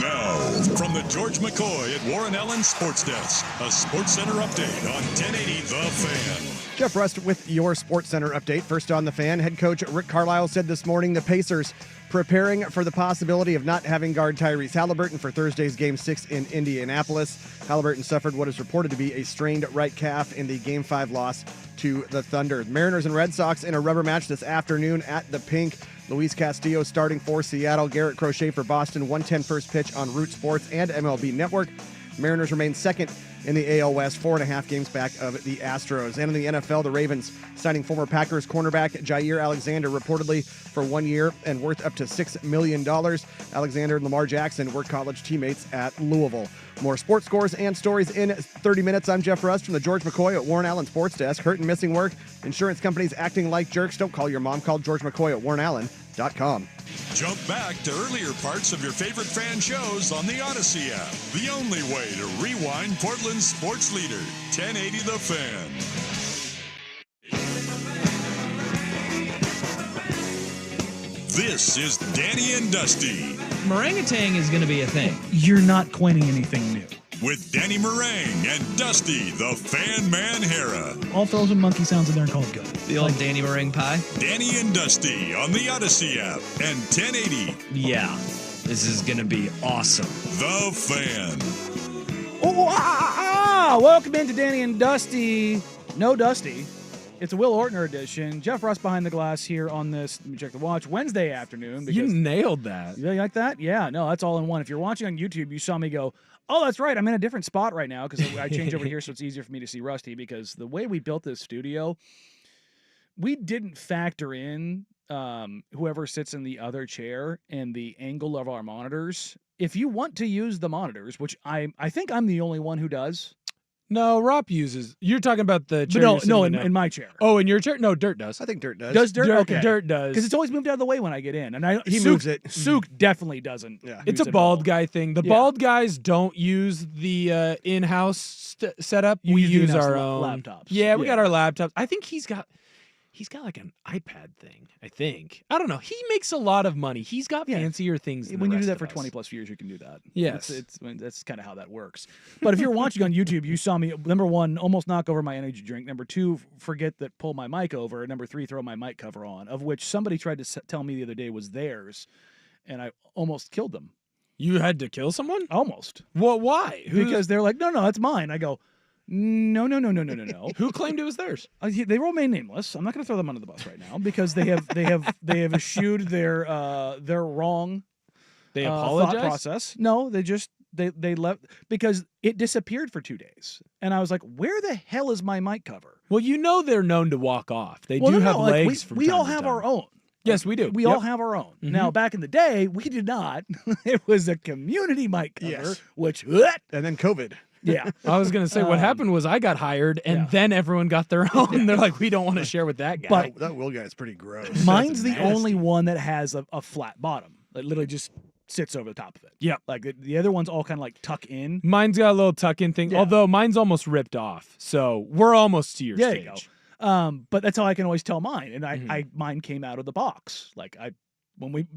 Now, from the George McCoy at Warren Allen Sports Desk, a Sports Center update on 1080 The Fan. Jeff Rust with your Sports Center update. First on The Fan, head coach Rick Carlisle said this morning the Pacers preparing for the possibility of not having guard Tyrese Halliburton for Thursday's Game 6 in Indianapolis. Halliburton suffered what is reported to be a strained right calf in the Game 5 loss to the Thunder. Mariners and Red Sox in a rubber match this afternoon at the Pink. Luis Castillo starting for Seattle. Garrett Crochet for Boston. 1:10 first pitch on Root Sports and MLB Network. Mariners remain second in the AL West, 4.5 games back of the Astros. And in the NFL, the Ravens signing former Packers cornerback Jair Alexander reportedly for 1 year and worth up to $6 million. Alexander and Lamar Jackson were college teammates at Louisville. More sports scores and stories in 30 minutes. I'm Jeff Rust from the George McCoy at Warren Allen Sports Desk. Hurt and missing work, insurance companies acting like jerks. Don't call your mom. Call George McCoy at warrenallen.com. Jump back to earlier parts of your favorite fan shows on the Odyssey app. The only way to rewind Portland's sports leader, 1080 The Fan. This is Danny and Dusty. Meringatang is going to be a thing. You're not coining anything new. With Danny Meringue and Dusty, the Fan Man Hera. I'll throw some monkey sounds in there and call it good. The old Danny Meringue pie? Danny and Dusty on the Odyssey app and 1080. Yeah, this is going to be awesome. The Fan. Welcome into Danny and Dusty. No Dusty. It's a Will Ortner edition. Jeff Rust behind the glass here on this, let me check the watch, Wednesday afternoon. You nailed that. You like that? Yeah, no, that's all in one. If you're watching on YouTube, you saw me go, oh, that's right, I'm in a different spot right now because I changed over here so it's easier for me to see Rusty because the way we built this studio, we didn't factor in whoever sits in the other chair and the angle of our monitors. If you want to use the monitors, which I think I'm the only one who does. No, Rop uses. You're talking about the chair. In my chair. Oh, in your chair? No, Dirt does. I think Dirt does. Does Dirt? Okay. Dirt does. Because it's always moved out of the way when I get in. And he moves it. Souk definitely doesn't. Yeah. It's a bald guy thing. The bald guys don't use the in-house setup. We use our own laptops. Yeah, we got our laptops. I think he's got like an iPad thing, I think. I don't know. He makes a lot of money. He's got fancier things than when the you do rest that of for us. 20+ years, you can do that. Yes. That's kind of how that works. But if you're watching on YouTube, you saw me, number one, almost knock over my energy drink. Number two, forget that pull my mic over. Number three, throw my mic cover on, of which somebody tried to tell me the other day was theirs, and I almost killed them. You had to kill someone? Almost. Well, why? Because they're like, no, that's mine. I go, no. Who claimed it was theirs? They remain nameless. I'm not going to throw them under the bus right now because they have eschewed their wrong. They apologized? Thought process. No, they left because it disappeared for 2 days, and I was like, where the hell is my mic cover? Well, you know they're known to walk off. They do have legs. We all have our own. Yes, we do. We all have our own. Mm-hmm. Now, back in the day, we did not. It was a community mic cover, which And then COVID. yeah. I was going to say, what happened was I got hired, and then everyone got their own. They're like, we don't want to share with that guy. But that Will guy is pretty gross. Mine's the only one that has a flat bottom. It literally just sits over the top of it. Yep. Like the other ones all kind of like tuck in. Mine's got a little tuck-in thing, although mine's almost ripped off. So we're almost to your stage. There you go. But that's how I can always tell mine. And mine came out of the box.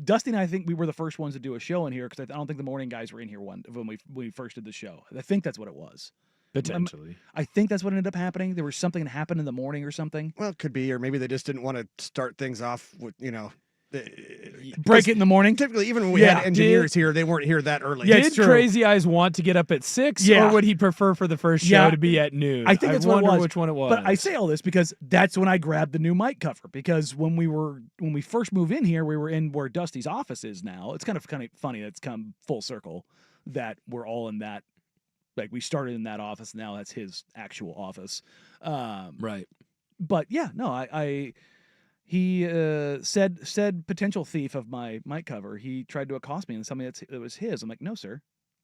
Dusty and I think we were the first ones to do a show in here because I don't think the morning guys were in here when we first did the show. I think that's what it was. Potentially. I think that's what ended up happening. There was something that happened in the morning or something. Well, it could be, or maybe they just didn't want to start things off with, break it in the morning. Typically, even when we had engineers here, they weren't here that early. Yeah, did Crazy Eyes want to get up at 6, or would he prefer for the first show to be at noon? I think that's what it was. Which one it was. But I say all this because that's when I grabbed the new mic cover. Because when we first moved in here, we were in where Dusty's office is now. It's kind of funny that's come full circle that we're all in that. Like we started in that office, now that's his actual office. Right. But yeah, no, he said potential thief of my mic cover. He tried to accost me and tell me that was his. I'm like, no, sir.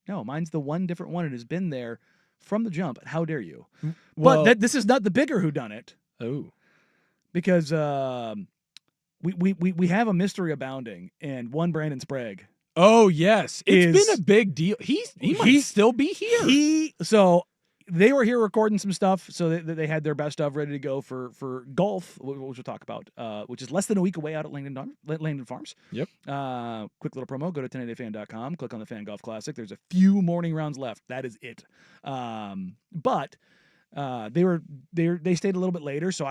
No, mine's the one different one. It has been there from the jump. How dare you? Well, but this is not the bigger whodunit. Oh. Because we have a mystery abounding, and one Brandon Sprague. Oh, yes. It's been a big deal. He might still be here. So they were here recording some stuff, so they had their best of ready to go for golf, which we'll talk about, which is less than a week away out at Langdon Farms. Yep. Quick little promo. Go to 1080fan.com. Click on the Fan Golf Classic. There's a few morning rounds left. That is it. But they stayed a little bit later, so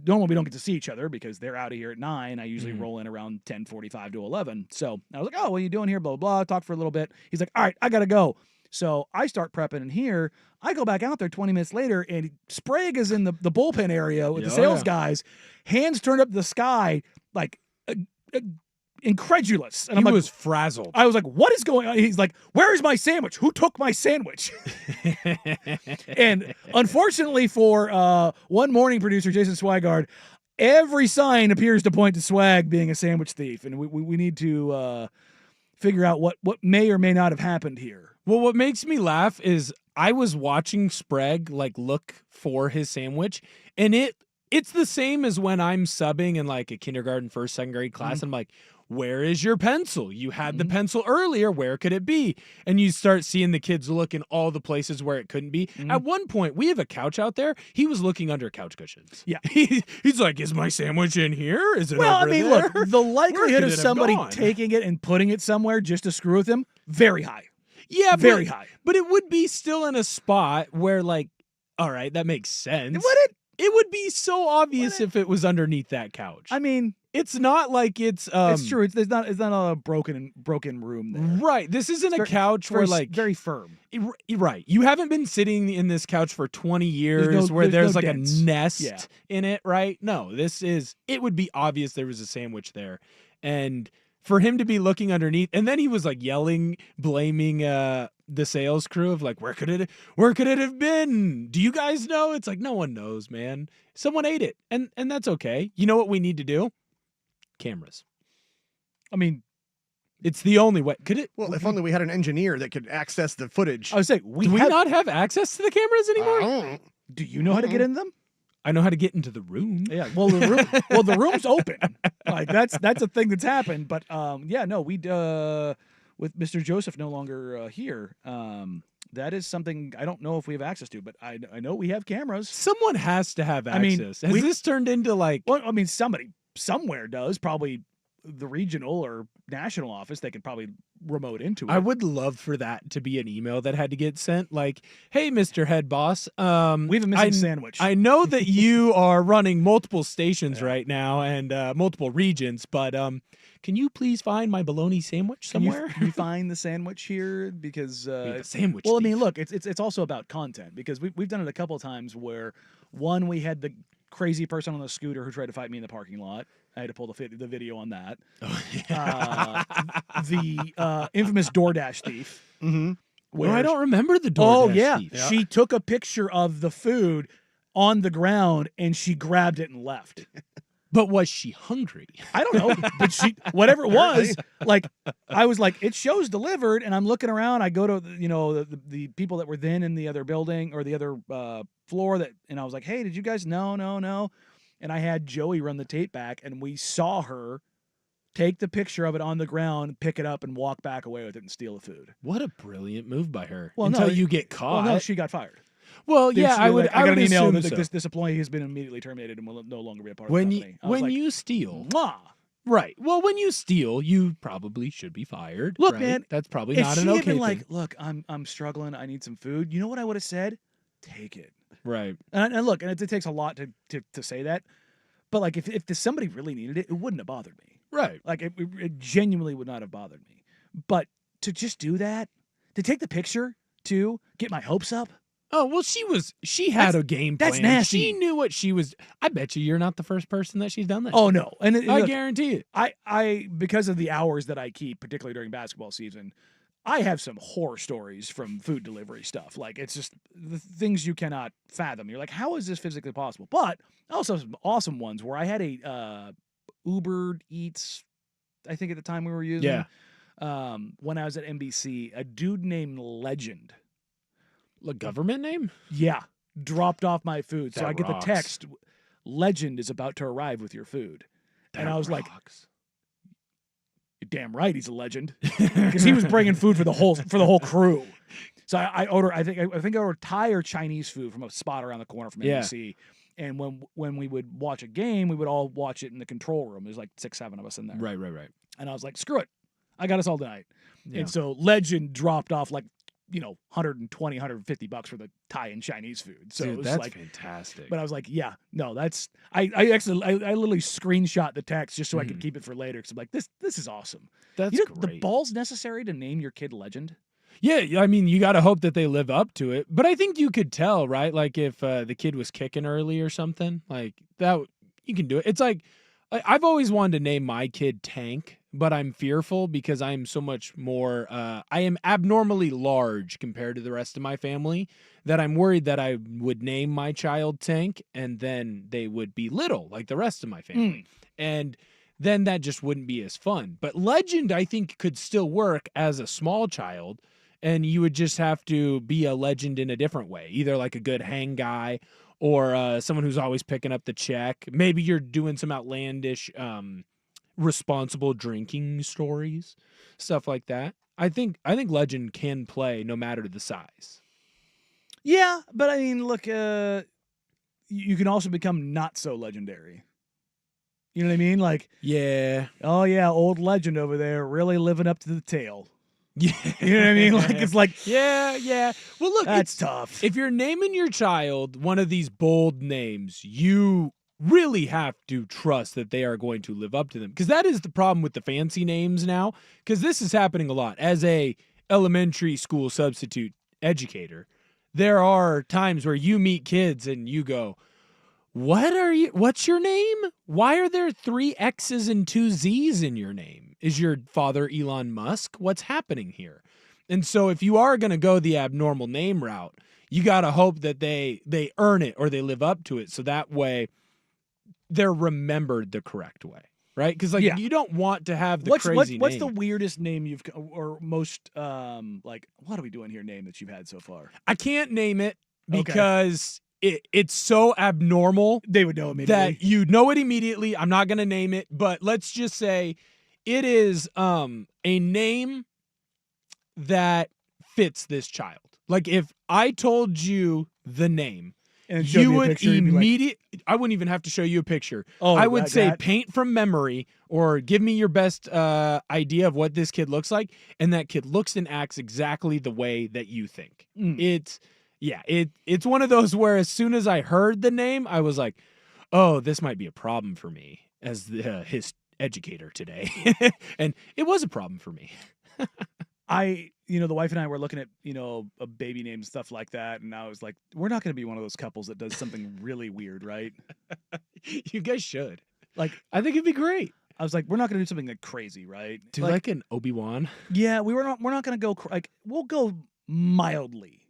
normally we don't get to see each other because they're out of here at 9. I usually roll in around 10:45 to 11. So I was like, oh, what are you doing here? Blah, blah, blah. Talk for a little bit. He's like, all right, I got to go. So I start prepping in here. I go back out there 20 minutes later, and Sprague is in the bullpen area with the sales guys, hands turned up to the sky, like incredulous. And He I'm was frazzled. I was like, what is going on? He's like, where is my sandwich? Who took my sandwich? And unfortunately for one morning producer, Jason Swigard, every sign appears to point to Swag being a sandwich thief. And we need to figure out what may or may not have happened here. Well, what makes me laugh is I was watching Sprague like look for his sandwich, and it's the same as when I'm subbing in like a kindergarten, first, second grade class. I'm like, where is your pencil? You had the pencil earlier. Where could it be? And you start seeing the kids look in all the places where it couldn't be. At one point, we have a couch out there. He was looking under couch cushions. Yeah. He's like, is my sandwich in here? Is it Well, over I mean, there? look, the likelihood could of it have somebody gone? taking it and putting it somewhere just to screw with him, very high. Yeah, Very high. But it would be still in a spot where, like, all right, that makes sense. Would it? It would be so obvious if it was underneath that couch. I mean, it's not like it's it's true. It's not a broken room there. right. This isn't a couch where like very firm. right. You haven't been sitting in this couch for 20 years where there's there's no like dents. a nest Yeah. in it, right? No, it would be obvious there was a sandwich there. And for him to be looking underneath, and then he was like yelling, blaming the sales crew of like, where could it have been? Do you guys know? It's like, no one knows, man. Someone ate it, and that's okay. You know what we need to do? Cameras. I mean, it's the only way. Could it? Well, if only we had an engineer that could access the footage. I would say Do we not have access to the cameras anymore? Do you know how to get in them? I know how to get into the room. Yeah. Well, the room's open. Like that's a thing that's happened. But we'd with Mr. Joseph no longer here. That is something I don't know if we have access to, but I know we have cameras. Someone has to have I mean, access. Has this turned into like? Well, I mean, somebody somewhere does. Probably the regional or national office. They could probably remote into it. I would love for that to be an email that had to get sent. Like, hey, Mr. Head Boss, we have a missing sandwich. I know that you are running multiple stations right now and multiple regions, but can you please find my bologna sandwich somewhere? Can you find the sandwich here? Because a sandwich. Well, I thief. mean, look, it's also about content because we've done it a couple of times where one we had the crazy person on the scooter who tried to fight me in the parking lot. I had to pull the video on that. Oh, yeah. The infamous DoorDash thief. Mm-hmm. Well, I don't remember the DoorDash thief. Yeah. She took a picture of the food on the ground and she grabbed it and left. But was she hungry? I don't know, but whatever it was, like I was like, it shows delivered, and I'm looking around. I go to the people that were then in the other building or the other floor and I was like, hey, did you guys? No. And I had Joey run the tape back, and we saw her take the picture of it on the ground, pick it up, and walk back away with it and steal the food. What a brilliant move by her! Well, until you get caught. Well, no, she got fired. Well, yeah, I would. I got an email assume that so. this employee has been immediately terminated and will no longer be a part of when the you company. I was like, you steal, Mwah. right? Well, when you steal, you probably should be fired. Look, right? man, that's probably if not she an had okay been like, thing. look, I'm struggling. I need some food. You know what I would have said? Take it. Right. And look, and it takes a lot to say that, but like if somebody really needed it, it wouldn't have bothered me. Right. Like it genuinely would not have bothered me. But to just do that, to take the picture, to get my hopes up. Oh, well, she had a game plan. That's nasty. She knew what she was. I bet you're not the first person that she's done that. Oh no, and I look, guarantee it. I because of the hours that I keep, particularly during basketball season, I have some horror stories from food delivery stuff. Like it's just the things you cannot fathom. You're like, how is this physically possible? But also some awesome ones where I had a Uber Eats, I think at the time we were using. Yeah. When I was at NBC, a dude named Legend. A government name? Yeah. Dropped off my food. So That I get rocks. the text, Legend is about to arrive with your food. And I was like, you're damn right he's a legend. Because he was bringing food for the whole crew. So I order. I think I ordered Thai or Chinese food from a spot around the corner from Yeah. NBC. And when we would watch a game, we would all watch it in the control room. There's like 6, 7 of us in there. Right. And I was like, screw it, I got us all tonight. Yeah. And so Legend dropped off like, $120, $150 for the Thai and Chinese food. So Dude, it was that's like fantastic. But I was like, yeah, no, that's I literally screenshot the text just so I could keep it for later because I'm like, this is awesome. That's the great. balls necessary to name your kid Legend. Yeah, I mean, you got to hope that they live up to it. But I think you could tell, right? Like if the kid was kicking early or something, like that, you can do it. It's like I've always wanted to name my kid Tank, but I'm fearful because I'm so much more, I am abnormally large compared to the rest of my family that I'm worried that I would name my child Tank and then they would be little like the rest of my family. And then that just wouldn't be as fun. But Legend, I think, could still work as a small child. And you would just have to be a legend in a different way, either like a good hang guy or someone who's always picking up the check. Maybe you're doing some outlandish, responsible drinking stories, stuff like that. I think Legend can play no matter the size. Yeah, but I mean, look, you can also become not so legendary. You know what I mean? Like, Yeah. oh yeah, old Legend over there, really living up to the tale. Yeah. You know what I mean? Like, it's like, Yeah. Well, look, that's it's tough. If you're naming your child one of these bold names, you really have to trust that they are going to live up to them. Because that is the problem with the fancy names now. Because this is happening a lot. As a elementary school substitute educator, there are times where you meet kids and you go, what's your name? Why are there 3 X's and 2 Z's in your name? Is your father Elon Musk? What's happening here? And so if you are going to go the abnormal name route, you got to hope that they earn it or they live up to it. So that way they're remembered the correct way, right? Because you don't want to have the crazy what's name. the weirdest name you've or most like what are we doing here name that you've had so far? I can't name it because it's so abnormal. They would know immediately. That you know it immediately. I'm not going to name it, but let's just say it is a name that fits this child. Like if I told you the name, and you would immediately. I wouldn't even have to show you a picture. Oh, I would say that. paint from memory or give me your best idea of what this kid looks like, and that kid looks and acts exactly the way that you think. It's one of those where as soon as I heard the name, I was like, oh, this might be a problem for me as his educator today. And it was a problem for me. The wife and I were looking at, a baby name and stuff like that. And I was like, we're not going to be one of those couples that does something really weird, right? You guys should. Like, I think it'd be great. I was like, we're not going to do something like crazy, right? Do like an Obi-Wan? Yeah, we're not going to go, we'll go mildly.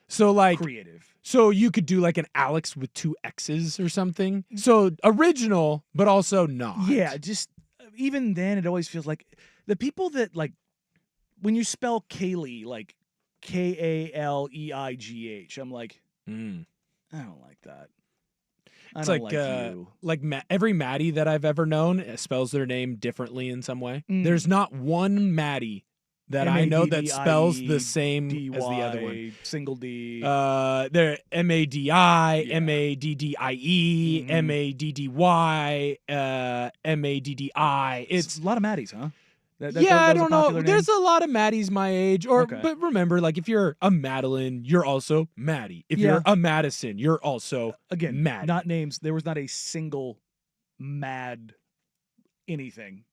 So like creative. So you could do like an Alex with 2 X's or something. So original, but also not. Yeah, just even then it always feels like the people that like when you spell Kaylee like Kaleigh, I'm like, I don't like that. It's every Maddie that I've ever known spells their name differently in some way. There's not one Maddie that I know that spells the same as the other one. Single D. They're M-A-D-I, M-A-D-D-I-E, M-A-D-D-Y, M-A-D-D-I. It's a lot of Maddies, huh? I don't know. There's a lot of Maddies my age. But remember, like if you're a Madeline, you're also Maddie. If you're a Madison, you're also again Maddie. Not names. There was not a single Mad anything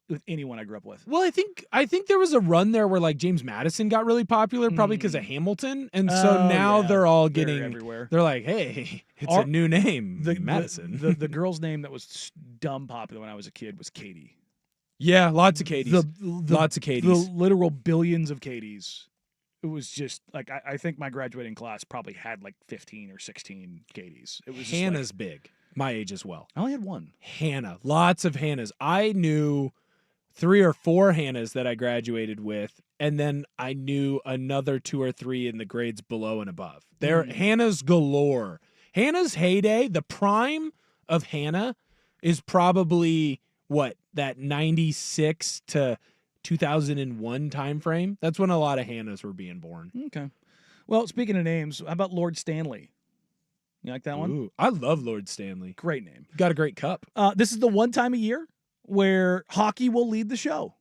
with anyone I grew up with. Well, I think there was a run there where like James Madison got really popular, probably because of Hamilton, and so now they're all getting everywhere. They're like, hey, it's a new name, Madison. The girl's name that was dumb popular when I was a kid was Katie. Yeah, lots of Katies. Lots of Katies. The literal billions of Katies. It was just like I think my graduating class probably had like 15 or 16 Katies. It was just Hannah's big, my age as well. I only had one. Hannah, lots of Hannahs. I knew 3 or 4 Hannahs that I graduated with, and then I knew another 2 or 3 in the grades below and above. They're Hannahs galore. Hannah's heyday, the prime of Hannah is probably that 96 to 2001 timeframe. That's when a lot of Hannahs were being born. Okay. Well, speaking of names, how about Lord Stanley? You like that one? Ooh, I love Lord Stanley. Great name. Got a great cup. This is the one time a year where hockey will lead the show.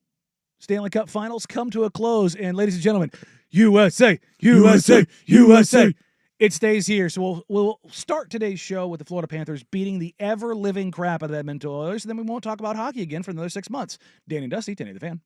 Stanley Cup Finals come to a close, and ladies and gentlemen, USA, USA, USA. It stays here. So we'll start today's show with the Florida Panthers beating the ever-living crap out of the Edmonton Oilers, and then we won't talk about hockey again for another 6 months. Danny and Dusty, 1080 The Fan.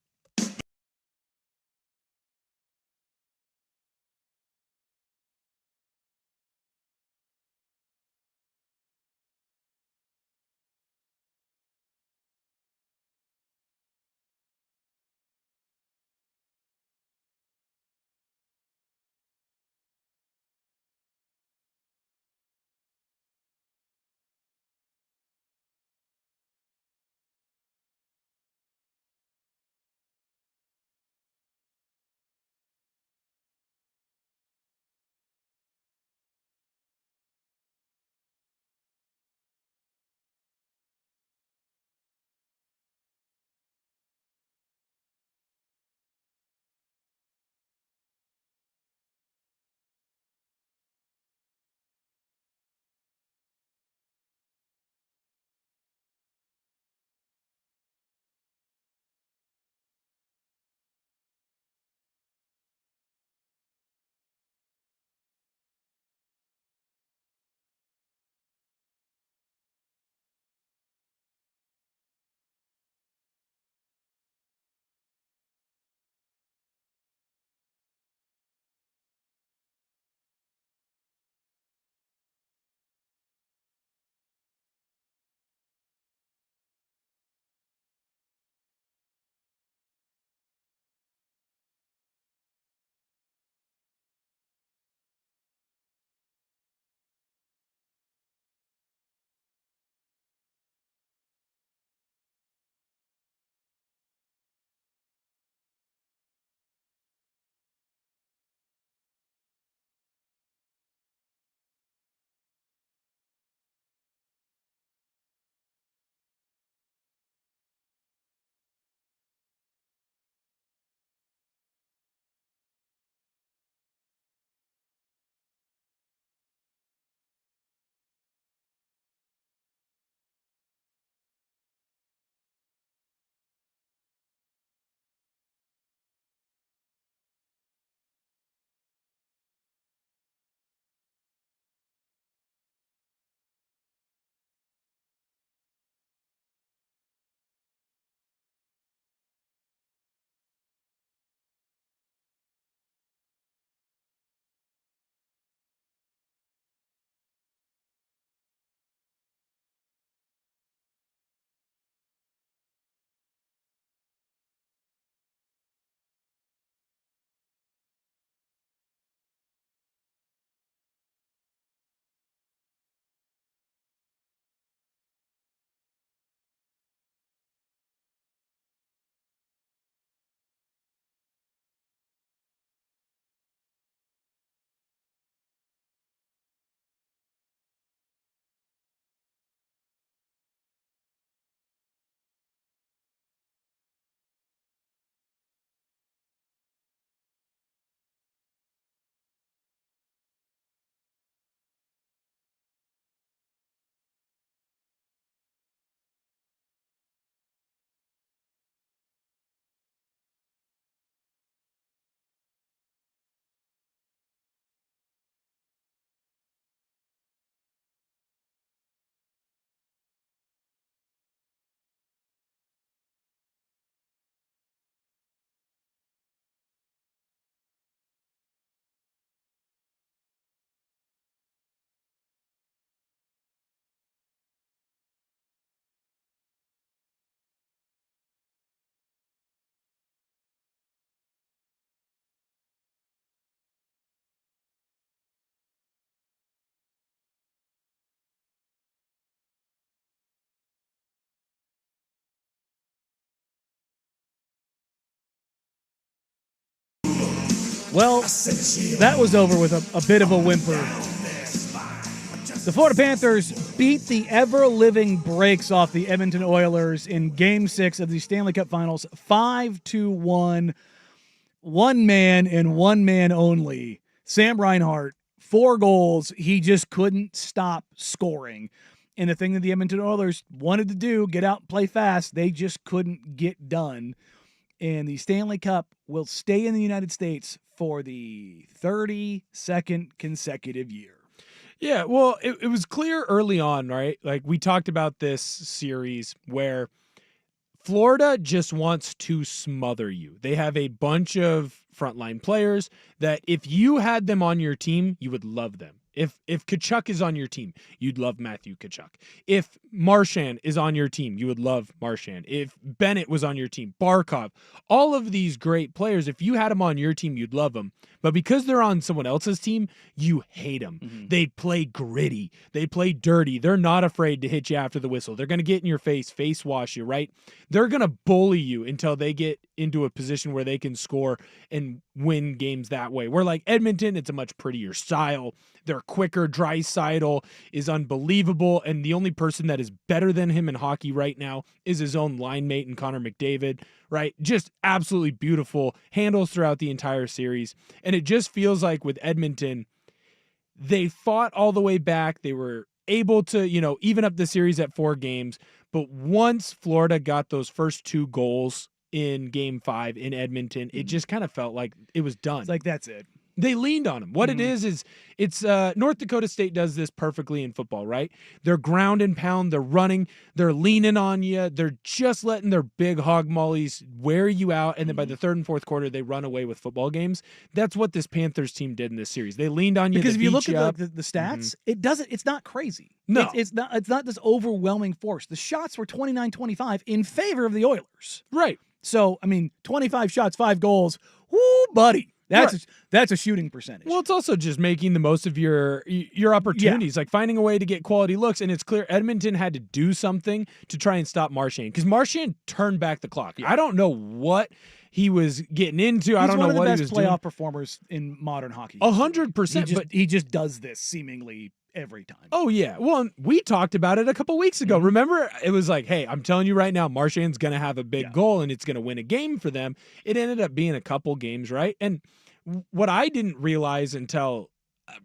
Well, that was over with a bit of a whimper. The Florida Panthers beat the ever-living brakes off the Edmonton Oilers in Game 6 of the Stanley Cup Finals, 5-1. One man and one man only. Sam Reinhart, 4 goals. He just couldn't stop scoring. And the thing that the Edmonton Oilers wanted to do, get out and play fast, they just couldn't get done. And the Stanley Cup will stay in the United States for the 32nd consecutive year. Yeah, well, it was clear early on, right? Like, we talked about this series where Florida just wants to smother you. They have a bunch of frontline players that if you had them on your team, you would love them. If Tkachuk is on your team, you'd love Matthew Tkachuk. If Marchand is on your team, you would love Marchand. If Bennett was on your team, Barkov, all of these great players, if you had them on your team, you'd love them. But because they're on someone else's team, you hate them. Mm-hmm. They play gritty. They play dirty. They're not afraid to hit you after the whistle. They're going to get in your face wash you, right? They're going to bully you until they get into a position where they can score and win games that way. Where like Edmonton, it's a much prettier style. They're quicker. Draisaitl is unbelievable, and the only person that is better than him in hockey right now is his own line mate in Connor McDavid, right? Just absolutely beautiful handles throughout the entire series. And it just feels like with Edmonton, they fought all the way back. They were able to, even up the series at 4 games. But once Florida got those first 2 goals in Game 5 in Edmonton, it just kind of felt like it was done. It's like, that's it. They leaned on him. What it is it's North Dakota State does this perfectly in football, right? They're ground and pound. They're running. They're leaning on you. They're just letting their big hog mollies wear you out. And then by the 3rd and 4th quarter, they run away with football games. That's what this Panthers team did in this series. They leaned on you. Because if you look at the stats, it's not crazy. No. It's not this overwhelming force. The shots were 29-25 in favor of the Oilers. Right. So, 25 shots, 5 goals. Woo, buddy. That's a shooting percentage. Well, it's also just making the most of your opportunities, like finding a way to get quality looks. And it's clear Edmonton had to do something to try and stop Marchand because Marchand turned back the clock. Yeah. I don't know what he was getting into. I don't know what he was doing. He's one of the best playoff performers in modern hockey. 100%. But he just does this seemingly every time. Oh, yeah. Well, we talked about it a couple weeks ago. Mm-hmm. Remember? It was like, hey, I'm telling you right now, Marchand's going to have a big goal and it's going to win a game for them. It ended up being a couple games, right? And what I didn't realize until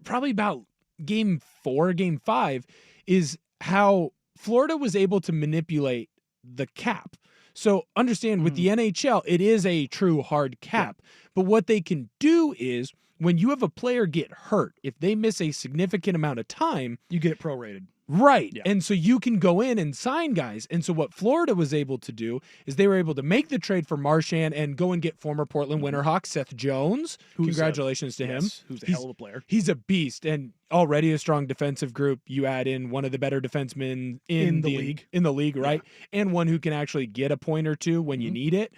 probably about Game 4, Game 5, is how Florida was able to manipulate the cap. So understand, with the NHL, it is a true hard cap. Yeah. But what they can do is when you have a player get hurt, if they miss a significant amount of time, you get it prorated. Right. Yeah. And so you can go in and sign guys. And so what Florida was able to do is they were able to make the trade for Marchand and go and get former Portland Winterhawk Seth Jones. Congratulations to him. Who's a hell of a player. He's a beast and already a strong defensive group. You add in one of the better defensemen in the league. In the league, right? Yeah. And one who can actually get a point or two when you need it.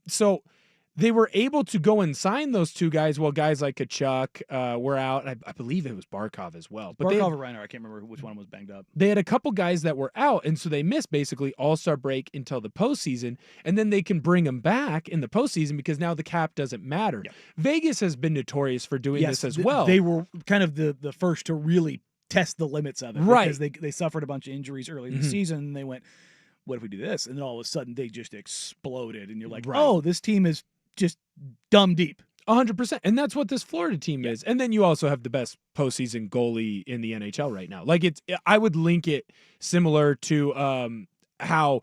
So they were able to go and sign those 2 guys while guys like Tkachuk were out. I believe it was Barkov as well. But Barkov or Reiner, I can't remember which one was banged up. They had a couple guys that were out, and so they missed basically all-star break until the postseason, and then they can bring them back in the postseason because now the cap doesn't matter. Yeah. Vegas has been notorious for doing this as well. They were kind of the first to really test the limits of it. Right. Because they suffered a bunch of injuries early in the season, and they went, what if we do this? And then all of a sudden they just exploded, and you're like, oh, this team is just dumb deep. 100%. And that's what this Florida team is. And then you also have the best postseason goalie in the NHL right now. Like I would link it similar to how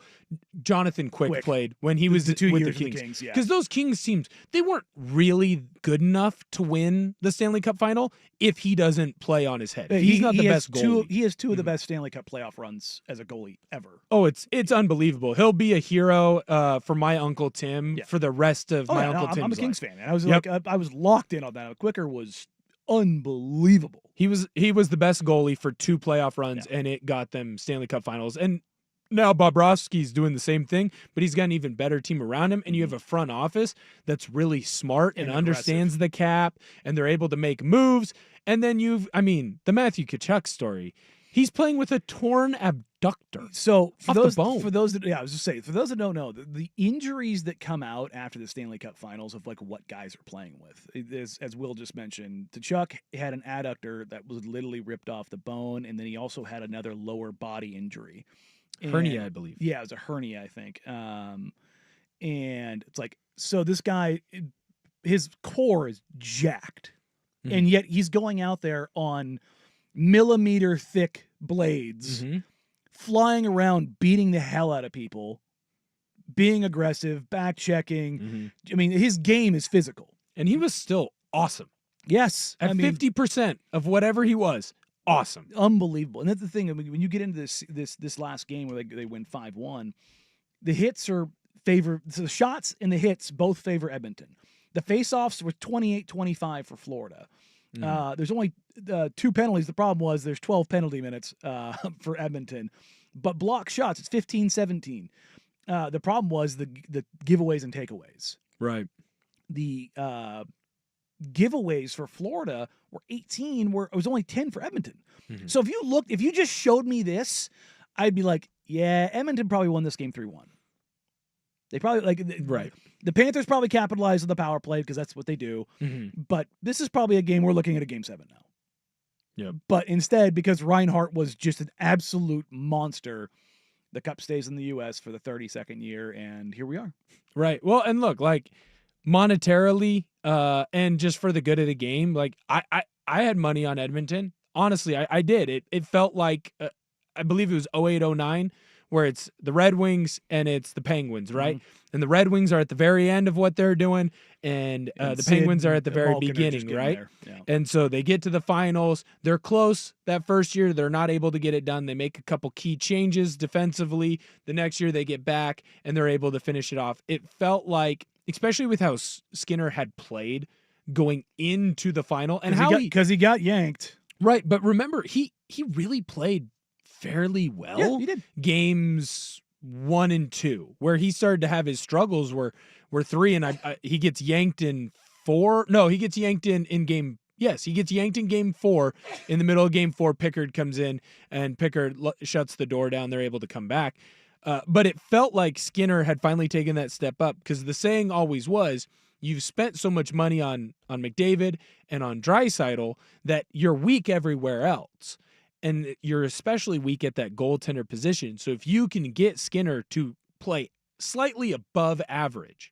Jonathan Quick played when he was with the Kings. Because those Kings teams, they weren't really good enough to win the Stanley Cup final if he doesn't play on his head. He's not the best goalie. He has 2 of the best Stanley Cup playoff runs as a goalie ever. Oh, it's unbelievable. He'll be a hero for my Uncle Tim for the rest of my Uncle Tim's I'm a Kings fan, man. I was I was locked in on that. Quicker was unbelievable. He was the best goalie for 2 playoff runs, and it got them Stanley Cup finals. And now Bobrovsky's doing the same thing, but he's got an even better team around him, and you have a front office that's really smart and understands the cap, and they're able to make moves. And then the Matthew Tkachuk story. He's playing with a torn abductor. So for Off the those, bone. for those that, yeah, I was just saying, for those that don't know, the injuries that come out after the Stanley Cup Finals of like what guys are playing with, as Will just mentioned, Tkachuk had an adductor that was literally ripped off the bone, and then he also had another lower body injury, Hernia, I believe. Yeah, it was a hernia, I think. And it's like, so this guy, his core is jacked, and yet he's going out there on millimeter thick blades, flying around, beating the hell out of people, being aggressive, back checking. I mean, his game is physical. And he was still awesome. Yes. At 50% of whatever he was, awesome. Unbelievable. And that's the thing. I mean, when you get into this last game where they win 5-1, the hits are favor. So the shots and the hits both favor Edmonton. The faceoffs were 28-25 for Florida. There's only 2 penalties. The problem was there's 12 penalty minutes for Edmonton. But block shots, it's 15-17. The problem was the giveaways and takeaways. Right. The giveaways for Florida were 18, where it was only 10 for Edmonton. So if you just showed me this, I'd be like, yeah, Edmonton probably won this game 3-1. They probably right. The Panthers probably capitalized on the power play because that's what they do. But this is probably a game we're looking at a game 7 now. Yeah. But instead, because Reinhart was just an absolute monster, the cup stays in the U.S. for the 32nd year, and here we are. Right. Well, and look, like monetarily, and just for the good of the game, like I had money on Edmonton. Honestly, I did. It felt like I believe it was 08-09. Where it's the Red Wings and it's the Penguins, right? And the Red Wings are at the very end of what they're doing, and the Penguins are at the very beginning, right? Yeah. And so they get to the finals. They're close that first year. They're not able to get it done. They make a couple key changes defensively. The next year they get back, and they're able to finish it off. It felt like, especially with how Skinner had played going into the final, and because he got yanked. Right, but remember, he really played fairly well. Yeah, he did. Games 1 and 2, where he started to have his struggles were 3, and he gets yanked in 4. No, he gets yanked in game. Yes, he gets yanked in game 4. In the middle of game 4, Pickard comes in, and Pickard shuts the door down. They're able to come back. But it felt like Skinner had finally taken that step up, because the saying always was, you've spent so much money on McDavid and on Draisaitl that you're weak everywhere else. And you're especially weak at that goaltender position. So if you can get Skinner to play slightly above average,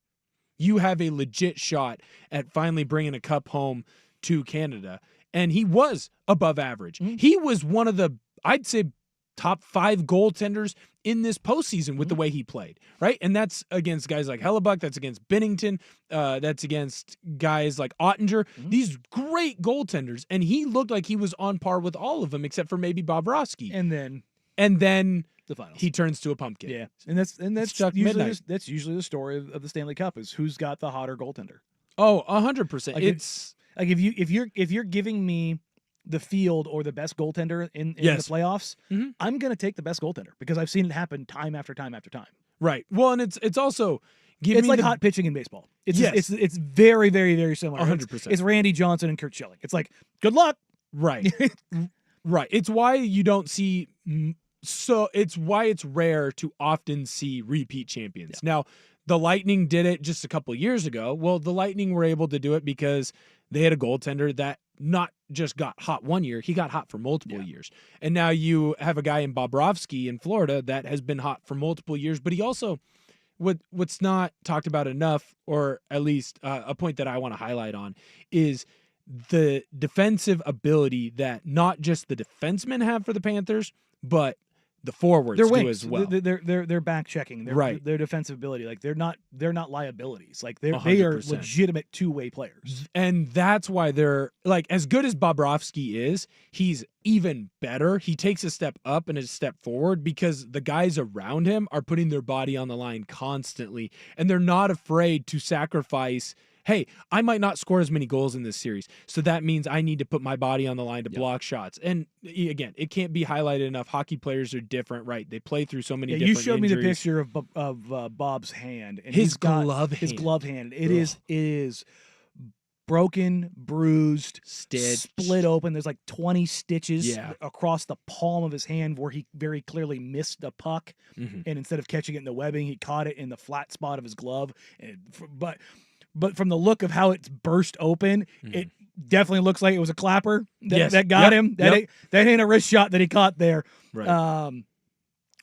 you have a legit shot at finally bringing a cup home to Canada. And he was above average. He was one of the, I'd say, top 5 goaltenders in this postseason with the way he played, right? And that's against guys like Hellebuck, that's against Binnington, that's against guys like Ottinger, these great goaltenders, and he looked like he was on par with all of them except for maybe Bobrovsky. And then the finals. He turns to a pumpkin. Yeah, and that's usually the story of the Stanley Cup is who's got the hotter goaltender. Oh, 100%. It's like if you're giving me the field or the best goaltender in the playoffs, I'm going to take the best goaltender because I've seen it happen time after time after time. Right. Well, and it's also it's like hot pitching in baseball. It's very, very, very similar. 100%. It's Randy Johnson and Kurt Schilling. It's like, good luck. Right. Right. It's why you don't see. So it's why it's rare to often see repeat champions. Yeah. Now, the Lightning did it just a couple years ago. Well, the Lightning were able to do it because they had a goaltender that not just got hot one year, he got hot for multiple years. And now you have a guy in Bobrovsky in Florida that has been hot for multiple years, but he also, what's not talked about enough, or at least a point that I want to highlight on, is the defensive ability that not just the defensemen have for the Panthers, but the forwards do as well. They're back checking. Their defensive ability, like they're not liabilities. Like they are legitimate two-way players. And that's why they're like, as good as Bobrovsky is, he's even better. He takes a step up and a step forward because the guys around him are putting their body on the line constantly, and they're not afraid to sacrifice. Hey, I might not score as many goals in this series, so that means I need to put my body on the line to block shots. And again, it can't be highlighted enough. Hockey players are different, right? They play through so many different you showed injuries. me the picture of Bob's hand. And his glove hand. It is broken, bruised, Stitched. split open. There's like 20 stitches Yeah. across the palm of his hand where he very clearly missed the puck. Mhm. And instead of catching it in the webbing, he caught it in the flat spot of his glove. But from the look of how it's burst open, it definitely looks like it was a clapper that got him. That ain't a wrist shot that he caught there. Right.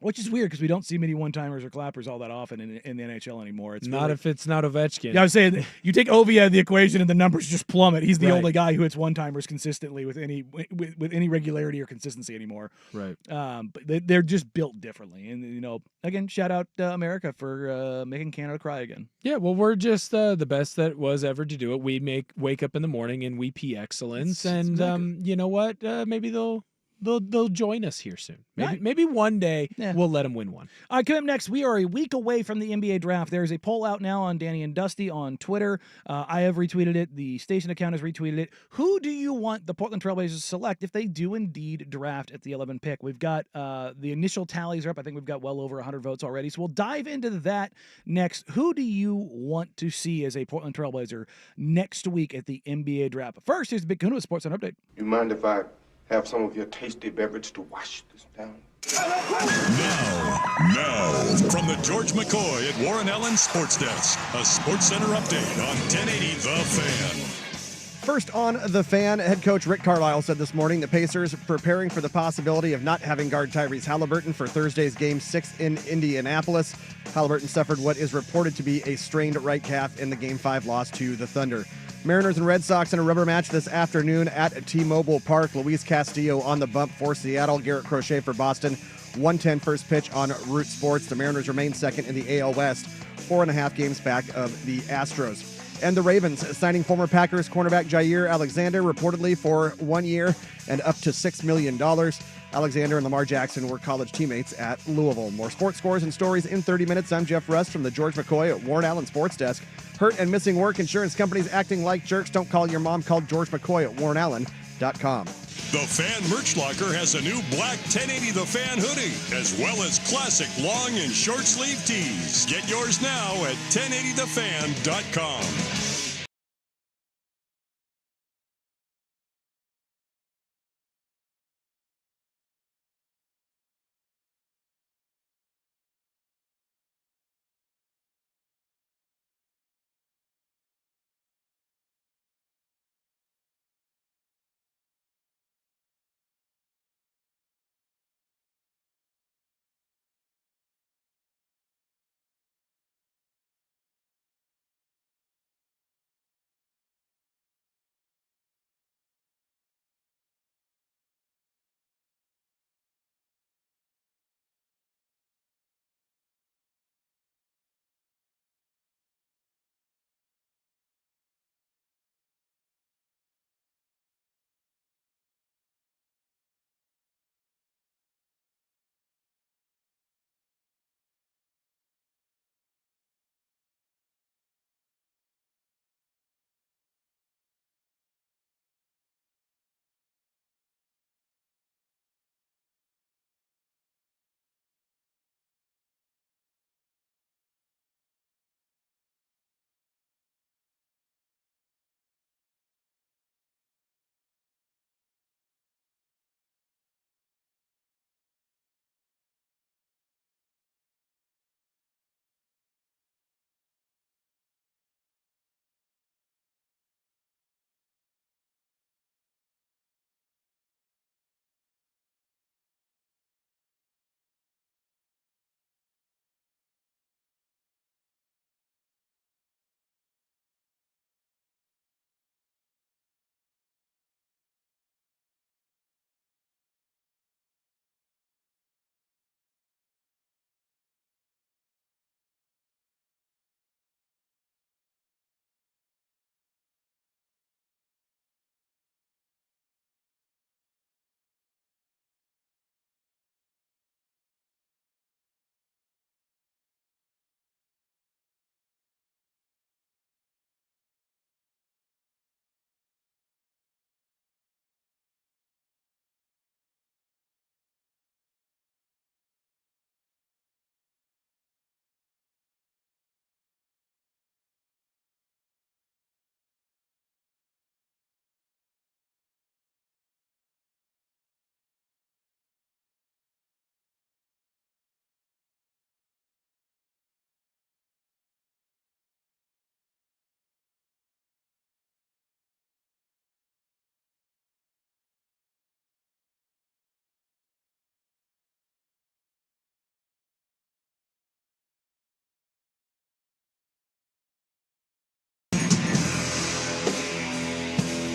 Which is weird because we don't see many one-timers or clappers all that often in the NHL anymore. It's Not really, if it's not Ovechkin. yeah, I was saying you take Ovi out of the equation and the numbers just plummet. He's the Right. only guy who hits one-timers consistently with any regularity or consistency anymore. Right. But they're just built differently. And again, shout out America for making Canada cry again. Yeah, well, we're just the best that was ever to do it. We wake up in the morning and we pee excellence, and exactly. you know what? Maybe they'll join us here soon. Right. Maybe one day Yeah. we'll let them win one. All right, coming up next, we are a week away from the NBA draft. There is a poll out now on Danny and Dusty on Twitter. I have retweeted it. The station account has retweeted it. Who do you want the Portland Trailblazers to select if they do indeed draft at the 11th pick? We've got the initial tallies are up. I think we've got well over 100 votes already. So we'll dive into that next. Who do you want to see as a Portland Trailblazer next week at the NBA draft? But first, here's the Big Kahuna Sports Center update. You mind if I have some of your tasty beverage to wash this down? Now, from the George McCoy at Warren Allen Sports Desk, a Sports Center update on 1080 The Fan. First on The Fan, head coach Rick Carlisle said this morning the Pacers preparing for the possibility of not having guard Tyrese Halliburton for Thursday's Game 6 in Indianapolis. Halliburton suffered what is reported to be a strained right calf in the Game 5 loss to the Thunder. Mariners and Red Sox in a rubber match this afternoon at T-Mobile Park. Luis Castillo on the bump for Seattle. Garrett Crochet for Boston. 1:10 first pitch on Root Sports. The Mariners remain second in the AL West, 4.5 games back of the Astros. And the Ravens signing former Packers cornerback Jair Alexander reportedly for 1 year and up to $6 million. Alexander and Lamar Jackson were college teammates at Louisville. More sports scores and stories in 30 minutes. I'm Jeff Rust from the George McCoy at Warren Allen Sports Desk. Hurt and missing work insurance companies acting like jerks. Don't call your mom. Call George McCoy at warrenallen.com. The Fan Merch Locker has a new black 1080 The Fan hoodie, as well as classic long and short sleeve tees. Get yours now at 1080thefan.com.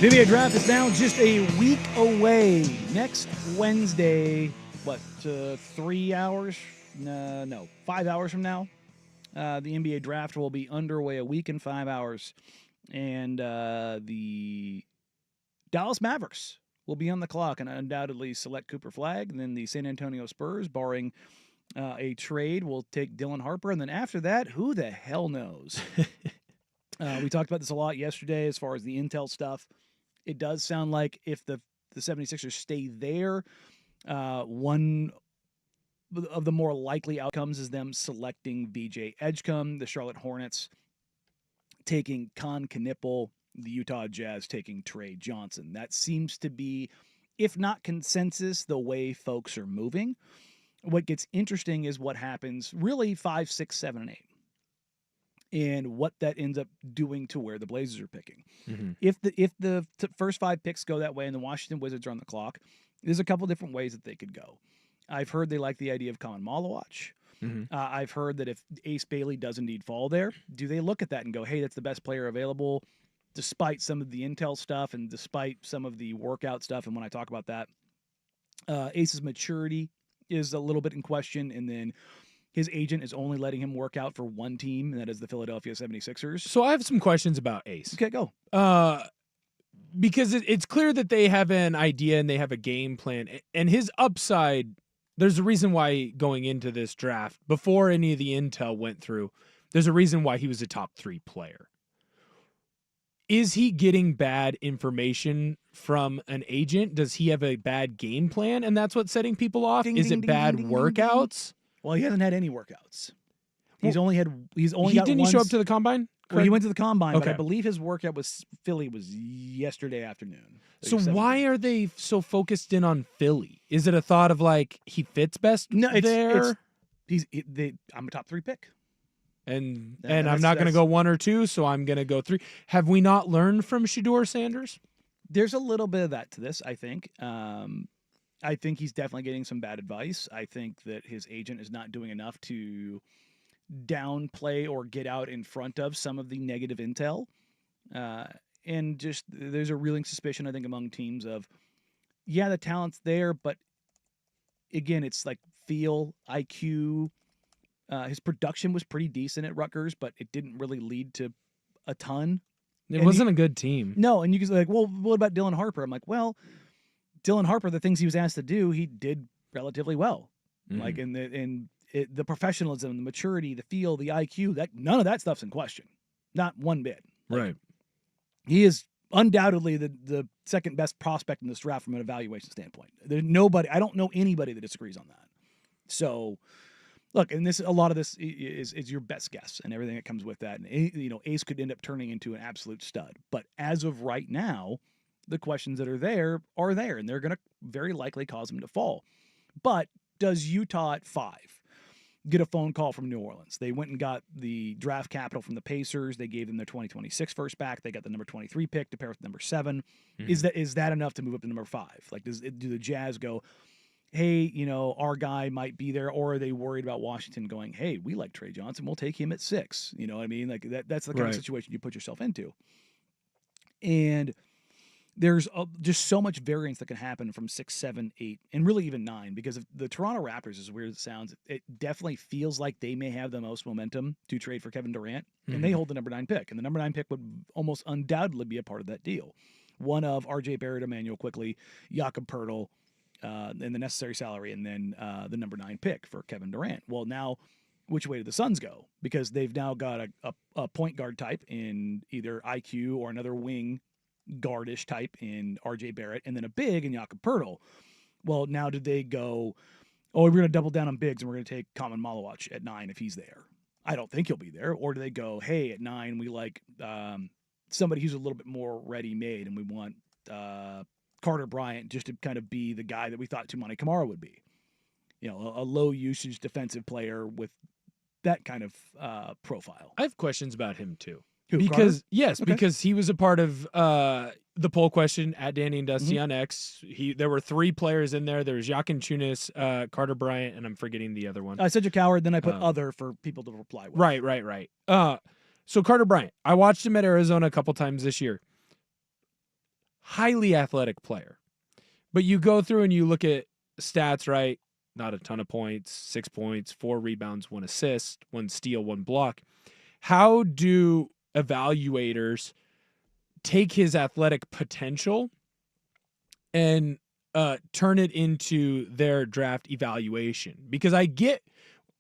The NBA draft is now just a week away. Next Wednesday, 3 hours? No, 5 hours from now. The NBA draft will be underway a week and 5 hours. And the Dallas Mavericks will be on the clock and undoubtedly select Cooper Flagg. And then the San Antonio Spurs, barring a trade, will take Dylan Harper. And then after that, who the hell knows? We talked about this a lot yesterday as far as the intel stuff. It does sound like if the 76ers stay there, one of the more likely outcomes is them selecting VJ Edgecombe, the Charlotte Hornets taking Con Knippel, the Utah Jazz taking Trey Johnson. That seems to be, if not consensus, the way folks are moving. What gets interesting is what happens really 5, 6, 7, and 8. And what that ends up doing to where the Blazers are picking. Mm-hmm. If the first 5 picks go that way and the Washington Wizards are on the clock, there's a couple different ways that they could go. I've heard they like the idea of Colin Malawach. Mm-hmm. I've heard that if Ace Bailey does indeed fall there, do they look at that and go, hey, that's the best player available, despite some of the intel stuff and despite some of the workout stuff? And when I talk about that, Ace's maturity is a little bit in question, and then his agent is only letting him work out for one team, and that is the Philadelphia 76ers. So I have some questions about Ace. Okay, go. Because it's clear that they have an idea and they have a game plan. And his upside, there's a reason why going into this draft, before any of the intel went through, there's a reason why he was a top 3 player. Is he getting bad information from an agent? Does he have a bad game plan, and that's what's setting people off? Is it bad workouts? Well, he hasn't had any workouts. He's only got didn't he show up to the combine? Well, he went to the combine, Okay. but I believe his workout was Philly was yesterday afternoon. So why are they so focused in on Philly? Is it a thought of like he fits best there? I'm a top 3 pick. And That's- I'm not going to that's- go 1 or 2, so I'm going to go 3. Have we not learned from Shedeur Sanders? There's a little bit of that to this, I think. I think he's definitely getting some bad advice. I think that his agent is not doing enough to downplay or get out in front of some of the negative intel. And just there's a reeling suspicion, I think, among teams of, yeah, the talent's there, but again, it's like feel, IQ. His production was pretty decent at Rutgers, but it didn't really lead to a ton. It wasn't a good team. No, and you can say, like, well, what about Dylan Harper? I'm like, well, Dylan Harper, the things he was asked to do, he did relatively well. Mm-hmm. Like the professionalism, the maturity, the feel, the IQ, that none of that stuff's in question. Not one bit. Like, Right. He is undoubtedly the second best prospect in this draft from an evaluation standpoint. There's nobody, I don't know anybody that disagrees on that. So look, and a lot of this is your best guess and everything that comes with that. And Ace could end up turning into an absolute stud. But as of right now, the questions that are there, and they're going to very likely cause him to fall. But does Utah at 5 get a phone call from New Orleans? They went and got the draft capital from the Pacers. They gave them their 2026 first back. They got the number 23 pick to pair with number 7. Mm-hmm. Is that enough to move up to number 5? Like, do the Jazz go, hey, our guy might be there, or are they worried about Washington going, hey, we like Trey Johnson, we'll take him at 6? You know what I mean? Like that's the kind of situation you put yourself into. And there's just so much variance that can happen from 6, 7, 8, and really even 9, because if the Toronto Raptors, as weird as it sounds, it definitely feels like they may have the most momentum to trade for Kevin Durant, and they hold the number 9 pick. And the number 9 pick would almost undoubtedly be a part of that deal. One of RJ Barrett, Emmanuel Quickley, Jakob Poeltl, and the necessary salary, and then the number 9 pick for Kevin Durant. Well, now, which way do the Suns go? Because they've now got a point guard type in either IQ or another wing guardish type in RJ Barrett, and then a big in Jakob Poeltl. Well, now did they go, oh, we're going to double down on bigs and we're going to take Colin Malawach at 9 if he's there? I don't think he'll be there. Or do they go, hey, at 9 we like somebody who's a little bit more ready-made, and we want Carter Bryant just to kind of be the guy that we thought Toumani Camara would be. A low-usage defensive player with that kind of profile. I have questions about him too. Who, because Carter? yes, Okay. because he was a part of the poll question at Danny and Dusty on X. There were 3 players in there. There was Joaquin Tunis, Carter Bryant, and I'm forgetting the other one. I said you're coward, then I put other for people to reply with. Right. So Carter Bryant, I watched him at Arizona a couple times this year. highly athletic player. But you go through and you look at stats, right? Not a ton of points, 6 points, 4 rebounds, 1 assist, 1 steal, 1 block. How do evaluators take his athletic potential and turn it into their draft evaluation? Because I get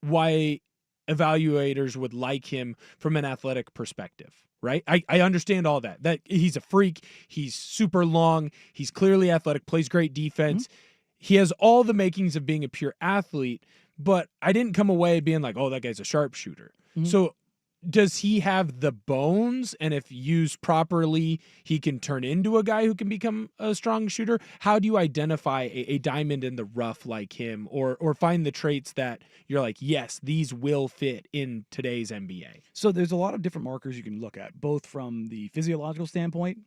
why evaluators would like him from an athletic perspective, right? I understand all that he's a freak, he's super long, he's clearly athletic, plays great defense. He has all the makings of being a pure athlete, but I didn't come away being like, oh, that guy's a sharpshooter. So does he have the bones? And if used properly, he can turn into a guy who can become a strong shooter? How do you identify a diamond in the rough like him, or find the traits that you're like, yes, these will fit in today's NBA? So there's a lot of different markers you can look at, both from the physiological standpoint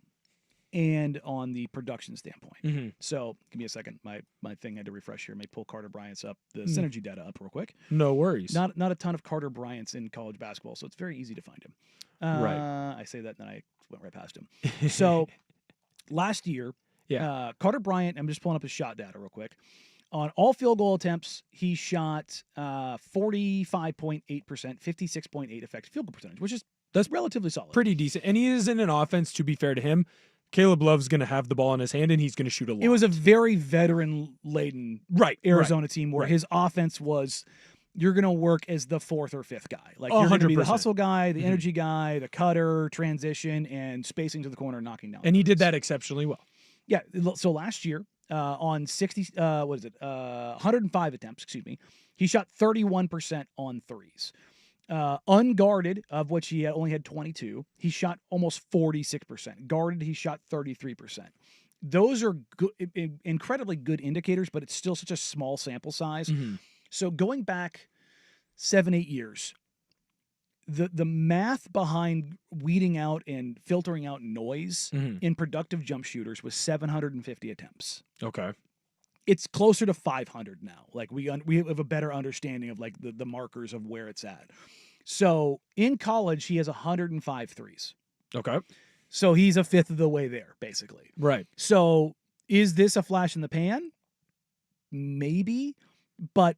and on the production standpoint. So give me a second. My thing had to refresh here. May pull Carter Bryant's up, the synergy data up real quick. No worries. Not a ton of Carter Bryant's in college basketball, so it's very easy to find him. Right. I say that and then I went right past him. So last year, Carter Bryant, I'm just pulling up his shot data real quick. On all field goal attempts, he shot 45.8%, 56.8 effective field goal percentage, which is that's relatively solid. Pretty decent. And he is in an offense, to be fair to him, Caleb Love's going to have the ball in his hand, and he's going to shoot a lot. It was a very veteran-laden Arizona team where his offense was, you're going to work as the 4th or 5th guy. Like, you're going to be the hustle guy, the energy guy, the cutter, transition, and spacing to the corner, knocking down. And he did that exceptionally well. Yeah. So last year, on 105 attempts, he shot 31% on threes. Unguarded, of which he only had 22, he shot almost 46%. Guarded, he shot 33%. Those are good, incredibly good indicators, but it's still such a small sample size. So going back 7-8 years, the math behind weeding out and filtering out noise in productive jump shooters was 750 attempts. Okay. It's closer to 500 now. Like we have a better understanding of like the markers of where it's at. So in college, he has 105 threes. Okay. So he's a fifth of the way there, basically. Right. So is this a flash in the pan? Maybe. But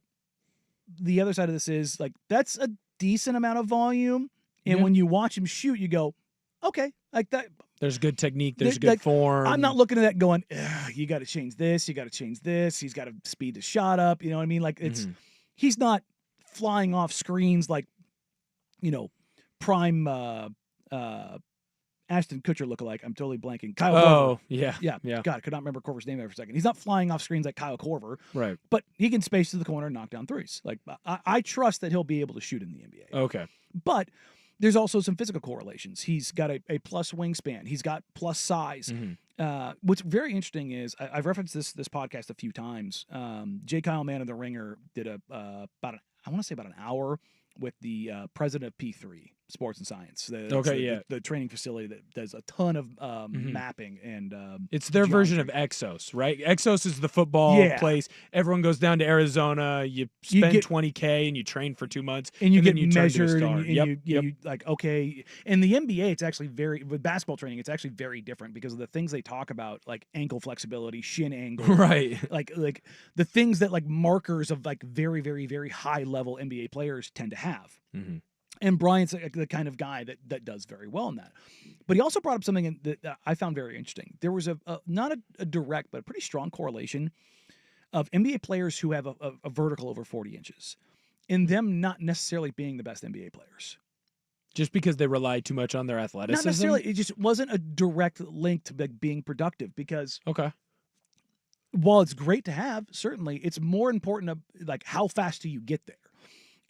the other side of this is like, that's a decent amount of volume. And when you watch him shoot, you go, okay, like that. There's good technique. There's good form. I'm not looking at that going, you got to change this. You got to change this. He's got to speed the shot up. You know what I mean? Like he's not flying off screens like, prime Ashton Kutcher lookalike. I'm totally blanking. Kyle Korver. Yeah. God, I could not remember Korver's name there for a second. He's not flying off screens like Kyle Korver. Right. But he can space to the corner and knock down threes. Like I trust that he'll be able to shoot in the NBA. Okay. But there's also some physical correlations. He's got a plus wingspan. He's got plus size. What's very interesting is I've referenced this podcast a few times. J. Kyle Mann of The Ringer did about an hour with the president of P3 Sports and Science. The training facility that does a ton of mapping and it's their version of Exos, right? Exos is the football place. Everyone goes down to Arizona. You spend $20K and you train for 2 months, and you get then measured. And you like okay. In the NBA, it's actually with basketball training, it's actually very different because of the things they talk about, like ankle flexibility, shin angle, right? Like the things that like markers of like very, very, very high level NBA players tend to have. And Bryant's the kind of guy that does very well in that. But he also brought up something that I found very interesting. There was not a direct, but a pretty strong correlation of NBA players who have a vertical over 40 inches and them not necessarily being the best NBA players. Just because they rely too much on their athleticism? Not necessarily. It just wasn't a direct link to being productive because while it's great to have, certainly, it's more important to, like, how fast do you get there?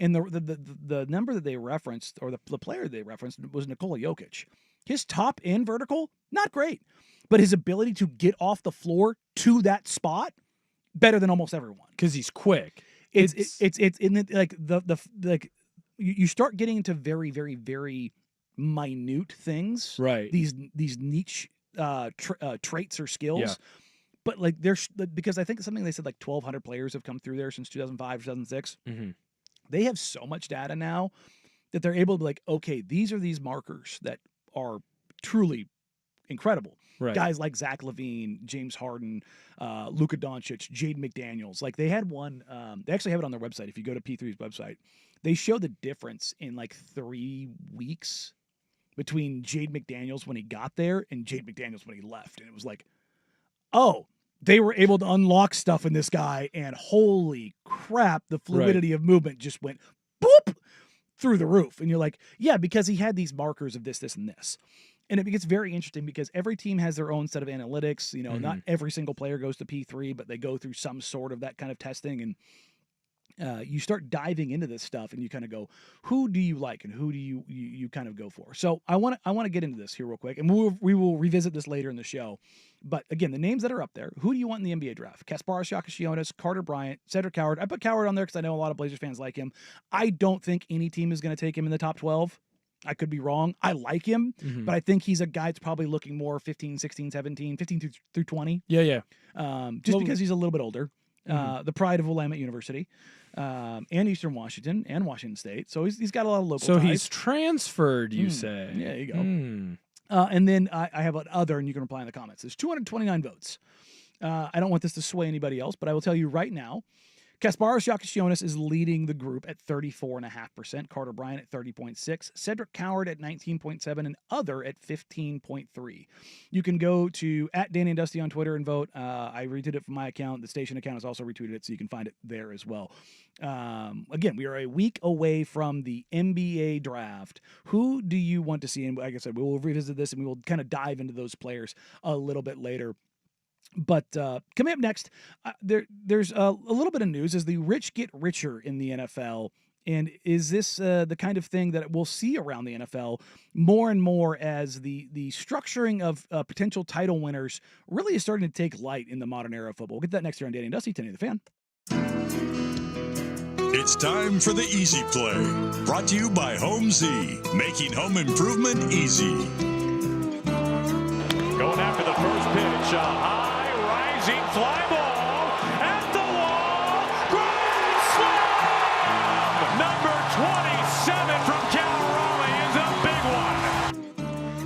And the number that they referenced, or the player they referenced, was Nikola Jokic. His top end vertical, not great, but his ability to get off the floor to that spot, better than almost everyone. Because he's quick. It's in the you start getting into very, very, very minute things, right? These niche traits or skills. But like because I think it's something they said like 1,200 players have come through there since 2005, 2006. They have so much data now that they're able to be like, okay, these are these markers that are truly incredible. Right. Guys like Zach LaVine, James Harden, Luka Doncic, Jaden McDaniels. Like they had one, they actually have it on their website. If you go to P3's website, they show the difference in like 3 weeks between Jaden McDaniels when he got there and Jaden McDaniels when he left. And it was like, oh, they were able to unlock stuff in this guy, and holy crap, the fluidity of movement just went boop through the roof. And you're like, yeah, because he had these markers of this, and this. And it gets very interesting because every team has their own set of analytics. You know, not every single player goes to P3, but they go through some sort of that kind of testing. And you start diving into this stuff, and you kind of go, who do you like, and who do you kind of go for? So I want to get into this here real quick, and we will revisit this later in the show. But again, the names that are up there, who do you want in the NBA draft? Kasparas Giannis, Carter Bryant, Cedric Howard. I put Howard on there because I know a lot of Blazers fans like him. I don't think any team is going to take him in the top 12. I could be wrong. I like him, but I think he's a guy that's probably looking more 15, 16, 17, 15 through 20. Yeah. Just because he's a little bit older. The pride of Willamette University, and Eastern Washington, and Washington State. So he's got a lot of local ties. he's transferred, you say? Yeah, there you go. And then I have an other, and you can reply in the comments. There's 229 votes. I don't want this to sway anybody else, but I will tell you right now, Kasparas Giannis is leading the group at 34.5%, Carter Bryant at 30.6%, Cedric Howard at 19.7%, and other at 15.3%. You can go to @Danny and Dusty on Twitter and vote. I retweeted it from my account. The station account has also retweeted it, so you can find it there as well. Again, we are a week away from the NBA draft. Who do you want to see? And like I said, we will revisit this, and we will kind of dive into those players a little bit later. But coming up next, there's a little bit of news as the rich get richer in the NFL. And is this the kind of thing that we'll see around the NFL more and more as the structuring of potential title winners really is starting to take light in the modern era of football? We'll get that next year on Danny and Dusty, 1080 The Fan. It's time for the Easy Play, brought to you by Home Z, making home improvement easy. Going after the first pitch, a high rising fly ball at the wall, grand slam! Number 27 from Cal Raleigh is a big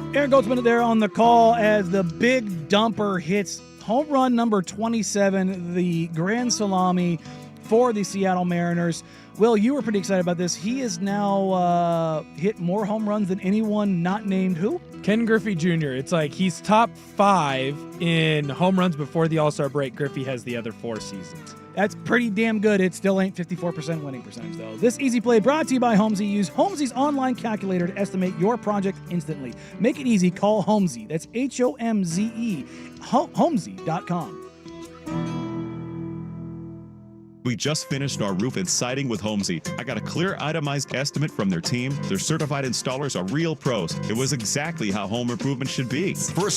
one. Aaron Goldsman there on the call as the big dumper hits home run number 27, the grand salami for the Seattle Mariners. Will, you were pretty excited about this. He has now hit more home runs than anyone not named who? Ken Griffey Jr. It's like he's top 5 in home runs before the All-Star break. Griffey has the other 4 seasons. That's pretty damn good. It still ain't 54% winning percentage, though. This Easy Play brought to you by Homesy. Use Homesy's online calculator to estimate your project instantly. Make it easy. Call Homesy. That's HOMZE. Homesy.com. We just finished our roof and siding with Homesy. I got a clear itemized estimate from their team. Their certified installers are real pros. It was exactly how home improvement should be. For a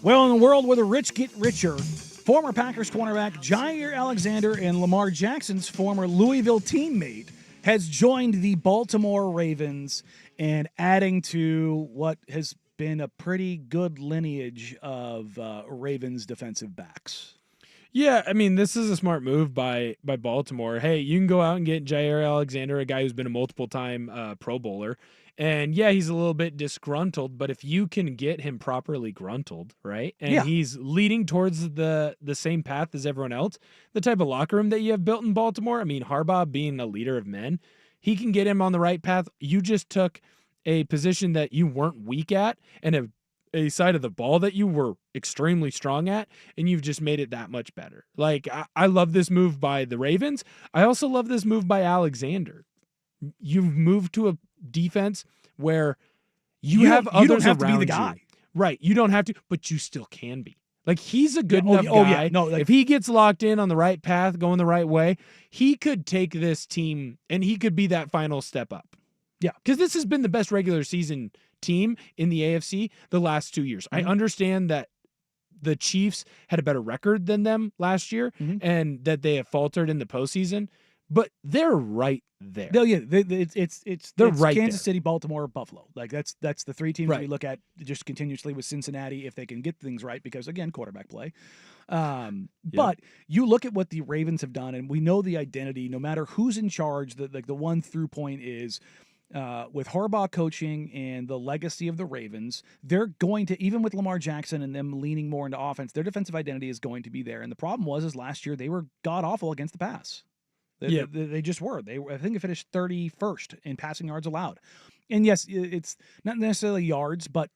Well, in a world where the rich get richer, former Packers cornerback Jair Alexander and Lamar Jackson's former Louisville teammate has joined the Baltimore Ravens and adding to what has been a pretty good lineage of Ravens defensive backs. Yeah, I mean, this is a smart move by Baltimore. Hey, you can go out and get Jair Alexander, a guy who's been a multiple-time Pro Bowler. And yeah, he's a little bit disgruntled, but if you can get him properly gruntled, right? And he's leading towards the same path as everyone else, the type of locker room that you have built in Baltimore. I mean, Harbaugh being a leader of men, he can get him on the right path. You just took a position that you weren't weak at and a side of the ball that you were extremely strong at, and you've just made it that much better. Like, I love this move by the Ravens. I also love this move by Alexander. You've moved to a defense where you have others you don't have around to be the guy. you. Right. You don't have to, but you still can be. Like, he's a good enough guy. No, like, if he gets locked in on the right path, going the right way, he could take this team and he could be that final step up. Yeah. Because this has been the best regular season team in the AFC the last 2 years. I understand that the Chiefs had a better record than them last year and that they have faltered in the postseason, but they're right there. No, yeah, it's right Kansas there. City, Baltimore, Buffalo. Like that's the three teams Right. we look at just continuously with Cincinnati if they can get things right because again quarterback play. But you look at what the Ravens have done, and we know the identity. No matter who's in charge, the one through point is. With Harbaugh coaching and the legacy of the Ravens, they're going to, even with Lamar Jackson and them leaning more into offense, their defensive identity is going to be there. And the problem is last year they were god-awful against the pass. They just were. I think they finished 31st in passing yards allowed. And yes, it's not necessarily yards, but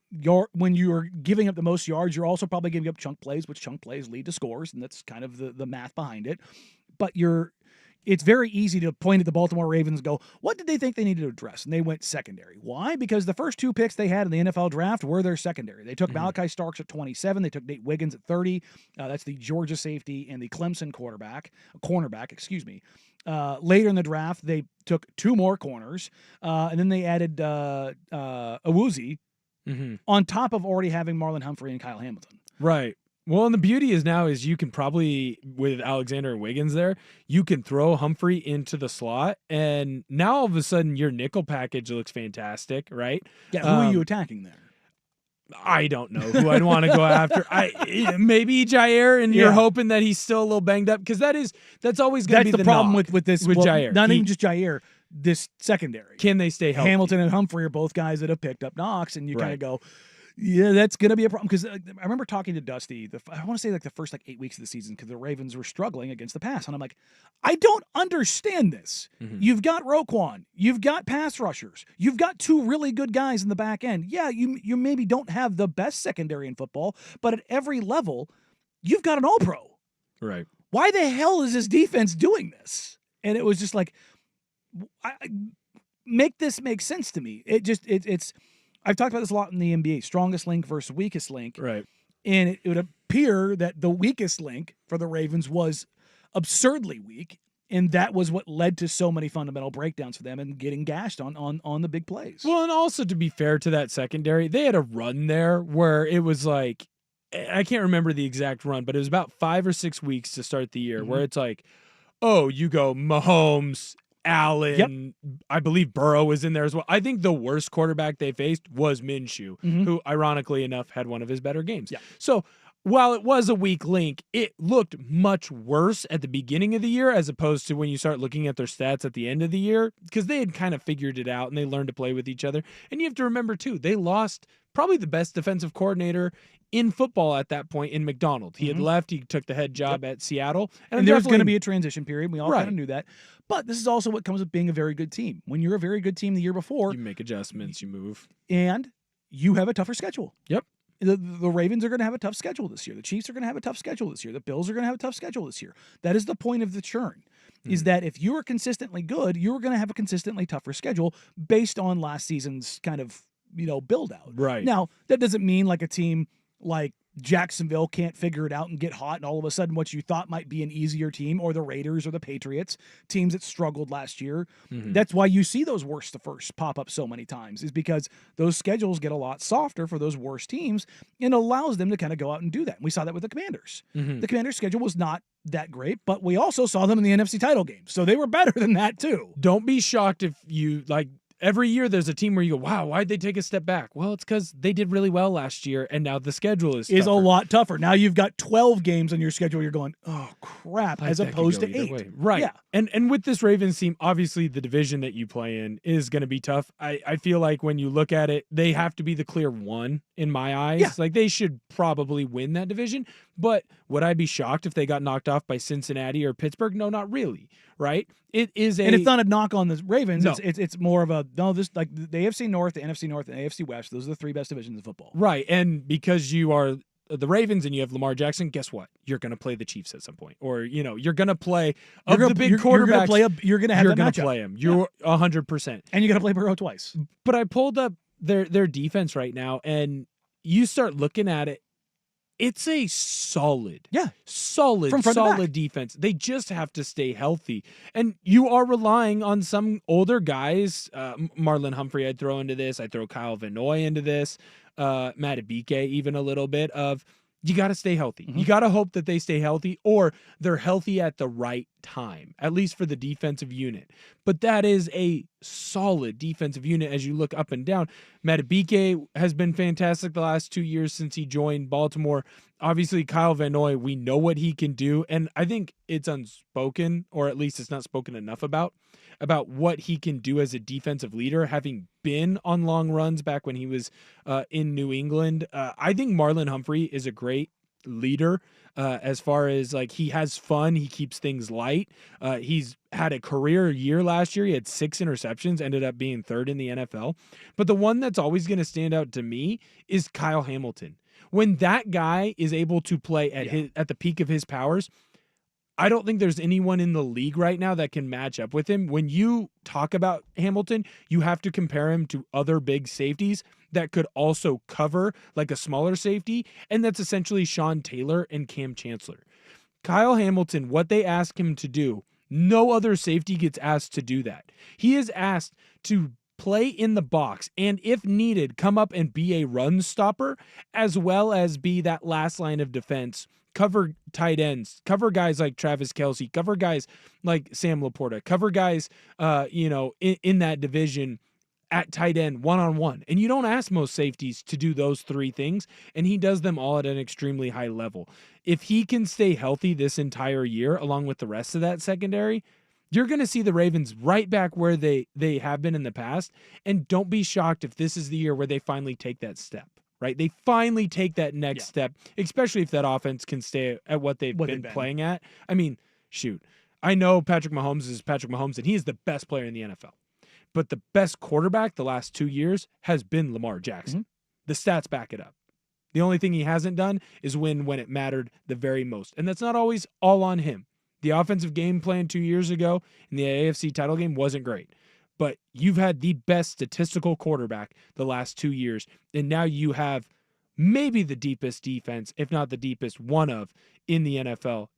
when you're giving up the most yards, you're also probably giving up chunk plays, which chunk plays lead to scores, and that's kind of the math behind it. But it's very easy to point at the Baltimore Ravens and go, what did they think they needed to address? And they went secondary. Why? Because the first two picks they had in the NFL draft were their secondary. They took Malachi Starks at 27. They took Nate Wiggins at 30. That's the Georgia safety and the Clemson cornerback. Later in the draft, they took two more corners, and then they added Awuzie on top of already having Marlon Humphrey and Kyle Hamilton. Right. Well, and the beauty is now is you can probably, with Alexander and Wiggins there, you can throw Humphrey into the slot, and now all of a sudden your nickel package looks fantastic, right? Yeah, who are you attacking there? I don't know who I'd want to go after. Maybe Jair, and you're hoping that he's still a little banged up, because that's always going to be the problem with Jair. Not even just Jair, this secondary. Can they stay healthy? Hamilton and Humphrey are both guys that have picked up knocks, and you kind of go, yeah, that's going to be a problem. Because I remember talking to Dusty, I want to say like the first 8 weeks of the season, because the Ravens were struggling against the pass. And I'm like, I don't understand this. You've got Roquan. You've got pass rushers. You've got two really good guys in the back end. Yeah, you maybe don't have the best secondary in football, but at every level, you've got an all-pro. Right. Why the hell is this defense doing this? And it was just like, make this make sense to me. It's I've talked about this a lot in the NBA, strongest link versus weakest link. Right. And it would appear that the weakest link for the Ravens was absurdly weak, and that was what led to so many fundamental breakdowns for them and getting gashed on the big plays. Well, and also to be fair to that secondary, they had a run there where it was like, I can't remember the exact run, but it was about 5 or 6 weeks to start the year where it's like, oh, you go Mahomes, Allen, I believe Burrow was in there as well. I think the worst quarterback they faced was Minshew, who ironically enough had one of his better games. Yeah. So while it was a weak link, it looked much worse at the beginning of the year as opposed to when you start looking at their stats at the end of the year, because they had kind of figured it out and they learned to play with each other. And you have to remember too, they lost probably the best defensive coordinator in football at that point in McDonald. He had left. He took the head job at Seattle. And there's going to be a transition period. We all kind of knew that. But this is also what comes with being a very good team. When you're a very good team the year before, you make adjustments, you move. And you have a tougher schedule. Yep. The Ravens are going to have a tough schedule this year. The Chiefs are going to have a tough schedule this year. The Bills are going to have a tough schedule this year. That is the point of the churn, is that if you are consistently good, you're going to have a consistently tougher schedule based on last season''s kind of, build out. Right. Now, that doesn't mean like a team like Jacksonville can't figure it out and get hot, and all of a sudden what you thought might be an easier team, or the Raiders or the Patriots, teams that struggled last year. That's why you see those worst to first pop up so many times, is because those schedules get a lot softer for those worst teams and allows them to kind of go out and do that. And we saw that with the Commanders. The Commanders' schedule was not that great, but we also saw them in the NFC title game. So they were better than that too. Don't be shocked if you every year there's a team where you go, wow, why'd they take a step back? Well, it's because they did really well last year, and now the schedule is a lot tougher. Now you've got 12 games on your schedule. You're going, oh, crap, as opposed to 8. Right. Yeah. And with this Ravens team, obviously the division that you play in is going to be tough. I feel like when you look at it, they have to be the clear one in my eyes. Yeah. Like, they should probably win that division. But would I be shocked if they got knocked off by Cincinnati or Pittsburgh? No, not really. Right? It is and it's not a knock on the Ravens. No. It's more of a, no, this, like the AFC North, the NFC North, and the AFC West, those are the 3 best divisions of football. Right. And because you are the Ravens and you have Lamar Jackson, guess what? You're going to play the Chiefs at some point. Or, you're going to play the big quarterbacks. You're going to have that matchup. Play them. You're 100%. And you're going to play Burrow twice. But I pulled up their defense right now, and you start looking at it. It's a solid defense. They just have to stay healthy. And you are relying on some older guys. Marlon Humphrey I'd throw into this. I'd throw Kyle Van Noy into this. Matt Abike even a little bit of, you got to stay healthy. You got to hope that they stay healthy, or they're healthy at the right time, at least for the defensive unit. But that is a solid defensive unit as you look up and down. Matt Abike has been fantastic the last 2 years since he joined Baltimore. Obviously, Kyle Van Noy, we know what he can do, and I think it's unspoken, or at least it's not spoken enough about what he can do as a defensive leader, having been on long runs back when he was in New England. I think Marlon Humphrey is a great leader as far as, like, he has fun. He keeps things light. He's had a career year last year. He had 6 interceptions, ended up being 3rd in the NFL. But the one that's always going to stand out to me is Kyle Hamilton. When that guy is able to play at the peak of his powers, I don't think there's anyone in the league right now that can match up with him. When you talk about Hamilton, you have to compare him to other big safeties that could also cover like a smaller safety, and that's essentially Sean Taylor and Cam Chancellor. Kyle Hamilton, what they ask him to do, no other safety gets asked to do that. He is asked to play in the box, and if needed, come up and be a run stopper, as well as be that last line of defense, cover tight ends, cover guys like Travis Kelce, cover guys like Sam Laporta, cover guys, in that division at tight end, one-on-one. And you don't ask most safeties to do those 3 things, and he does them all at an extremely high level. If he can stay healthy this entire year, along with the rest of that secondary, you're going to see the Ravens right back where they have been in the past. And don't be shocked if this is the year where they finally take that step, right? They finally take that next step, especially if that offense can stay at what they've been playing at. I mean, shoot, I know Patrick Mahomes is Patrick Mahomes, and he is the best player in the NFL. But the best quarterback the last 2 years has been Lamar Jackson. The stats back it up. The only thing he hasn't done is win when it mattered the very most. And that's not always all on him. The offensive game plan 2 years ago in the AFC title game wasn't great. But you've had the best statistical quarterback the last 2 years. And now you have maybe the deepest defense, if not the deepest one of, in the NFL.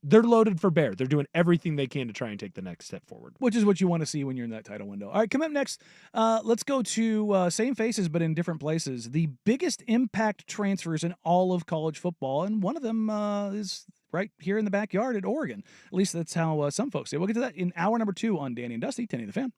They're loaded for bear. They're doing everything they can to try and take the next step forward. Which is what you want to see when you're in that title window. All right, coming up next, let's go to same faces but in different places. The biggest impact transfers in all of college football, and one of them is right here in the backyard at Oregon. At least that's how some folks say. We'll get to that in hour number 2 on Danny and Dusty, 1080 The Fan.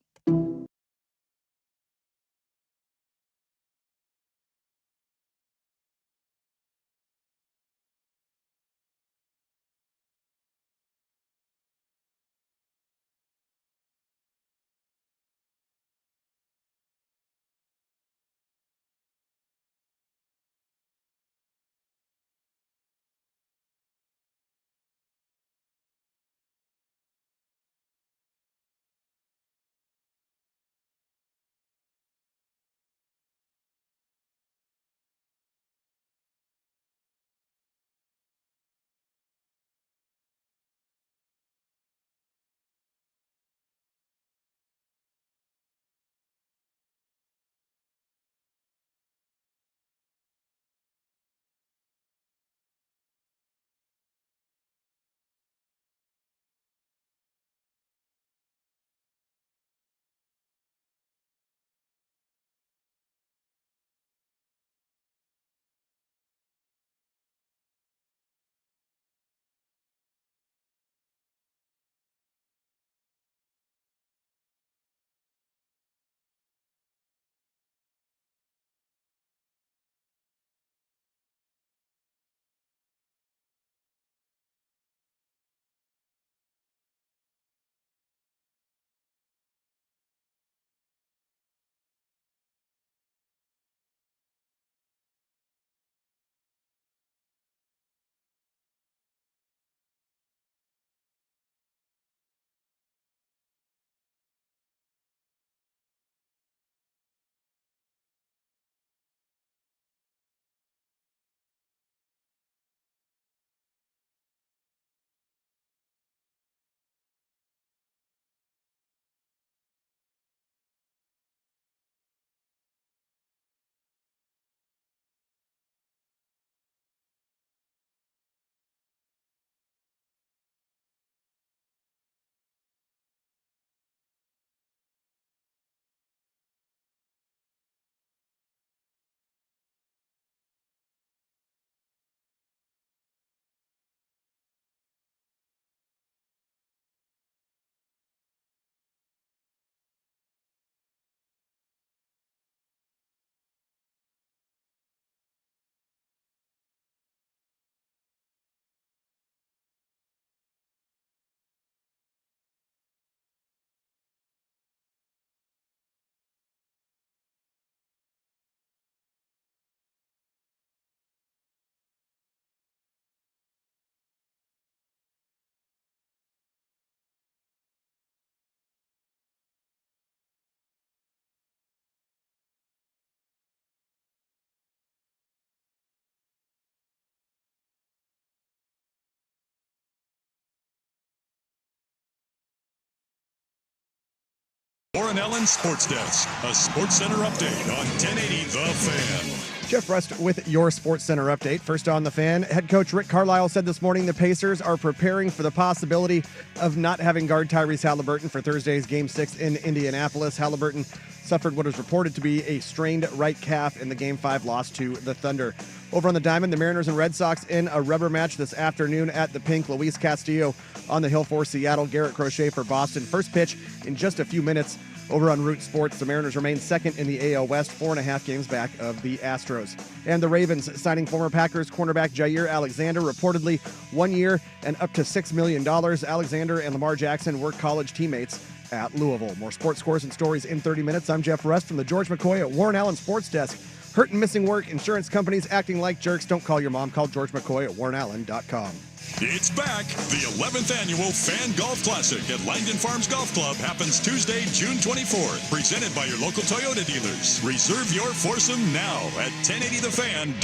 Warren Allen Sports Desk, a Sports Center update on 1080 The Fan. Jeff Rust with your Sports Center update. First on The Fan, head coach Rick Carlisle said this morning the Pacers are preparing for the possibility of not having guard Tyrese Halliburton for Thursday's Game 6 in Indianapolis. Halliburton suffered what is reported to be a strained right calf in the Game 5 loss to the Thunder. Over on the diamond, the Mariners and Red Sox in a rubber match this afternoon at the Pink. Luis Castillo on the hill for Seattle. Garrett Crochet for Boston. First pitch in just a few minutes. Over on Root Sports, the Mariners remain second in the AL West, 4.5 games back of the Astros. And the Ravens signing former Packers cornerback Jair Alexander, reportedly 1 year and up to $6 million. Alexander and Lamar Jackson were college teammates at Louisville. More sports scores and stories in 30 minutes. I'm Jeff Rust from the George McCoy at Warren Allen Sports Desk. Hurt and missing work, insurance companies acting like jerks. Don't call your mom. Call George McCoy at warrenallen.com. It's back. The 11th annual Fan Golf Classic at Langdon Farms Golf Club happens Tuesday, June 24th. Presented by your local Toyota dealers. Reserve your foursome now at 1080thefan.com.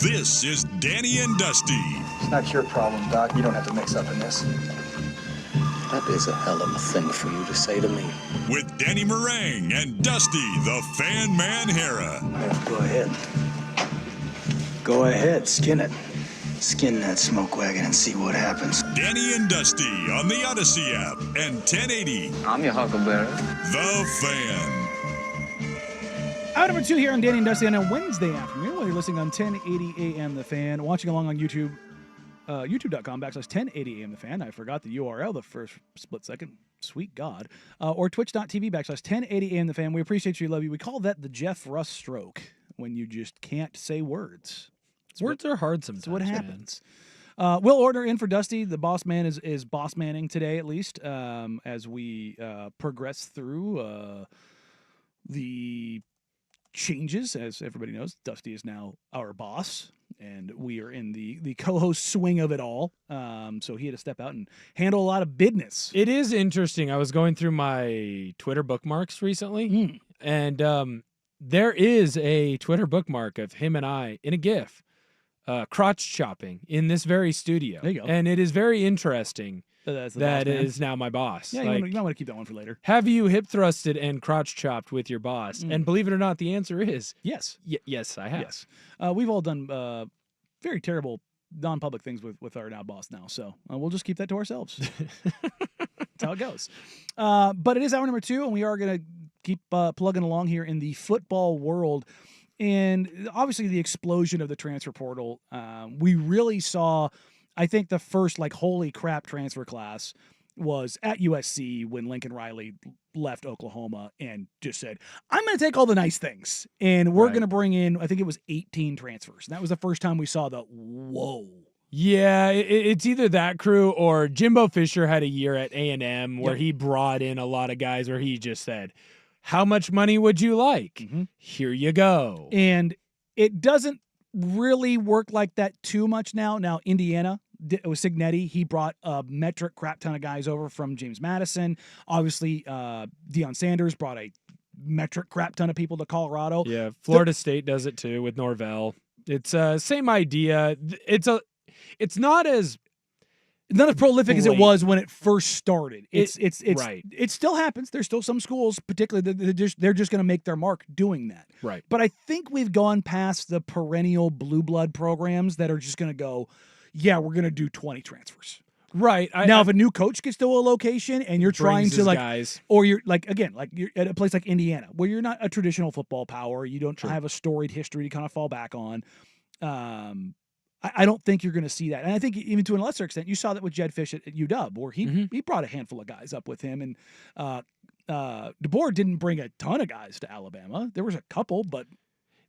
This is Danny and Dusty. It's not your problem, Doc. You don't have to mix up in this. That is a hell of a thing for you to say to me. With Danny Meringue and Dusty, the Fan Man Hera. Yeah, go ahead. Go ahead, skin it. Skin that smoke wagon and see what happens. Danny and Dusty on the Odyssey app and 1080. I'm your huckleberry. The Fan. Hour number 2 here on Danny and Dusty on a Wednesday afternoon, while you're listening on 1080 AM The Fan, watching along on YouTube. YouTube.com/1080 AM The Fan. I forgot the URL the first split second. Sweet God. Or Twitch.tv/1080 AM The Fan. We appreciate you, love you. We call that the Jeff Rust stroke, when you just can't say words. Words are hard sometimes. That's what happens. We'll order in for Dusty. The boss man is boss manning today, at least, as we progress through the changes. As everybody knows, Dusty is now our boss, and we are in the co-host swing of it all. So he had to step out and handle a lot of business. It is interesting. I was going through my Twitter bookmarks recently, and there is a Twitter bookmark of him and I in a GIF, crotch chopping in this very studio. There you go. And it is very interesting. That's the That boss man. is now my boss. Yeah, Like, you might want to keep that one for later. have you hip thrusted and crotch chopped with your boss? And believe it or not, the answer is Yes. yes, I have. Yes. We've all done very terrible non-public things with our now boss now, so we'll just keep that to ourselves. That's how it goes. But it is hour number 2, and we are going to keep plugging along here in the football world. And obviously the explosion of the transfer portal, we really saw, I think the first holy crap transfer class was at USC when Lincoln Riley left Oklahoma and just said, I'm going to take all the nice things and we're going to bring in, I think it was 18 transfers. And that was the first time we saw the whoa. Yeah, it's either that crew or Jimbo Fisher had a year at A&M where he brought in a lot of guys where he just said, how much money would you like? Here you go. And it doesn't really work like that too much now. Now, Indiana, it was Signetti. He brought a metric crap ton of guys over from James Madison. Obviously, Deion Sanders brought a metric crap ton of people to Colorado. Yeah, Florida State does it too with Norvell. It's same idea. It's not as prolific as it was when it first started. It's right. It still happens. There's still some schools, particularly they're just going to make their mark doing that. Right. But I think we've gone past the perennial blue blood programs that are just going to go, yeah, we're going to do 20 transfers. Right. Now, if a new coach gets to a location and you're trying to guys. or you're you're at a place like Indiana where you're not a traditional football power, you don't have a storied history to kind of fall back on. I don't think you're going to see that. And I think even to a lesser extent, you saw that with Jed Fish at UW, where he brought a handful of guys up with him. And DeBoer didn't bring a ton of guys to Alabama. There was a couple, but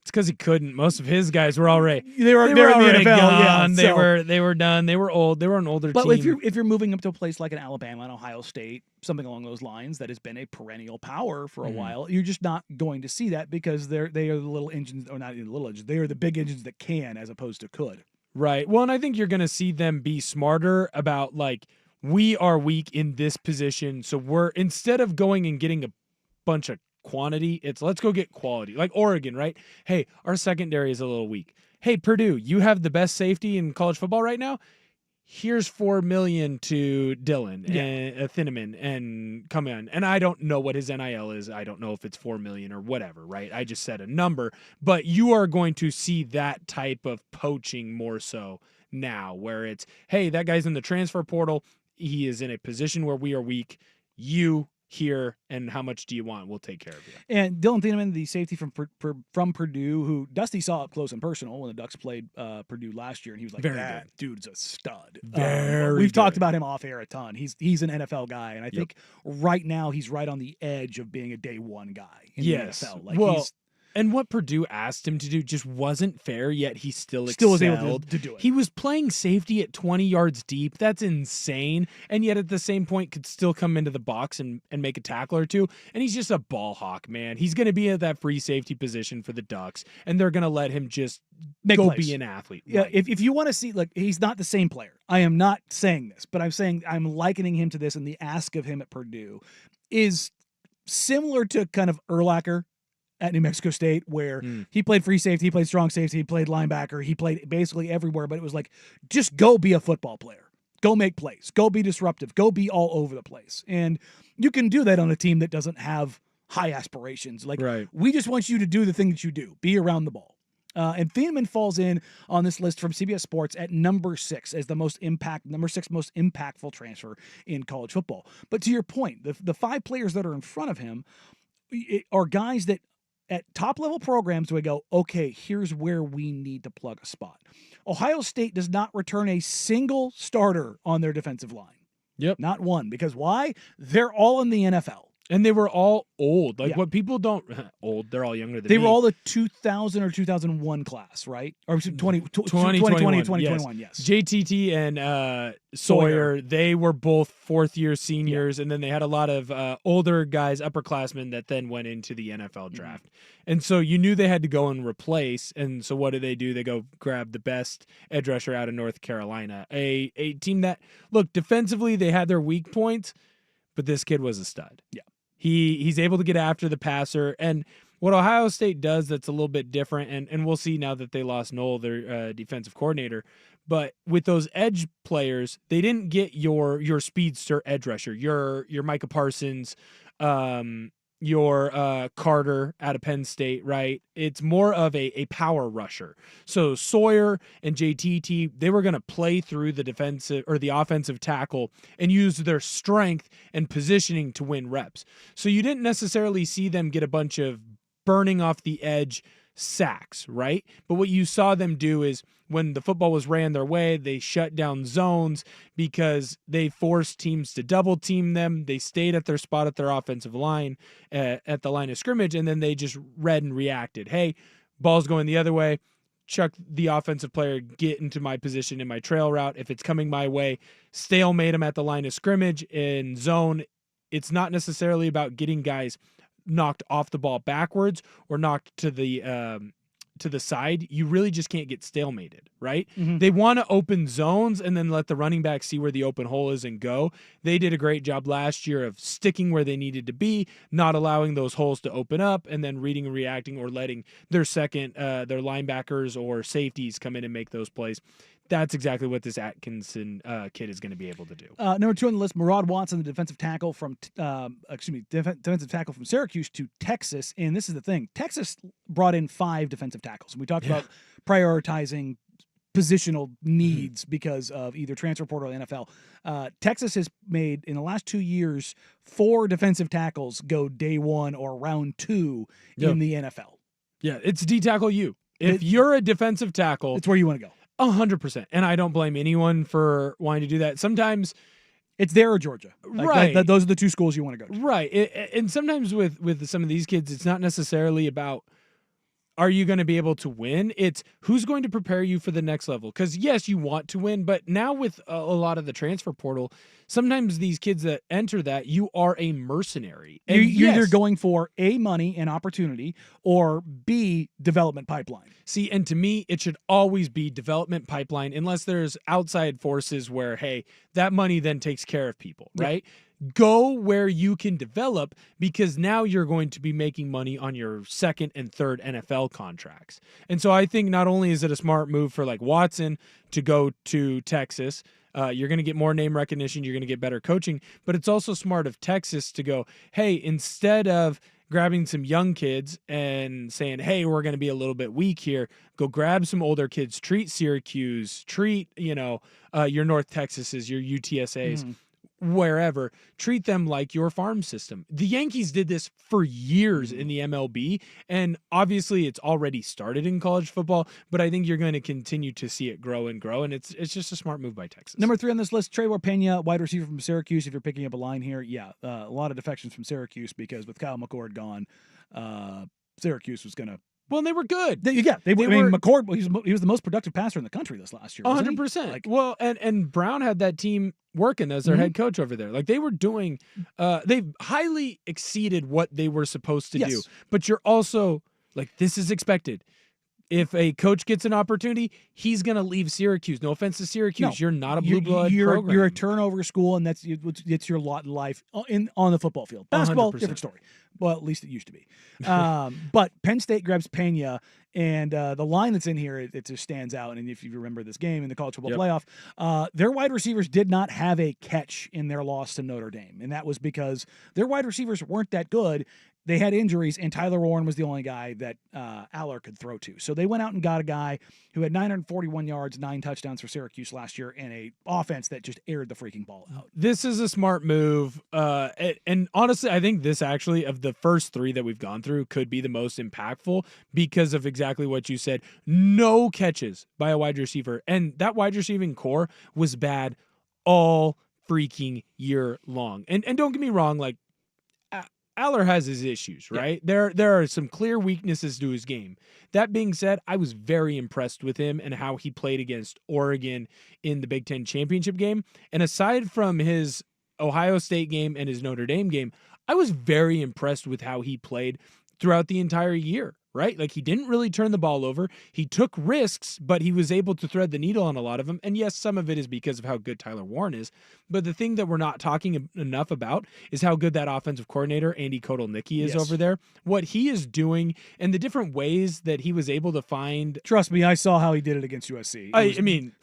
it's because he couldn't. Most of his guys were already they were already in the NFL, gone. yeah, They were done. They were old. They were an older but team. if you're moving up to a place like an Alabama and Ohio State, something along those lines that has been a perennial power for a while, you're just not going to see that because they are the little engines, or not even little engines. They are the big engines that can as opposed to could. Right. Well, and I think you're going to see them be smarter about we are weak in this position, so we're instead of going and getting a bunch of quantity, it's let's go get quality. Like Oregon, right? Hey, our secondary is a little weak. Hey, Purdue, you have the best safety in college football right now. here's $4 million to Dylan and Thinnaman and come in. And I don't know what his NIL is. I don't know if it's $4 million or whatever, right? I just said a number, but you are going to see that type of poaching more so now, where it's, hey, that guy's in the transfer portal. He is in a position where we are weak. You here, and how much do you want? We'll take care of you. And Dylan Thieneman, the safety from Purdue, who Dusty saw up close and personal when the Ducks played Purdue last year, and he was like, that dude's a stud. We've talked about him off air a ton. He's an NFL guy, and I think right now he's right on the edge of being a day one guy in the NFL. Like and what Purdue asked him to do just wasn't fair, yet he still was able to do it. He was playing safety at 20 yards deep. That's insane. And yet at the same point could still come into the box and make a tackle or two. And he's just a ball hawk, man. He's going to be at that free safety position for the Ducks, and they're going to let him just go be an athlete. Yeah, right. if you want to see, like, he's not the same player. I am not saying this, but I'm saying I'm likening him to this, and the ask of him at Purdue is similar to kind of Urlacher at New Mexico State, where he played free safety, he played strong safety, he played linebacker, he played basically everywhere, but it was like, just go be a football player. Go make plays. Go be disruptive. Go be all over the place. And you can do that on a team that doesn't have high aspirations. Like, we just want you to do the thing that you do. Be around the ball. And Thieneman falls in on this list from CBS Sports at number 6 as the number 6 most impactful transfer in college football. But to your point, the 5 players that are in front of him are guys that at top-level programs, we go, okay, here's where we need to plug a spot. Ohio State does not return a single starter on their defensive line. Yep. Not one. Because why? They're all in the NFL. And they were all old. Like, what people don't... Old, they're all younger than me. They were all the 2000 or 2001 class, right? Or 2020, 2021, yes. JTT and Sawyer, they were both fourth-year seniors, and then they had a lot of older guys, upperclassmen, that then went into the NFL draft. And so you knew they had to go and replace, and so what do? They go grab the best edge rusher out of North Carolina. A team that, look, defensively, they had their weak points, but this kid was a stud. Yeah. He's able to get after the passer. And what Ohio State does that's a little bit different, and we'll see now that they lost Noel, their defensive coordinator, but with those edge players, they didn't get your speedster edge rusher, your Micah Parsons, your Carter out of Penn State, right? It's more of a power rusher. So Sawyer and JTT, they were going to play through the defensive or the offensive tackle and use their strength and positioning to win reps. So you didn't necessarily see them get a bunch of burning off the edge sacks, right? But what you saw them do is when the football was ran their way, they shut down zones because they forced teams to double team them. They stayed at their spot at their offensive line at the line of scrimmage, and then they just read and reacted. Hey, ball's going the other way. Chuck the offensive player, get into my position in my trail route. If it's coming my way, stalemate them at the line of scrimmage in zone. It's not necessarily about getting guys knocked off the ball backwards or knocked to the side. You really just can't get stalemated, right? They want to open zones and then let the running back see where the open hole is and go. They did a great job last year of sticking where they needed to be, not allowing those holes to open up, and then reading and reacting or letting their their linebackers or safeties come in and make those plays. That's exactly what this Atkinson kid is going to be able to do. Number 2 on the list, Murad Watson, the defensive tackle from Syracuse to Texas. And this is the thing: Texas brought in 5 defensive tackles. And we talked about prioritizing positional needs because of either transfer portal or NFL. Texas has made in the last 2 years 4 defensive tackles go day 1 or round 2 in the NFL. Yeah, it's D tackle you. If you're a defensive tackle, it's where you want to go. 100%. And I don't blame anyone for wanting to do that. Sometimes it's there or Georgia. Right. Those are the 2 schools you want to go to. Right. And sometimes with some of these kids, it's not necessarily about, are you going to be able to win? It's who's going to prepare you for the next level. Because yes, you want to win, but now with a lot of the transfer portal, sometimes these kids that enter that, you are a mercenary. And you're either going for A, money and opportunity, or B, development pipeline. See, and to me, it should always be development pipeline unless there's outside forces where, hey, that money then takes care of people, right? Go where you can develop, because now you're going to be making money on your 2nd and 3rd NFL contracts. And so I think not only is it a smart move for like Watson to go to Texas, You're going to get more name recognition. You're going to get better coaching. But it's also smart of Texas to go, hey, instead of grabbing some young kids and saying, hey, we're going to be a little bit weak here, go grab some older kids, treat Syracuse, treat, your North Texases, your UTSAs, wherever, treat them like your farm system. The Yankees did this for years in the MLB, and obviously it's already started in college football, but I think you're going to continue to see it grow and grow, and it's just a smart move by Texas. Number 3 on this list, Trevor Pena, wide receiver from Syracuse. If you're picking up a line here, a lot of defections from Syracuse because with Kyle McCord gone, Syracuse was going to. Well, and they were good. McCord, he was the most productive passer in the country this last year. 100%. Well, and Brown had that team working as their head coach over there. Like they were doing, they highly exceeded what they were supposed to do. But you're also like, this is expected. If a coach gets an opportunity, he's going to leave Syracuse. No offense to Syracuse. No, you're not a blue blood program. You're a turnover school, and that's your lot in life on the football field. Basketball, 100%. Different story. Well, at least it used to be. But Penn State grabs Pena, and the line that's in here, it just stands out. And if you remember this game in the college football playoff, their wide receivers did not have a catch in their loss to Notre Dame. And that was because their wide receivers weren't that good. They had injuries, and Tyler Warren was the only guy that Aller could throw to. So they went out and got a guy who had 941 yards, 9 touchdowns for Syracuse last year, and a offense that just aired the freaking ball out. This is a smart move. And honestly, I think this actually, of the first 3 that we've gone through, could be the most impactful because of exactly what you said. No catches by a wide receiver. And that wide receiving core was bad all freaking year long. And don't get me wrong, like, Aller has his issues, right? Yeah. There are some clear weaknesses to his game. That being said, I was very impressed with him and how he played against Oregon in the Big Ten championship game. And aside from his Ohio State game and his Notre Dame game, I was very impressed with how he played throughout the entire year, right? Like, he didn't really turn the ball over. He took risks, but he was able to thread the needle on a lot of them. And yes, some of it is because of how good Tyler Warren is. But the thing that we're not talking enough about is how good that offensive coordinator, Andy Kotelnicki, is over there. What he is doing and the different ways that he was able to find. Trust me, I saw how he did it against USC. I mean,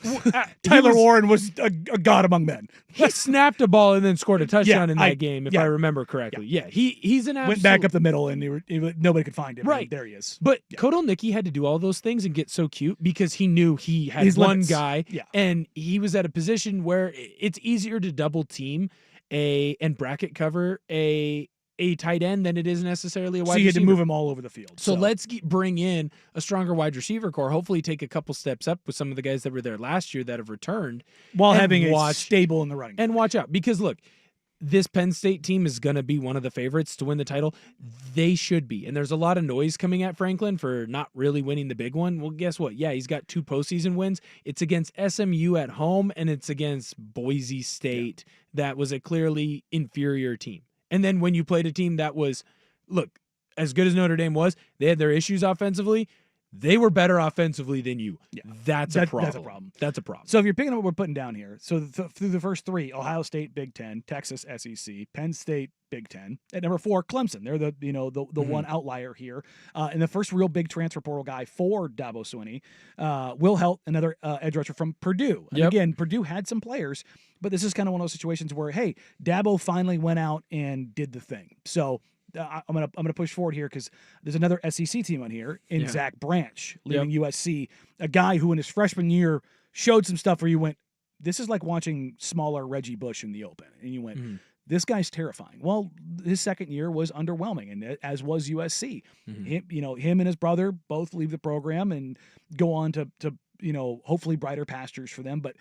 Tyler Warren was a god among men. He snapped a ball and then scored a touchdown in that game, if I remember correctly. Yeah, he's an absolute. Went back up the middle, and nobody could find him. Right. There he is. But Kotelnicki had to do all those things and get so cute because he knew he had one limits. Guy, and he was at a position where it's easier to double team and bracket cover a tight end than it is necessarily a wide receiver. So you had to move him all over the field. So let's bring in a stronger wide receiver core, hopefully take a couple steps up with some of the guys that were there last year that have returned. While having a stable in the running. And watch out, because look, this Penn State team is going to be one of the favorites to win the title. They should be. And there's a lot of noise coming at Franklin for not really winning the big one. Well, guess what? Yeah, he's got 2 postseason wins. It's against SMU at home, and it's against Boise State. That was a clearly inferior team. And then when you played a team that was, look, as good as Notre Dame was, they had their issues offensively. They were better offensively than you. Yeah. That's a problem. That's a problem. So if you're picking up what we're putting down here, so through the first 3, Ohio State, Big Ten, Texas, SEC, Penn State, Big Ten. At number 4, Clemson. They're the one outlier here. And the first real big transfer portal guy for Dabo Swinney. Will Helt, another edge rusher from Purdue. And again, Purdue had some players, but this is kind of one of those situations where, hey, Dabo finally went out and did the thing. So I'm gonna push forward here because there's another SEC team on here in Zach Branch leaving USC, a guy who in his freshman year showed some stuff where you went, this is like watching smaller Reggie Bush in the open, and you went, this guy's terrifying. Well, his second year was underwhelming, and as was USC. Him and his brother both leave the program and go on to hopefully brighter pastures for them. But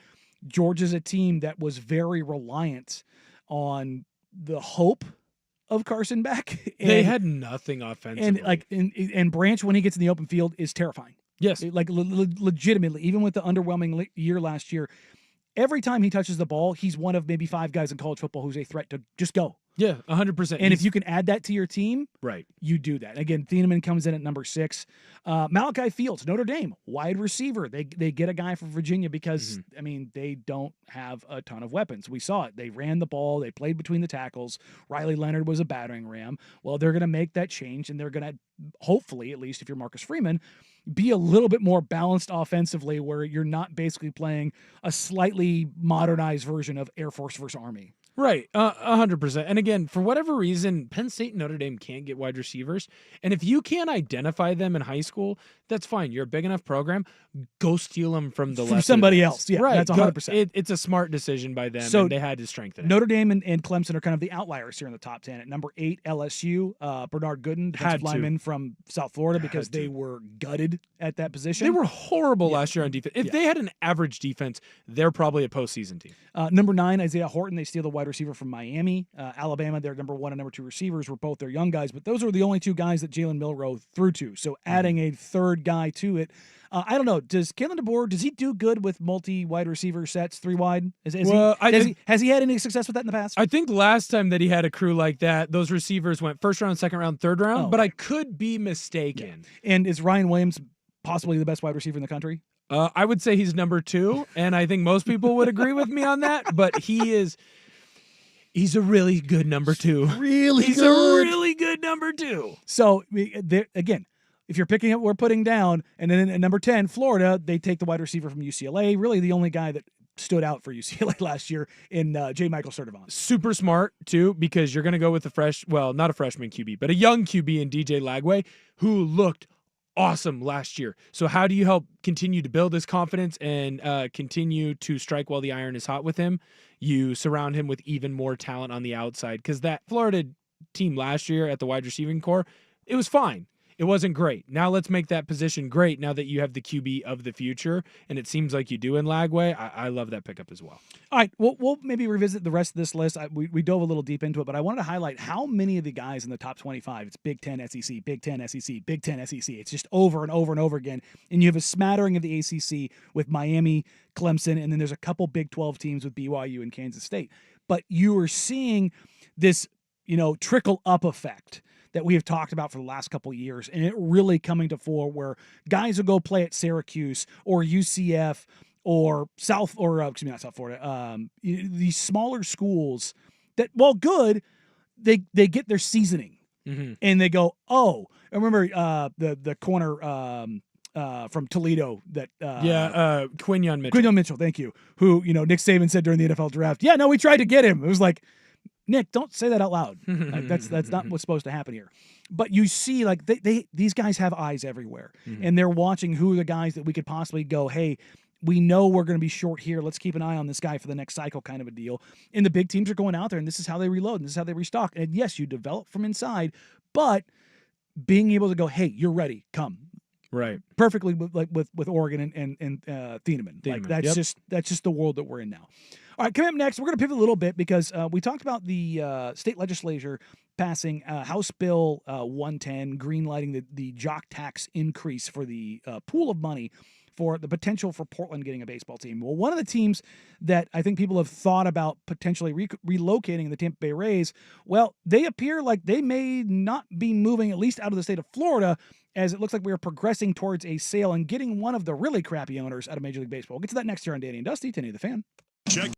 Georgia's a team that was very reliant on the hope of Carson Beck. They had nothing offensively. And Branch, when he gets in the open field, is terrifying. Yes. Legitimately, even with the underwhelming year last year, every time he touches the ball, he's one of maybe 5 guys in college football who's a threat to just go. Yeah, 100%. And if you can add that to your team, right, you do that. Again, Thieneman comes in at number 6. Malachi Fields, Notre Dame, wide receiver. They get a guy from Virginia because, they don't have a ton of weapons. We saw it. They ran the ball. They played between the tackles. Riley Leonard was a battering ram. Well, they're going to make that change, and they're going to, hopefully, at least if you're Marcus Freeman, be a little bit more balanced offensively, where you're not basically playing a slightly modernized version of Air Force versus Army. Right, 100%. And again, for whatever reason, Penn State and Notre Dame can't get wide receivers. And if you can't identify them in high school, that's fine. You're a big enough program. Go steal them from somebody else. Yeah, right. that's 100%. It's a smart decision by them, So and they had to strengthen it. Notre Dame and Clemson are kind of the outliers here in the top 10. At number 8, LSU, Bernard Gooden, defensive lineman from South Florida, because they were gutted at that position. They were horrible last year on defense. If they had an average defense, they're probably a postseason team. Number 9, Isaiah Horton. They steal the wide receiver from Miami. Alabama, their number 1 and number 2 receivers were both their young guys, but those are the only 2 guys that Jalen Milroe threw to. So adding a third guy to it, I don't know. Does Kalen DeBoer, does he do good with multi-wide receiver sets, 3 wide? Has he had any success with that in the past? I think last time that he had a crew like that, those receivers went first round, second round, third round, but I could be mistaken. Yeah. And is Ryan Williams possibly the best wide receiver in the country? I would say he's number 2, and I think most people would agree with me on that, but he's a really good number 2. He's a really good number 2. So, again, if you're picking up, we're putting down, and then at number 10, Florida, they take the wide receiver from UCLA, really the only guy that stood out for UCLA last year in J. Michael Sturdivant. Super smart, too, because you're going to go with not a freshman QB, but a young QB in DJ Lagway, who looked awesome last year. So how do you help continue to build his confidence and continue to strike while the iron is hot with him? You surround him with even more talent on the outside, because that Florida team last year at the wide receiving core, it was fine. It wasn't great. Now let's make that position great now that you have the QB of the future, and it seems like you do in Lagway. I love that pickup as well. All right, we'll maybe revisit the rest of this list. We dove a little deep into it, but I wanted to highlight how many of the guys in the top 25, it's Big Ten, SEC, Big Ten, SEC, Big Ten, SEC. It's just over and over and over again, and you have a smattering of the ACC with Miami, Clemson, and then there's a couple Big 12 teams with BYU and Kansas State. But you are seeing this, trickle-up effect that we have talked about for the last couple of years, and it really coming to fore where guys will go play at Syracuse or UCF or not South Florida, these smaller schools that, while good, they get their seasoning, and they go, oh, I remember the corner from Toledo that Quinyon Mitchell. Quinyon Mitchell, thank you. Who Nick Saban said during the NFL draft, yeah, no, we tried to get him. It was like, Nick, don't say that out loud. Like, that's not what's supposed to happen here. But you see, like these guys have eyes everywhere, and they're watching who are the guys that we could possibly go, hey, we know we're going to be short here. Let's keep an eye on this guy for the next cycle, kind of a deal. And the big teams are going out there, and this is how they reload, and this is how they restock. And yes, you develop from inside, but being able to go, hey, you're ready, come. Right. Perfectly with Oregon and Thieneman. Like that's just the world that we're in now. All right, coming up next, we're going to pivot a little bit because we talked about the state legislature passing House Bill 110, greenlighting the jock tax increase for the pool of money for the potential for Portland getting a baseball team. Well, one of the teams that I think people have thought about potentially relocating, the Tampa Bay Rays, well, they appear like they may not be moving, at least out of the state of Florida, as it looks like we are progressing towards a sale and getting one of the really crappy owners out of Major League Baseball. We'll get to that next year on Danny and Dusty, 1080 The Fan. Check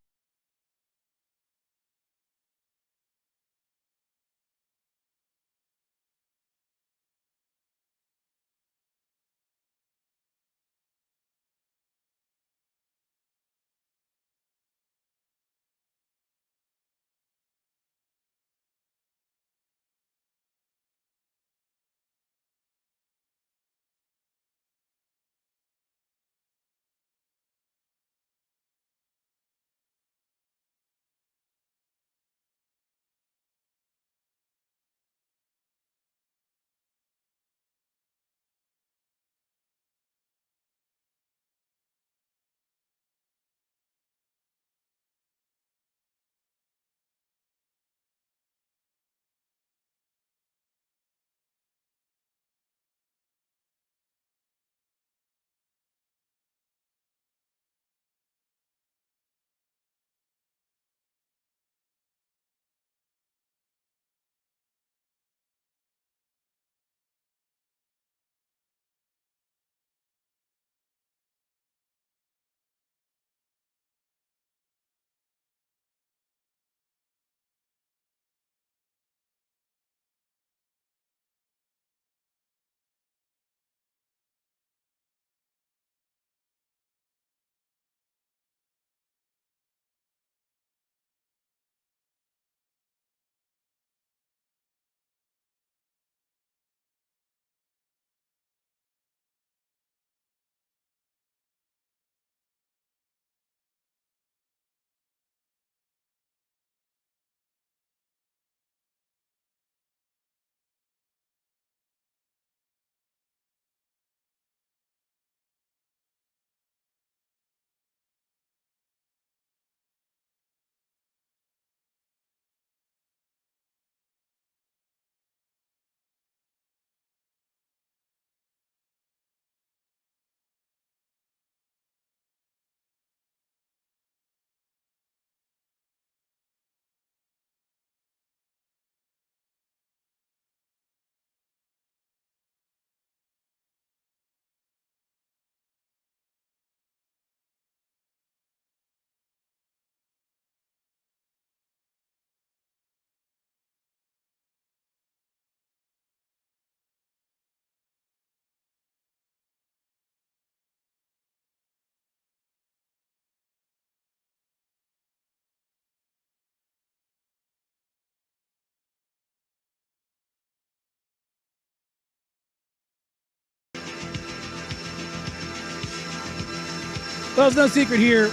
Well, it's no secret here.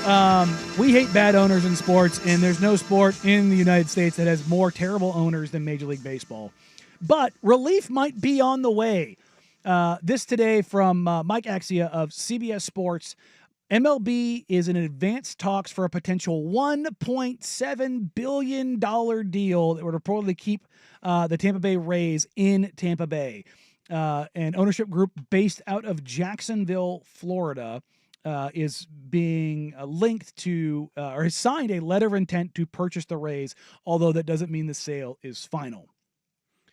We hate bad owners in sports, and there's no sport in the United States that has more terrible owners than Major League Baseball. But relief might be on the way. This today from Mike Axia of CBS Sports. MLB is in advanced talks for a potential $1.7 billion deal that would reportedly keep the Tampa Bay Rays in Tampa Bay. An ownership group based out of Jacksonville, Florida, is being linked to or has signed a letter of intent to purchase the Rays, although that doesn't mean the sale is final.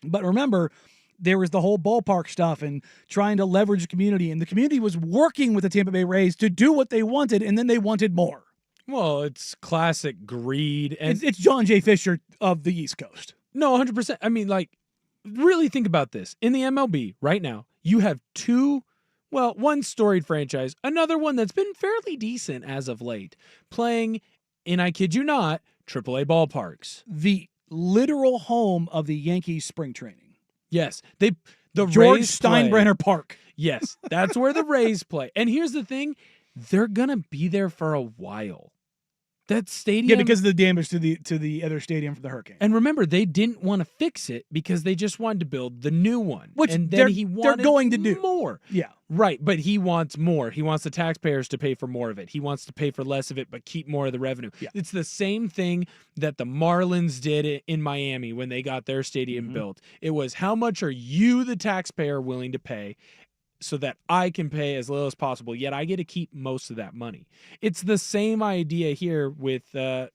But remember, there was the whole ballpark stuff and trying to leverage the community, and the community was working with the Tampa Bay Rays to do what they wanted, and then they wanted more. Well, it's classic greed. And it's John J. Fisher of the East Coast. No, 100%. I mean, like, really think about this. In the MLB right now, you have one storied franchise, another one that's been fairly decent as of late, playing in, I kid you not, AAA ballparks. The literal home of the Yankees spring training. Yes, the George Rays Steinbrenner Park. Yes, that's where the Rays play. And here's the thing, they're going to be there for a while. That stadium... Yeah, because of the damage to the other stadium from the hurricane. And remember, they didn't want to fix it because they just wanted to build the new one. Which and then they're going to do. More. Yeah. Right, but he wants more. He wants the taxpayers to pay for more of it. He wants to pay for less of it, but keep more of the revenue. Yeah. It's the same thing that the Marlins did in Miami when they got their stadium built. It was, how much are you, the taxpayer, willing to pay so that I can pay as little as possible, yet I get to keep most of that money. It's the same idea here with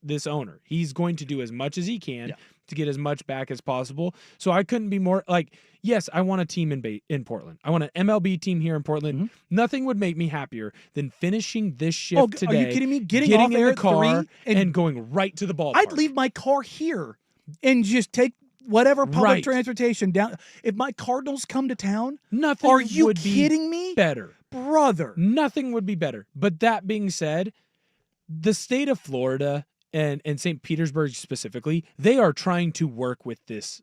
this owner. He's going to do as much as he can to get as much back as possible. So I couldn't be more like, yes, I want a team in Portland. I want an MLB team here in Portland. Nothing would make me happier than finishing this shift today. Are you kidding me? Getting off in there the car at 3 and going right to the ballpark. I'd leave my car here and just take whatever public transportation down. If my Cardinals come to town, nothing are you would kidding me? Better. Brother. Nothing would be better. But that being said, the state of Florida and St. Petersburg specifically, they are trying to work with this.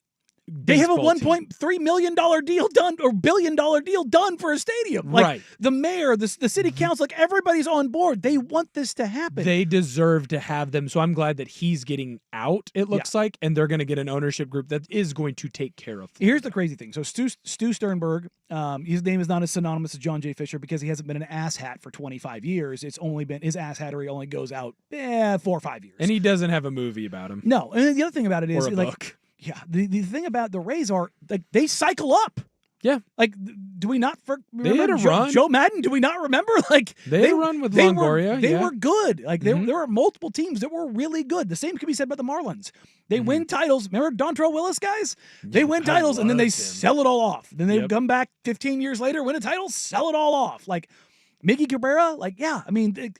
They have a $1.3 million deal done, or $1 billion deal done for a stadium. Like, the mayor, the city council, like, everybody's on board. They want this to happen. They deserve to have them. So I'm glad that he's getting out, it looks like, and they're going to get an ownership group that is going to take care of Florida. Here's the crazy thing. So Stu Sternberg, his name is not as synonymous as John J. Fisher because he hasn't been an asshat for 25 years. It's only been, his asshattery only goes out 4 or 5 years. And he doesn't have a movie about him. No. And the other thing about it is, or a like, book. Yeah, the thing about the Rays are, like, they cycle up. Yeah. Like, do we not remember they had a run. Joe Madden? Do we not remember? Like, they run with Longoria. They were good. Like, there were multiple teams that were really good. The same can be said about the Marlins. They win titles. Remember Dontrell Willis, guys? They win titles, and then they sell it all off. Then they come back 15 years later, win a title, sell it all off. Like, Miggy Cabrera, like, yeah, I mean...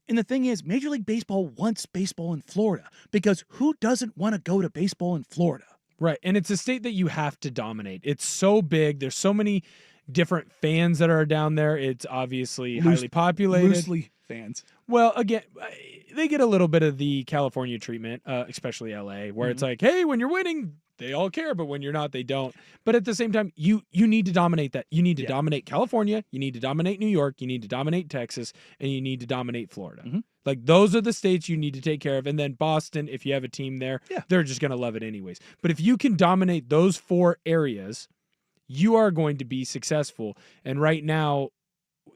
And the thing is, Major League Baseball wants baseball in Florida because who doesn't want to go to baseball in Florida? Right. And it's a state that you have to dominate. It's so big. There's so many different fans that are down there. It's obviously highly populated. Loosely fans. Well, again, they get a little bit of the California treatment, especially LA, where it's like, hey, when you're winning, they all care, but when you're not, they don't. But at the same time, you need to dominate that. You need to dominate California, you need to dominate New York, you need to dominate Texas, and you need to dominate Florida. Like, those are the states you need to take care of. And then Boston, if you have a team there, they're just going to love it anyways. But if you can dominate those 4 areas, you are going to be successful. And right now,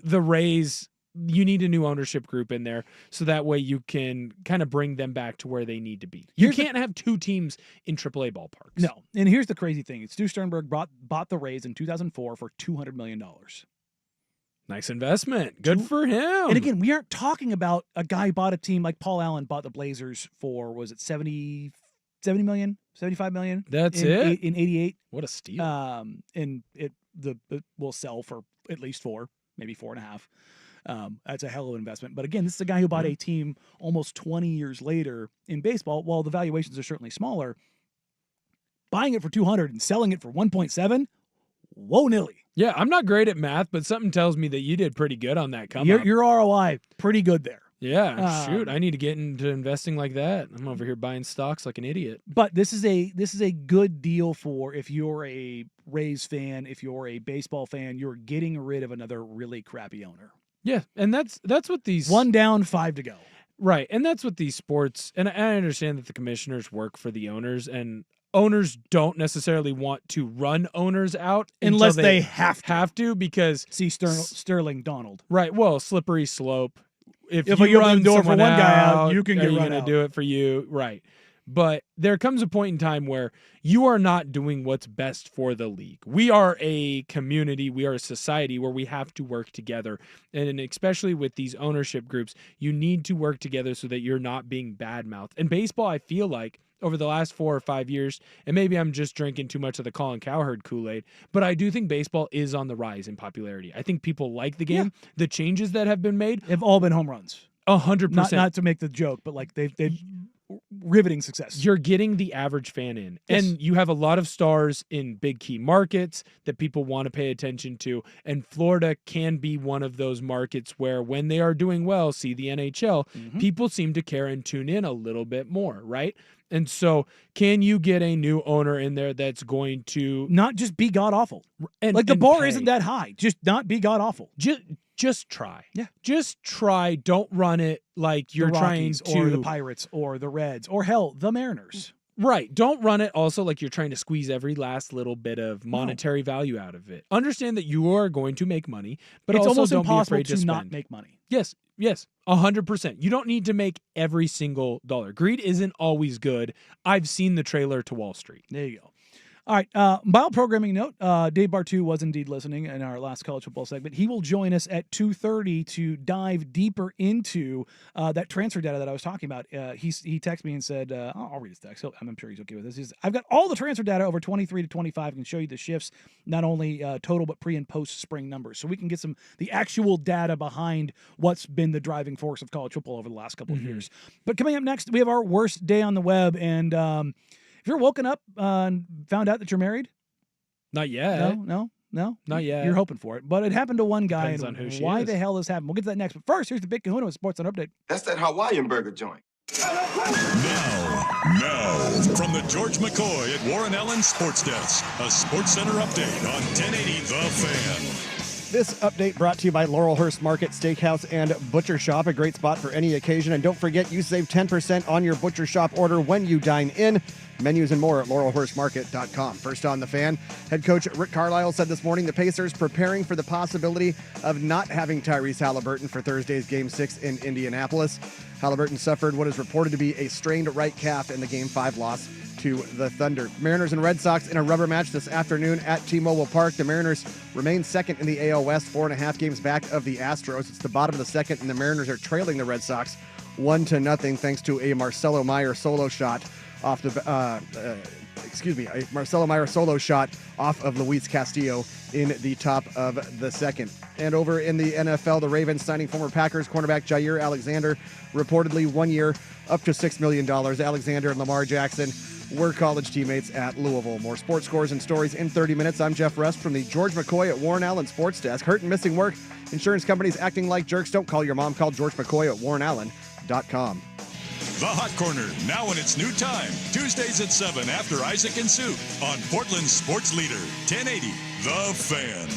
the Rays, you need a new ownership group in there so that way you can kind of bring them back to where they need to be. You can't have 2 teams in AAA ballparks. No. And here's the crazy thing. Stu Sternberg bought the Rays in 2004 for $200 million. Nice investment. Good for him. And again, we aren't talking about a guy who bought a team like Paul Allen bought the Blazers for, was it 70 million, 75 million? That's in it? In 88. What a steal. And it will sell for at least 4, maybe 4.5. That's a hell of an investment. But again, this is a guy who bought a team almost 20 years later in baseball. While the valuations are certainly smaller, buying it for 200 and selling it for 1.7, whoa nilly. Yeah, I'm not great at math, but something tells me that you did pretty good on that come up. Your ROI, pretty good there. Yeah, shoot, I need to get into investing like that. I'm over here buying stocks like an idiot. But this is a good deal for if you're a Rays fan, if you're a baseball fan, you're getting rid of another really crappy owner. Yeah, and that's what these 1 down, 5 to go. Right, and that's what these sports, and I understand that the commissioners work for the owners, and owners don't necessarily want to run owners out Unless until they have to because See Sterling Donald. right, well, slippery slope. If you you open run the door for someone one guy out, you can are get you run gonna out. do it for you, right? But there comes a point in time where you are not doing what's best for the league. We are a community, we are a society where we have to work together. And especially with these ownership groups, you need to work together so that you're not being bad-mouthed. And baseball, I feel like, over the last 4 or 5 years, and maybe I'm just drinking too much of the Colin Cowherd Kool-Aid, but I do think baseball is on the rise in popularity. I think people like the game. Yeah. The changes that have been made have all been home runs. 100%. Not to make the joke, but like they've riveting success. You're getting the average fan in. Yes. And you have a lot of stars in big key markets that people want to pay attention to. And Florida can be one of those markets where when they are doing well, see the NHL, people seem to care and tune in a little bit more, right? And so can you get a new owner in there that's going to not just be god awful? And like the bar pay. isn't that high. Just not be god awful. Just try. Yeah. Just try. Don't run it like you're trying to. Or the Pirates or the Reds or hell, the Mariners. Right. Don't run it also like you're trying to squeeze every last little bit of monetary value out of it. Understand that you are going to make money, but it's also almost don't impossible be afraid to spend. not make money. Yes. 100%. You don't need to make every single dollar. Greed isn't always good. I've seen the trailer to Wall Street. There you go. All right, mild programming note, Dave Bartu was indeed listening in our last college football segment. He will join us at 2:30 to dive deeper into that transfer data that I was talking about. He texted me and said, I'll read his text. I'm sure he's okay with this. He says, I've got all the transfer data over 23 to 25. I can show you the shifts, not only total, but pre and post spring numbers. So we can get the actual data behind what's been the driving force of college football over the last couple of years. But coming up next, we have our worst day on the web. And if you're woken up and found out that you're married? Not yet. No. Not yet. You're hoping for it. But it happened to one guy. Depends on who she why is. the hell this happened? We'll get to that next. But first, here's the Big Kahuna with Sports on Update. That's that Hawaiian burger joint. Now, from the George McCoy at Warren Allen Sports Desk, a Sports Center update on 1080 The Fan. This update brought to you by Laurelhurst Market Steakhouse and Butcher Shop, a great spot for any occasion. And don't forget, you save 10% on your Butcher Shop order when you dine in. Menus and more at laurelhurstmarket.com. First on the Fan, head coach Rick Carlisle said this morning the Pacers preparing for the possibility of not having Tyrese Halliburton for Thursday's Game 6 in Indianapolis. Halliburton suffered what is reported to be a strained right calf in the Game 5 loss to the Thunder. Mariners and Red Sox in a rubber match this afternoon at T-Mobile Park. The Mariners remain second in the AL West, 4.5 games back of the Astros. It's the bottom of the second, and the Mariners are trailing the Red Sox 1-0 thanks to a Marcelo Meyer solo shot off the a Marcelo Meyer solo shot off of Luis Castillo in the top of the second. And over in the NFL, the Ravens signing former Packers cornerback Jair Alexander, reportedly 1 year, up to $6 million. Alexander and Lamar Jackson were college teammates at Louisville. More sports scores and stories in 30 minutes. I'm Jeff Rust from the George McCoy at Warren Allen Sports Desk. Hurt and missing work. Insurance companies acting like jerks. Don't call your mom. Call George McCoy at warrenallen.com. The Hot Corner, now in its new time. Tuesdays at 7 after Isaac and Soup on Portland's sports leader, 1080 The Fan.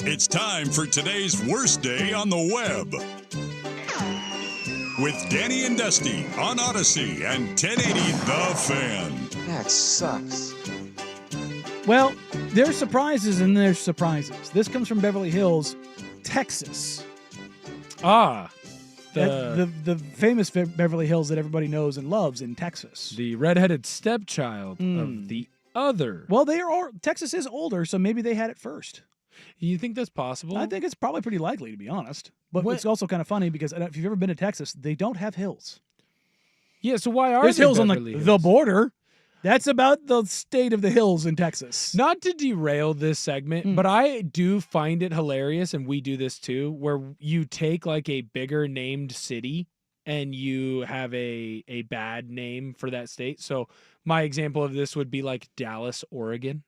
It's time for today's worst day on the web. With Danny and Dusty on Odyssey and 1080 The Fan. That sucks. Well, there's surprises and there's surprises. This comes from Beverly Hills, Texas. The famous Beverly Hills that everybody knows and loves in Texas. The redheaded stepchild of the other. Well, Texas is older, so maybe they had it first. You think that's possible? I think it's probably pretty likely, to be honest. But it's also kind of funny because if you've ever been to Texas, they don't have hills. Yeah, so why are There's there hills on Beverly Hills? the border? That's about the state of the hills in Texas. Not to derail this segment, but I do find it hilarious, and we do this too, where you take like a bigger named city and you have a bad name for that state. So my example of this would be like Dallas, Oregon,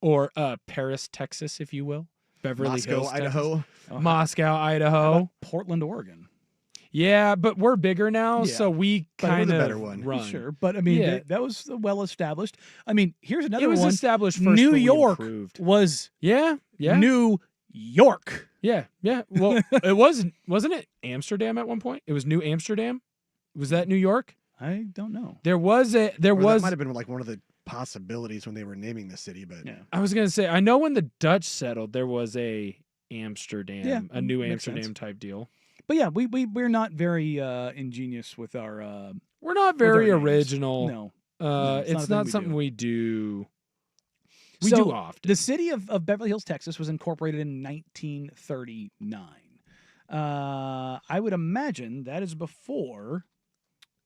or Paris, Texas, if you will. Beverly Hills, Idaho. Moscow, Idaho. Portland, Oregon. Yeah, but we're bigger now, so we kind of better one. run. Sure, but I mean, that was well established. I mean, here's another one. It was established first. New but we York improved. was yeah. New York. Yeah. Well, wasn't it Amsterdam at one point? It was New Amsterdam. Was that New York? I don't know. There was. That might have been like one of the possibilities when they were naming the city, but I was gonna say I know when the Dutch settled, there was a Amsterdam, a New Amsterdam sense. type deal. But yeah, we're not very ingenious with our. We're not very names. original. No, it's not something we do. We So, do often. The city of Beverly Hills, Texas, was incorporated in 1939. I would imagine that is before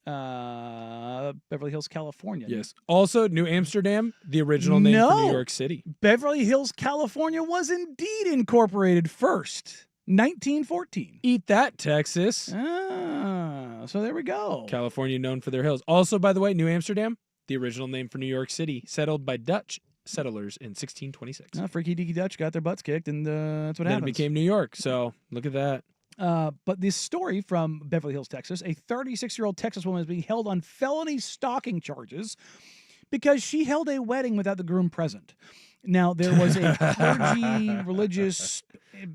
Beverly Hills, California. Yes. Also, New Amsterdam, the original name for New York City. Beverly Hills, California was indeed incorporated first. 1914. Eat that, Texas. So there we go. California known for their hills. Also, by the way, New Amsterdam, the original name for New York City, settled by Dutch settlers in 1626. Freaky deaky Dutch got their butts kicked, and that's what then happened. it became New York. So look at that. But this story from Beverly Hills, Texas, a 36-year-old Texas woman is being held on felony stalking charges because she held a wedding without the groom present. Now, there was a clergy, religious,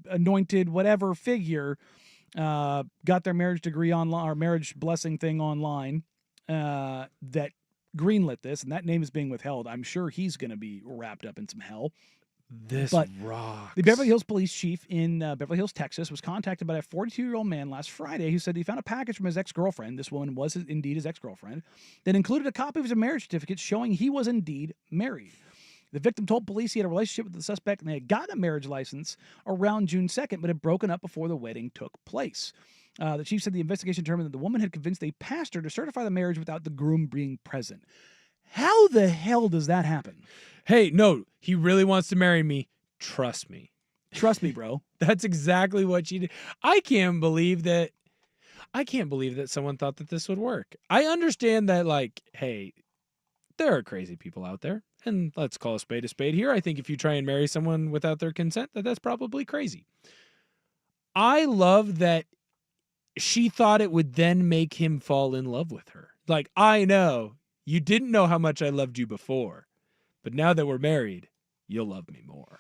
anointed, whatever figure got their marriage degree online, or marriage blessing thing online, that greenlit this, and that name is being withheld. I'm sure he's going to be wrapped up in some hell. This rocks. The Beverly Hills police chief in Beverly Hills, Texas, was contacted by a 42-year-old man last Friday who said he found a package from his ex-girlfriend. This woman was indeed his ex-girlfriend, that included a copy of his marriage certificate showing he was indeed married. The victim told police he had a relationship with the suspect and they had gotten a marriage license around June 2nd, but had broken up before the wedding took place. The chief said the investigation determined that the woman had convinced a pastor to certify the marriage without the groom being present. How the hell does that happen? Hey, no, he really wants to marry me. Trust me. Trust me, bro. That's exactly what she did. I can't believe that someone thought that this would work. I understand that, like, hey, there are crazy people out there, and let's call a spade here. I think if you try and marry someone without their consent, that's probably crazy. I love that she thought it would then make him fall in love with her. Like, I know you didn't know how much I loved you before, but now that we're married, you'll love me more.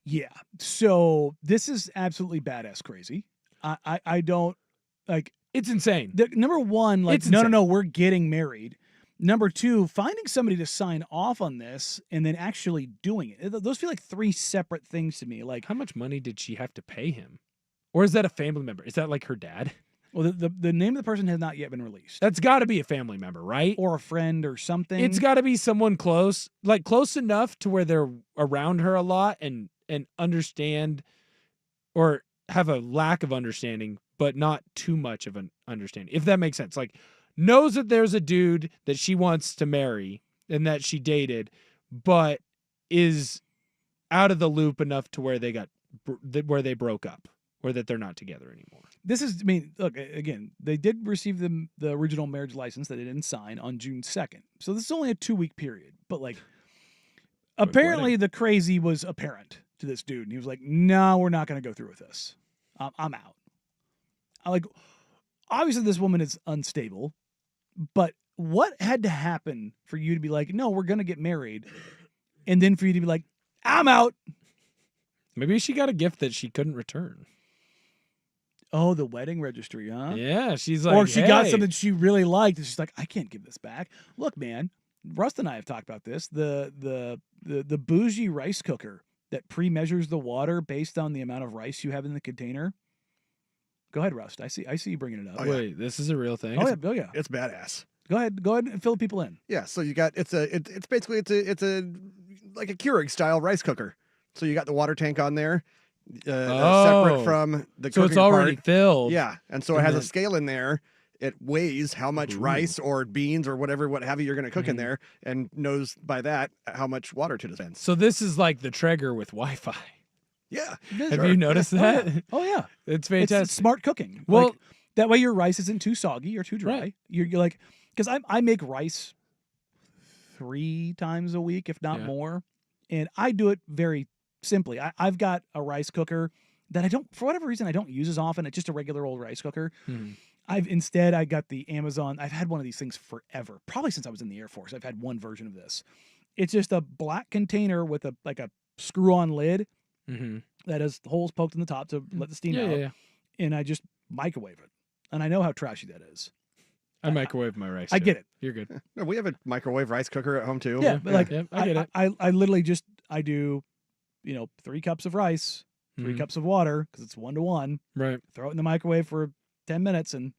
Yeah. So this is absolutely badass crazy. I don't like. It's insane. Number one, like, no, we're getting married. Number two, finding somebody to sign off on this and then actually doing it. Those feel like three separate things to me. Like, how much money did she have to pay him? Or is that a family member? Is that like her dad? Well, the name of the person has not yet been released. That's got to be a family member, right? Or a friend or something. It's got to be someone close, like close enough to where they're around her a lot and understand, or have a lack of understanding, but not too much of an understanding, if that makes sense. Like, knows that there's a dude that she wants to marry and that she dated, but is out of the loop enough to where they broke up, or that they're not together anymore. This is, I mean, look, again, they did receive the original marriage license that they didn't sign on June 2nd. So this is only a 2-week period. But, like, apparently the crazy was apparent to this dude. And he was like, no, we're not going to go through with this. I'm out. Obviously this woman is unstable. But what had to happen for you to be like, no, we're going to get married, and then for you to be like, I'm out? Maybe she got a gift that she couldn't return. Oh, the wedding registry, huh? Yeah, she's like, or she got "Hey." something she really liked, and she's like, I can't give this back. Look, man, Rust and I have talked about this. The bougie rice cooker that pre-measures the water based on the amount of rice you have in the container. Go ahead, Rust. I see you bringing it up. Oh, yeah. Wait, this is a real thing? Oh yeah. It's badass. Go ahead and fill people in. Yeah, so you got it's basically it's a like a Keurig style rice cooker. So you got the water tank on there, separate from the so cooking it's already part. filled. Yeah, and so it has a scale in there. It weighs how much rice or beans or what have you you're going to cook in there, and knows by that how much water to dispense. So this is like the Traeger with Wi-Fi. Yeah, have you noticed that? Oh yeah, it's fantastic. It's smart cooking. Well, like, that way your rice isn't too soggy or too dry. Right. You're like, because I make rice 3 times a week, if not more, and I do it very simply. I've got a rice cooker that I don't, for whatever reason, I don't use as often. It's just a regular old rice cooker. I got the Amazon. I've had one of these things forever, probably since I was in the Air Force. I've had one version of this. It's just a black container with a screw-on lid that has holes poked in the top to let the steam out, and I just microwave it. And I know how trashy that is. I microwave my rice. I get it. You're good. No, we have a microwave rice cooker at home too. Yeah, but like I get it. I literally just I do, 3 cups of rice, 3 cups of water because it's 1 to 1. Right. Throw it in the microwave for 10 minutes and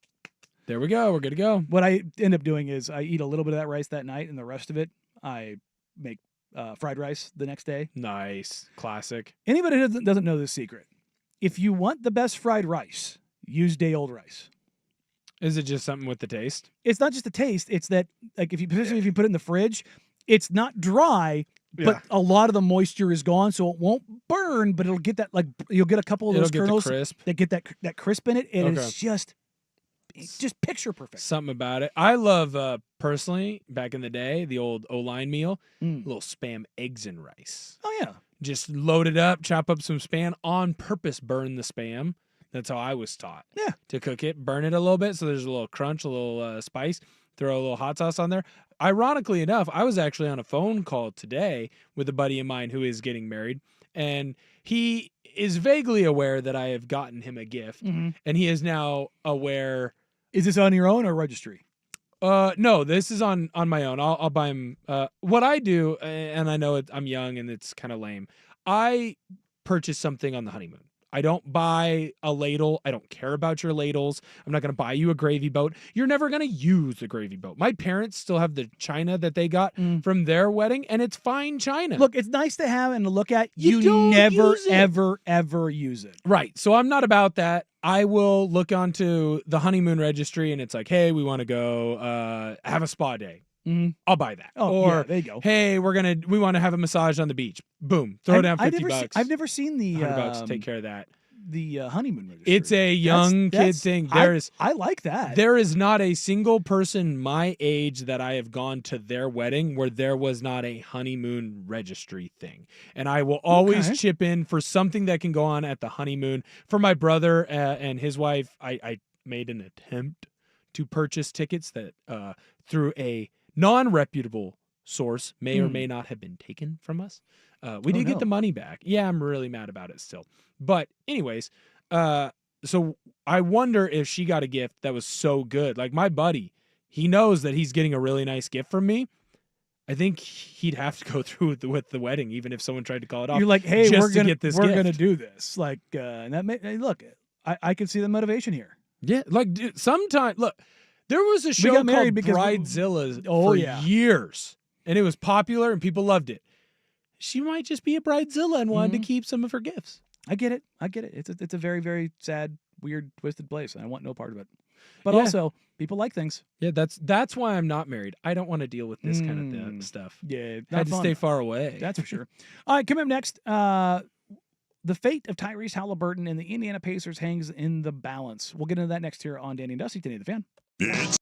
there we go. We're good to go. what I end up doing is I eat a little bit of that rice that night, and the rest of it I make fried rice the next day. Nice. Classic. Anybody who doesn't know this secret, if you want the best fried rice, use day-old rice. Is it just something with the taste? It's not just the taste. It's that, like, especially if you put it in the fridge, it's not dry, but a lot of the moisture is gone, so it won't burn, but it'll get that, like, you'll get a couple of those kernels that get that crisp in it, and it's just picture perfect. Something about it. I love, personally, back in the day, the old O-line meal, little Spam eggs and rice. Oh, yeah. Just load it up, chop up some Spam, on purpose burn the Spam. That's how I was taught. Yeah. To cook it, burn it a little bit so there's a little crunch, a little spice, throw a little hot sauce on there. Ironically enough, I was actually on a phone call today with a buddy of mine who is getting married, and he is vaguely aware that I have gotten him a gift, and he is now aware. Is this on your own or registry? No, this is on my own. I'll buy him. What I do, and I know I'm young and it's kind of lame, I purchase something on the honeymoon. I don't buy a ladle. I don't care about your ladles. I'm not going to buy you a gravy boat. You're never going to use the gravy boat. My parents still have the china that they got from their wedding, and it's fine china. Look, it's nice to have and to look at. You never, ever use it. Right. So I'm not about that. I will look onto the honeymoon registry, and it's like, hey, we want to go have a spa day. I'll buy that. Or there you go. Hey, we want to have a massage on the beach. Boom. Throw down $50. I've never seen the $100 to take care of that. The honeymoon registry. It's a young kid thing. I like that. There is not a single person my age that I have gone to their wedding where there was not a honeymoon registry thing. And I will always chip in for something that can go on at the honeymoon. For my brother and his wife, I made an attempt to purchase tickets that through a non-reputable source may or may not have been taken from us. We did get the money back. Yeah, I'm really mad about it still. But anyways, so I wonder if she got a gift that was so good. Like my buddy, he knows that he's getting a really nice gift from me. I think he'd have to go through with the wedding, even if someone tried to call it off. You're like, hey, we're gonna do this. Like, and that hey, look, I can see the motivation here. Yeah, like dude, sometime look. There was a show called Bridezilla for years, and it was popular, and people loved it. She might just be a Bridezilla and wanted to keep some of her gifts. I get it. It's a very, very sad, weird, twisted place, and I want no part of it. But also, people like things. Yeah, that's why I'm not married. I don't want to deal with this kind of stuff. Yeah, I had to stay far away. That's for sure. All right, coming up next, the fate of Tyrese Halliburton and the Indiana Pacers hangs in the balance. We'll get into that next here on Danny and Dusty, Danny the Fan. It's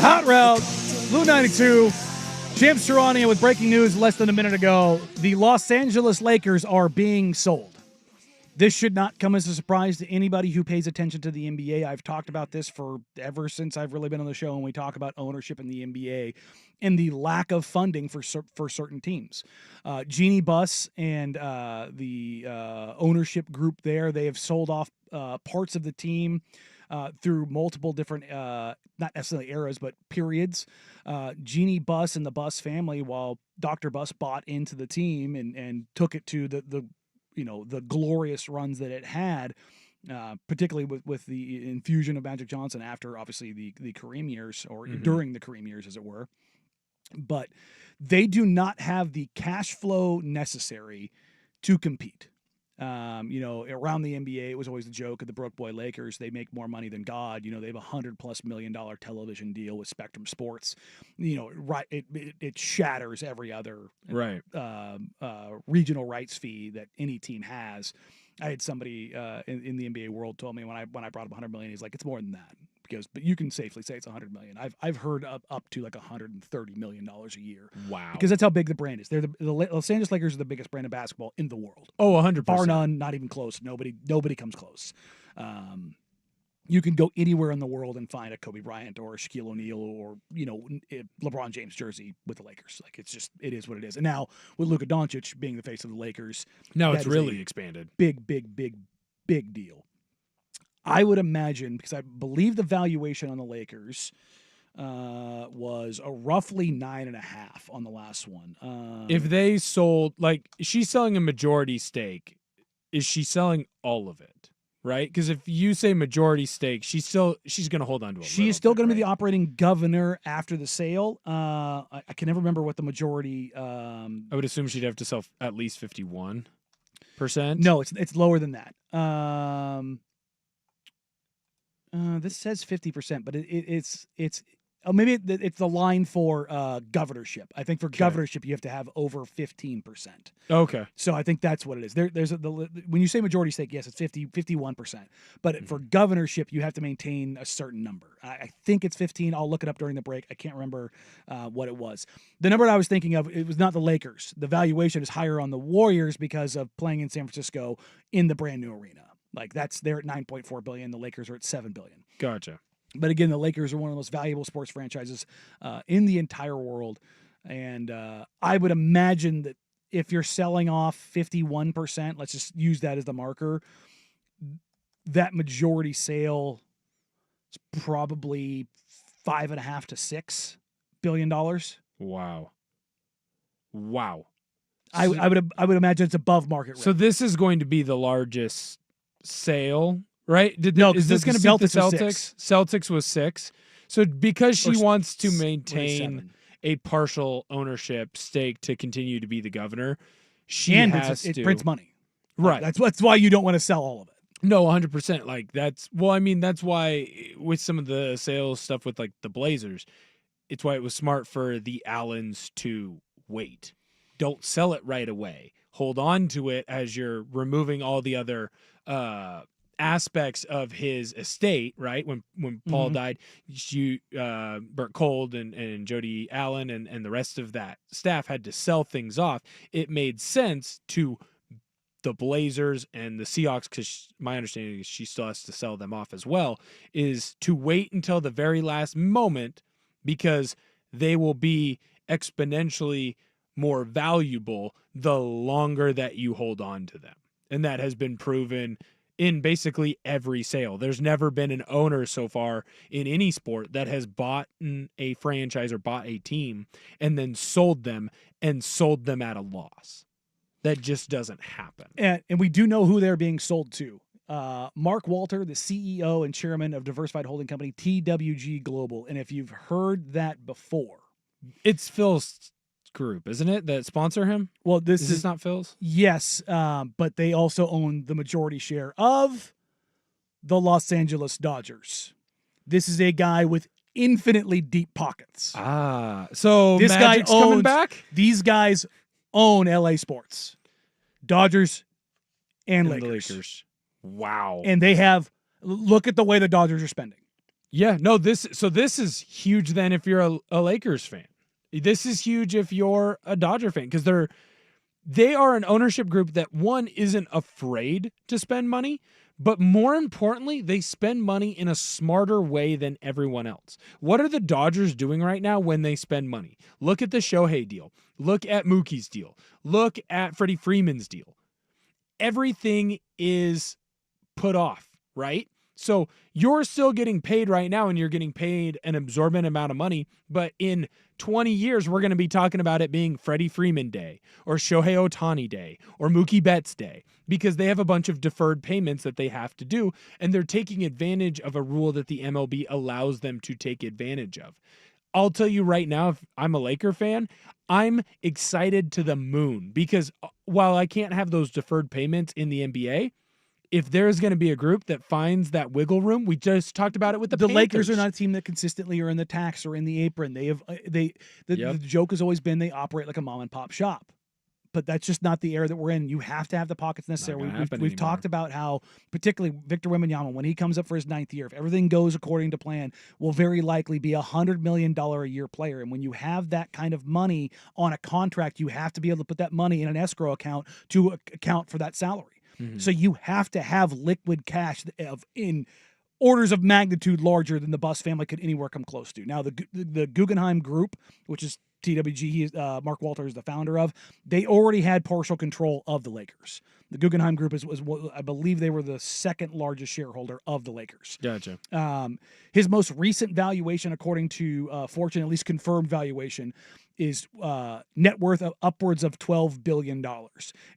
Hot Route, Blue 92. James Tarania with breaking news less than a minute ago. The Los Angeles Lakers are being sold. This should not come as a surprise to anybody who pays attention to the NBA. I've talked about this for ever since I've really been on the show, and we talk about ownership in the NBA and the lack of funding for certain teams. Jeannie Buss and the ownership group there, they have sold off parts of the team through multiple different, not necessarily eras, but periods. Jeannie Buss and the Buss family, while Dr. Buss bought into the team and took it to the glorious runs that it had, particularly with the infusion of Magic Johnson after obviously the Kareem years, or during the Kareem years, as it were. But they do not have the cash flow necessary to compete. Around the NBA, it was always the joke of the broke boy Lakers. They make more money than God. They have $100+ million television deal with Spectrum Sports. It shatters every other regional rights fee that any team has. I had somebody in the NBA world told me when I brought up $100 million, he's like, it's more than that. But you can safely say it's $100 million. I've heard up to like $130 million a year. Wow. Because that's how big the brand is. They're the Los Angeles Lakers are the biggest brand of basketball in the world. Oh, 100%. Bar none, not even close. Nobody comes close. You can go anywhere in the world and find a Kobe Bryant or a Shaquille O'Neal or LeBron James jersey with the Lakers. Like, it is what it is. And now with Luka Doncic being the face of the Lakers, now it's really expanded. Big deal. I would imagine, because I believe the valuation on the Lakers was a roughly 9.5 on the last one. If they sold, she's selling a majority stake, is she selling all of it? Right? Because if you say majority stake, she's going to hold on to it. She is still going to be the operating governor after the sale. I can never remember what the majority. I would assume she'd have to sell at least 51%. No, it's lower than that. This says 50%, but it's maybe it's the line for governorship. I think for governorship you have to have over 15%. Okay. So I think that's what it is. When you say majority stake, yes, it's 51%. But for governorship, you have to maintain a certain number. I think it's 15. I'll look it up during the break. I can't remember what it was. The number I was thinking of, it was not the Lakers. The valuation is higher on the Warriors because of playing in San Francisco in the brand new arena. They're at $9.4 billion. The Lakers are at $7 billion. Gotcha. But again, the Lakers are one of the most valuable sports franchises in the entire world. And I would imagine that if you're selling off 51%, let's just use that as the marker, that majority sale is probably $5.5 to $6 billion. Wow. I would imagine it's above market rate. So this is going to be the largest sale, right? Is this going to be the Celtics? Celtics was 6. So because she wants to maintain a partial ownership stake to continue to be it prints money. Right. That's why you don't want to sell all of it. No, 100%. That's why with some of the sales stuff with the Blazers, it's why it was smart for the Allens to wait. Don't sell it right away. Hold on to it as you're removing all the other aspects of his estate, right? When Paul died, Bert Cold and Jody Allen and the rest of that staff had to sell things off. It made sense to the Blazers and the Seahawks, because my understanding is she still has to sell them off as well, is to wait until the very last moment, because they will be exponentially more valuable the longer that you hold on to them. And that has been proven in basically every sale. There's never been an owner so far in any sport that has bought a franchise or bought a team and then sold them at a loss. That just doesn't happen. And we do know who they're being sold to. Mark Walter, the CEO and chairman of diversified holding company TWG Global. And if you've heard that before, it's Phil's group, isn't it, that sponsor him? Well, is this not Phil's? Yes, but they also own the majority share of the Los Angeles Dodgers. This is a guy with infinitely deep pockets. So this Magic's guy owns, coming back? These guys own LA sports. Dodgers and Lakers. Wow. And they have, look at the way the Dodgers are spending. Yeah, no, this is huge then if you're a Lakers fan. This is huge if you're a Dodger fan because they are an ownership group that, one, isn't afraid to spend money, but more importantly, they spend money in a smarter way than everyone else. What are the Dodgers doing right now when they spend money? Look at the Shohei deal. Look at Mookie's deal. Look at Freddie Freeman's deal. Everything is put off, right? So you're still getting paid right now and you're getting paid an absorbent amount of money, but in 20 years, we're going to be talking about it being Freddie Freeman Day or Shohei Ohtani Day or Mookie Betts Day because they have a bunch of deferred payments that they have to do, and they're taking advantage of a rule that the MLB allows them to take advantage of. I'll tell you right now, if I'm a Laker fan, I'm excited to the moon because while I can't have those deferred payments in the NBA, if there's going to be a group that finds that wiggle room, we just talked about it with the Panthers. Lakers are not a team that consistently are in the tax or in the apron. The joke has always been they operate like a mom and pop shop, but that's just not the era that we're in. You have to have the pockets necessary. We've talked about how, particularly Victor Wembanyama, when he comes up for his 9th year, if everything goes according to plan, will very likely be $100 million a year player. And when you have that kind of money on a contract, you have to be able to put that money in an escrow account to account for that salary. Mm-hmm. So you have to have liquid cash in orders of magnitude larger than the Buss family could anywhere come close to. Now, the Guggenheim Group, which is TWG, Mark Walter is the founder of, they already had partial control of the Lakers. The Guggenheim Group was I believe they were the second largest shareholder of the Lakers. Gotcha. His most recent valuation, according to Fortune, at least confirmed valuation, is net worth of upwards of $12 billion.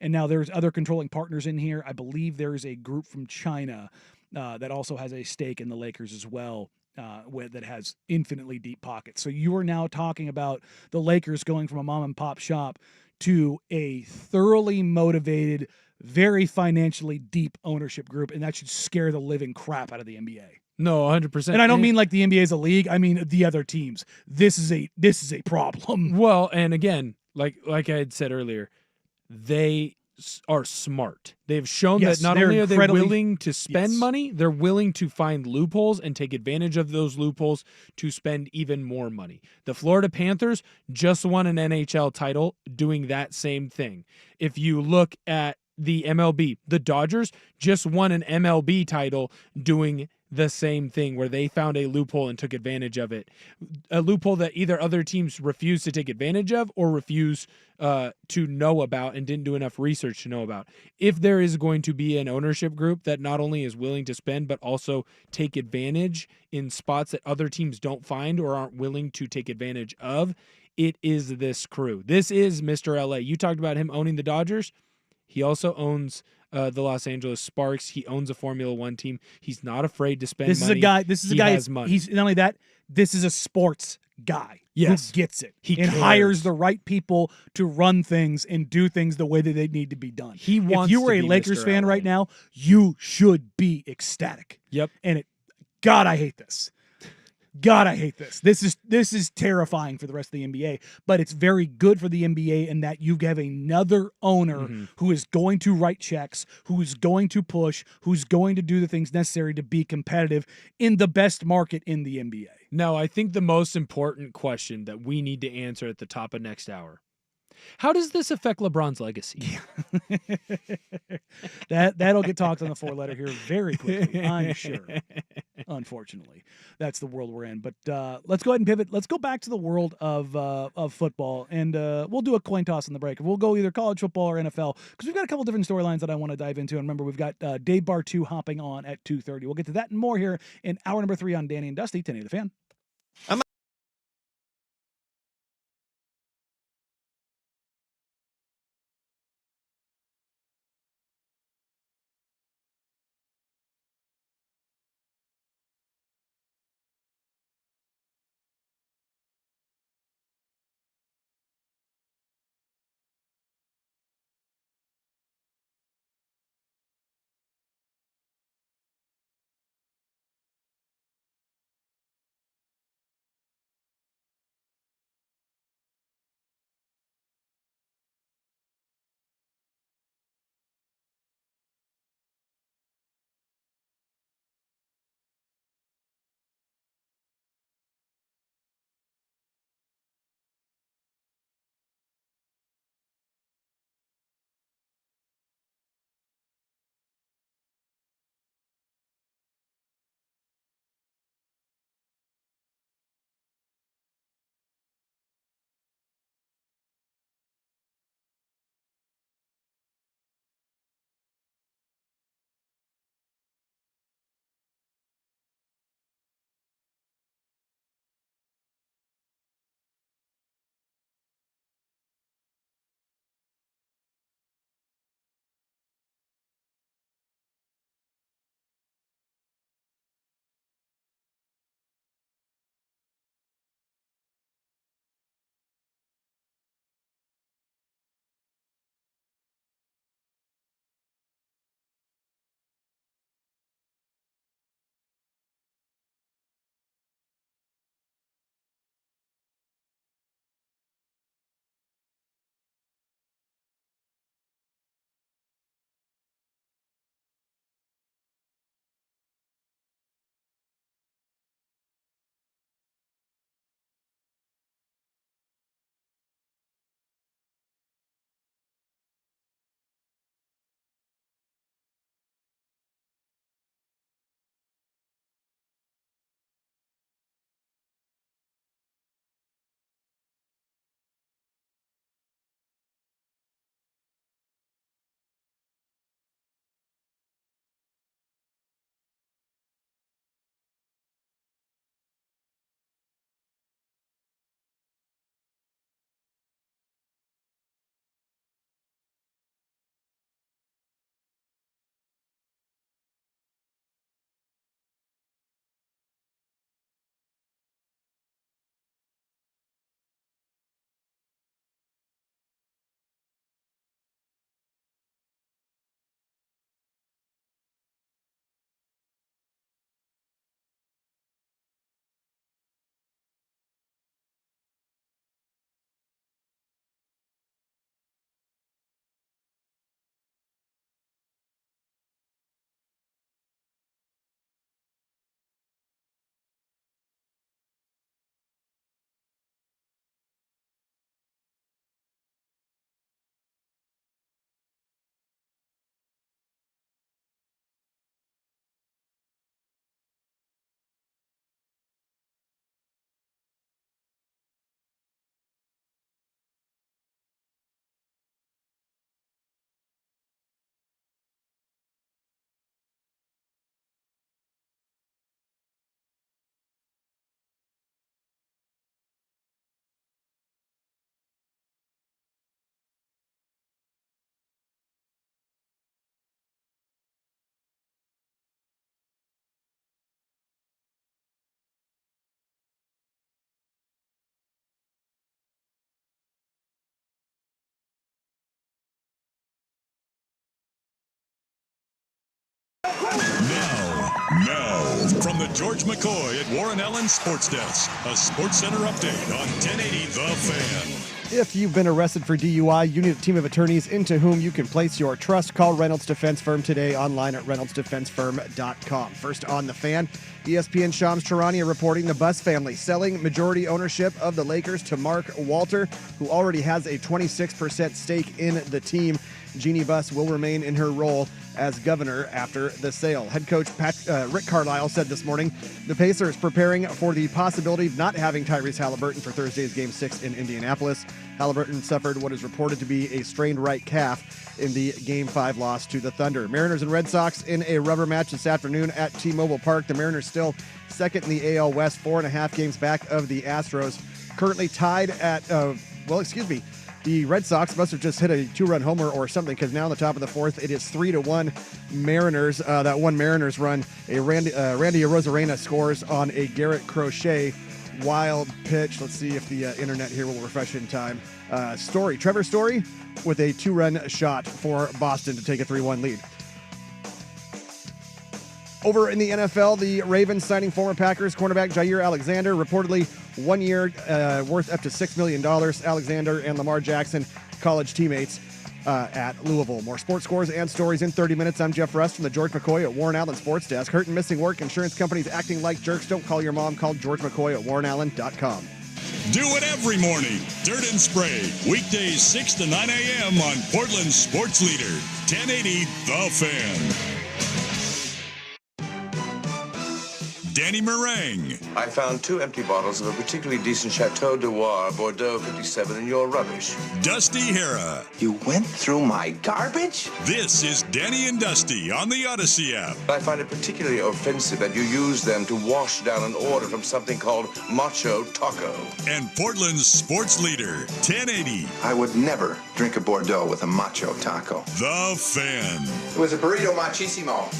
And now there's other controlling partners in here. I believe there is a group from China that also has a stake in the Lakers as well, that has infinitely deep pockets. So you are now talking about the Lakers going from a mom and pop shop to a thoroughly motivated, very financially deep ownership group, and that should scare the living crap out of the NBA. No, 100%. And I don't mean like the NBA is a league. I mean the other teams. This is a problem. Well, and again, like I had said earlier, they are smart. They've shown that not only are they willing to spend money, they're willing to find loopholes and take advantage of those loopholes to spend even more money. The Florida Panthers just won an NHL title doing that same thing. If you look at the MLB, the Dodgers just won an MLB title doing the same thing where they found a loophole and took advantage of it. A loophole that either other teams refused to take advantage of or refused to know about and didn't do enough research to know about. If there is going to be an ownership group that not only is willing to spend but also take advantage in spots that other teams don't find or aren't willing to take advantage of, it is this crew. This is Mr. LA. You talked about him owning the Dodgers. He also owns the Los Angeles Sparks. He owns a Formula One team. He's not afraid to spend money. This is a guy. Has money. He's not only that. This is a sports guy who gets it. He hires the right people to run things and do things the way that they need to be done. He wants. If you were a Lakers Mr. fan LA right now, you should be ecstatic. Yep. And God, I hate this. God, I hate this. This is terrifying for the rest of the NBA, but it's very good for the NBA in that you have another owner who is going to write checks, who's going to push, who's going to do the things necessary to be competitive in the best market in the NBA. No, I think the most important question that we need to answer at the top of next hour: how does this affect LeBron's legacy? That'll get talked on the 4-letter here very quickly, I'm sure. Unfortunately, that's the world we're in. But let's go ahead and pivot. Let's go back to the world of football, and we'll do a coin toss in the break. We'll go either college football or NFL because we've got a couple different storylines that I want to dive into. And remember, we've got Dave Bartu hopping on at 2:30. We'll get to that and more here in hour number 3 on Danny and Dusty, 1080 The Fan. Now, from the George McCoy at Warren Allen Sports Desk, a Sports Center update on 1080 The Fan. If you've been arrested for DUI, you need a team of attorneys into whom you can place your trust. Call Reynolds Defense Firm today online at reynoldsdefensefirm.com. First on The Fan, ESPN Shams Charania reporting the Buss family selling majority ownership of the Lakers to Mark Walter, who already has a 26% stake in the team. Jeannie Buss will remain in her role as governor after the sale. Head coach Rick Carlisle said this morning the Pacers preparing for the possibility of not having Tyrese Halliburton for Thursday's Game 6 in Indianapolis. Halliburton suffered what is reported to be a strained right calf in the Game 5 loss to the Thunder. Mariners and Red Sox in a rubber match this afternoon at T-Mobile Park. The Mariners still second in the AL West, 4.5 games back of the Astros. Currently tied at, the Red Sox must have just hit a 2-run homer or something, because now on the top of the fourth, it is 3-1 Mariners. That one Mariners run, a Randy Arozarena scores on a Garrett Crochet wild pitch. Let's see if the internet here will refresh in time. Trevor Story with a 2-run shot for Boston to take a 3-1 lead. Over in the NFL, the Ravens signing former Packers cornerback Jair Alexander, reportedly 1 year worth up to $6 million. Alexander and Lamar Jackson, college teammates at Louisville. More sports scores and stories in 30 minutes. I'm Jeff Rust from the George McCoy at Warren Allen Sports Desk. Hurt and missing work, insurance companies acting like jerks. Don't call your mom. Call George McCoy at warrenallen.com. Do it every morning. Dirt and Spray. Weekdays 6 to 9 a.m. on Portland's sports leader, 1080 The Fan. Danny Meringue. I found 2 empty bottles of a particularly decent Chateau Noir Bordeaux 57 in your rubbish. Dusty Hera. You went through my garbage? This is Danny and Dusty on the Odyssey app. I find it particularly offensive that you use them to wash down an order from something called Macho Taco. And Portland's sports leader, 1080. I would never drink a Bordeaux with a Macho Taco. The Fan. It was a burrito machisimo.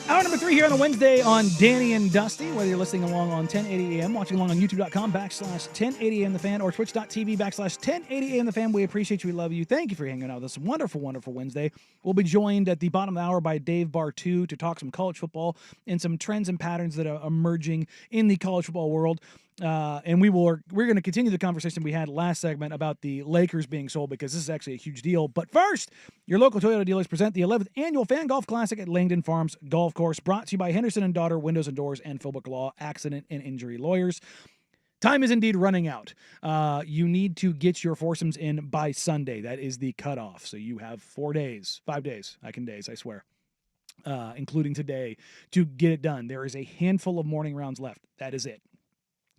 Hour number 3 here on a Wednesday on Danny and Dusty. Whether you're listening along on 1080 AM, watching along on youtube.com/1080am the fan, or twitch.tv/1080am the fan, we appreciate you. We love you. Thank you for hanging out with us. Wonderful, wonderful Wednesday. We'll be joined at the bottom of the hour by Dave Bartu to talk some college football and some trends and patterns that are emerging in the college football world. And we're going to continue the conversation we had last segment about the Lakers being sold, because this is actually a huge deal. But first, your local Toyota dealers present the 11th annual Fan Golf Classic at Langdon Farms Golf Course, brought to you by Henderson & Daughter Windows and Doors and Philbrook Law Accident and Injury Lawyers. Time is indeed running out. You need to get your foursomes in by Sunday. That is the cutoff. So you have 5 days, I swear, including today, to get it done. There is a handful of morning rounds left. That is it.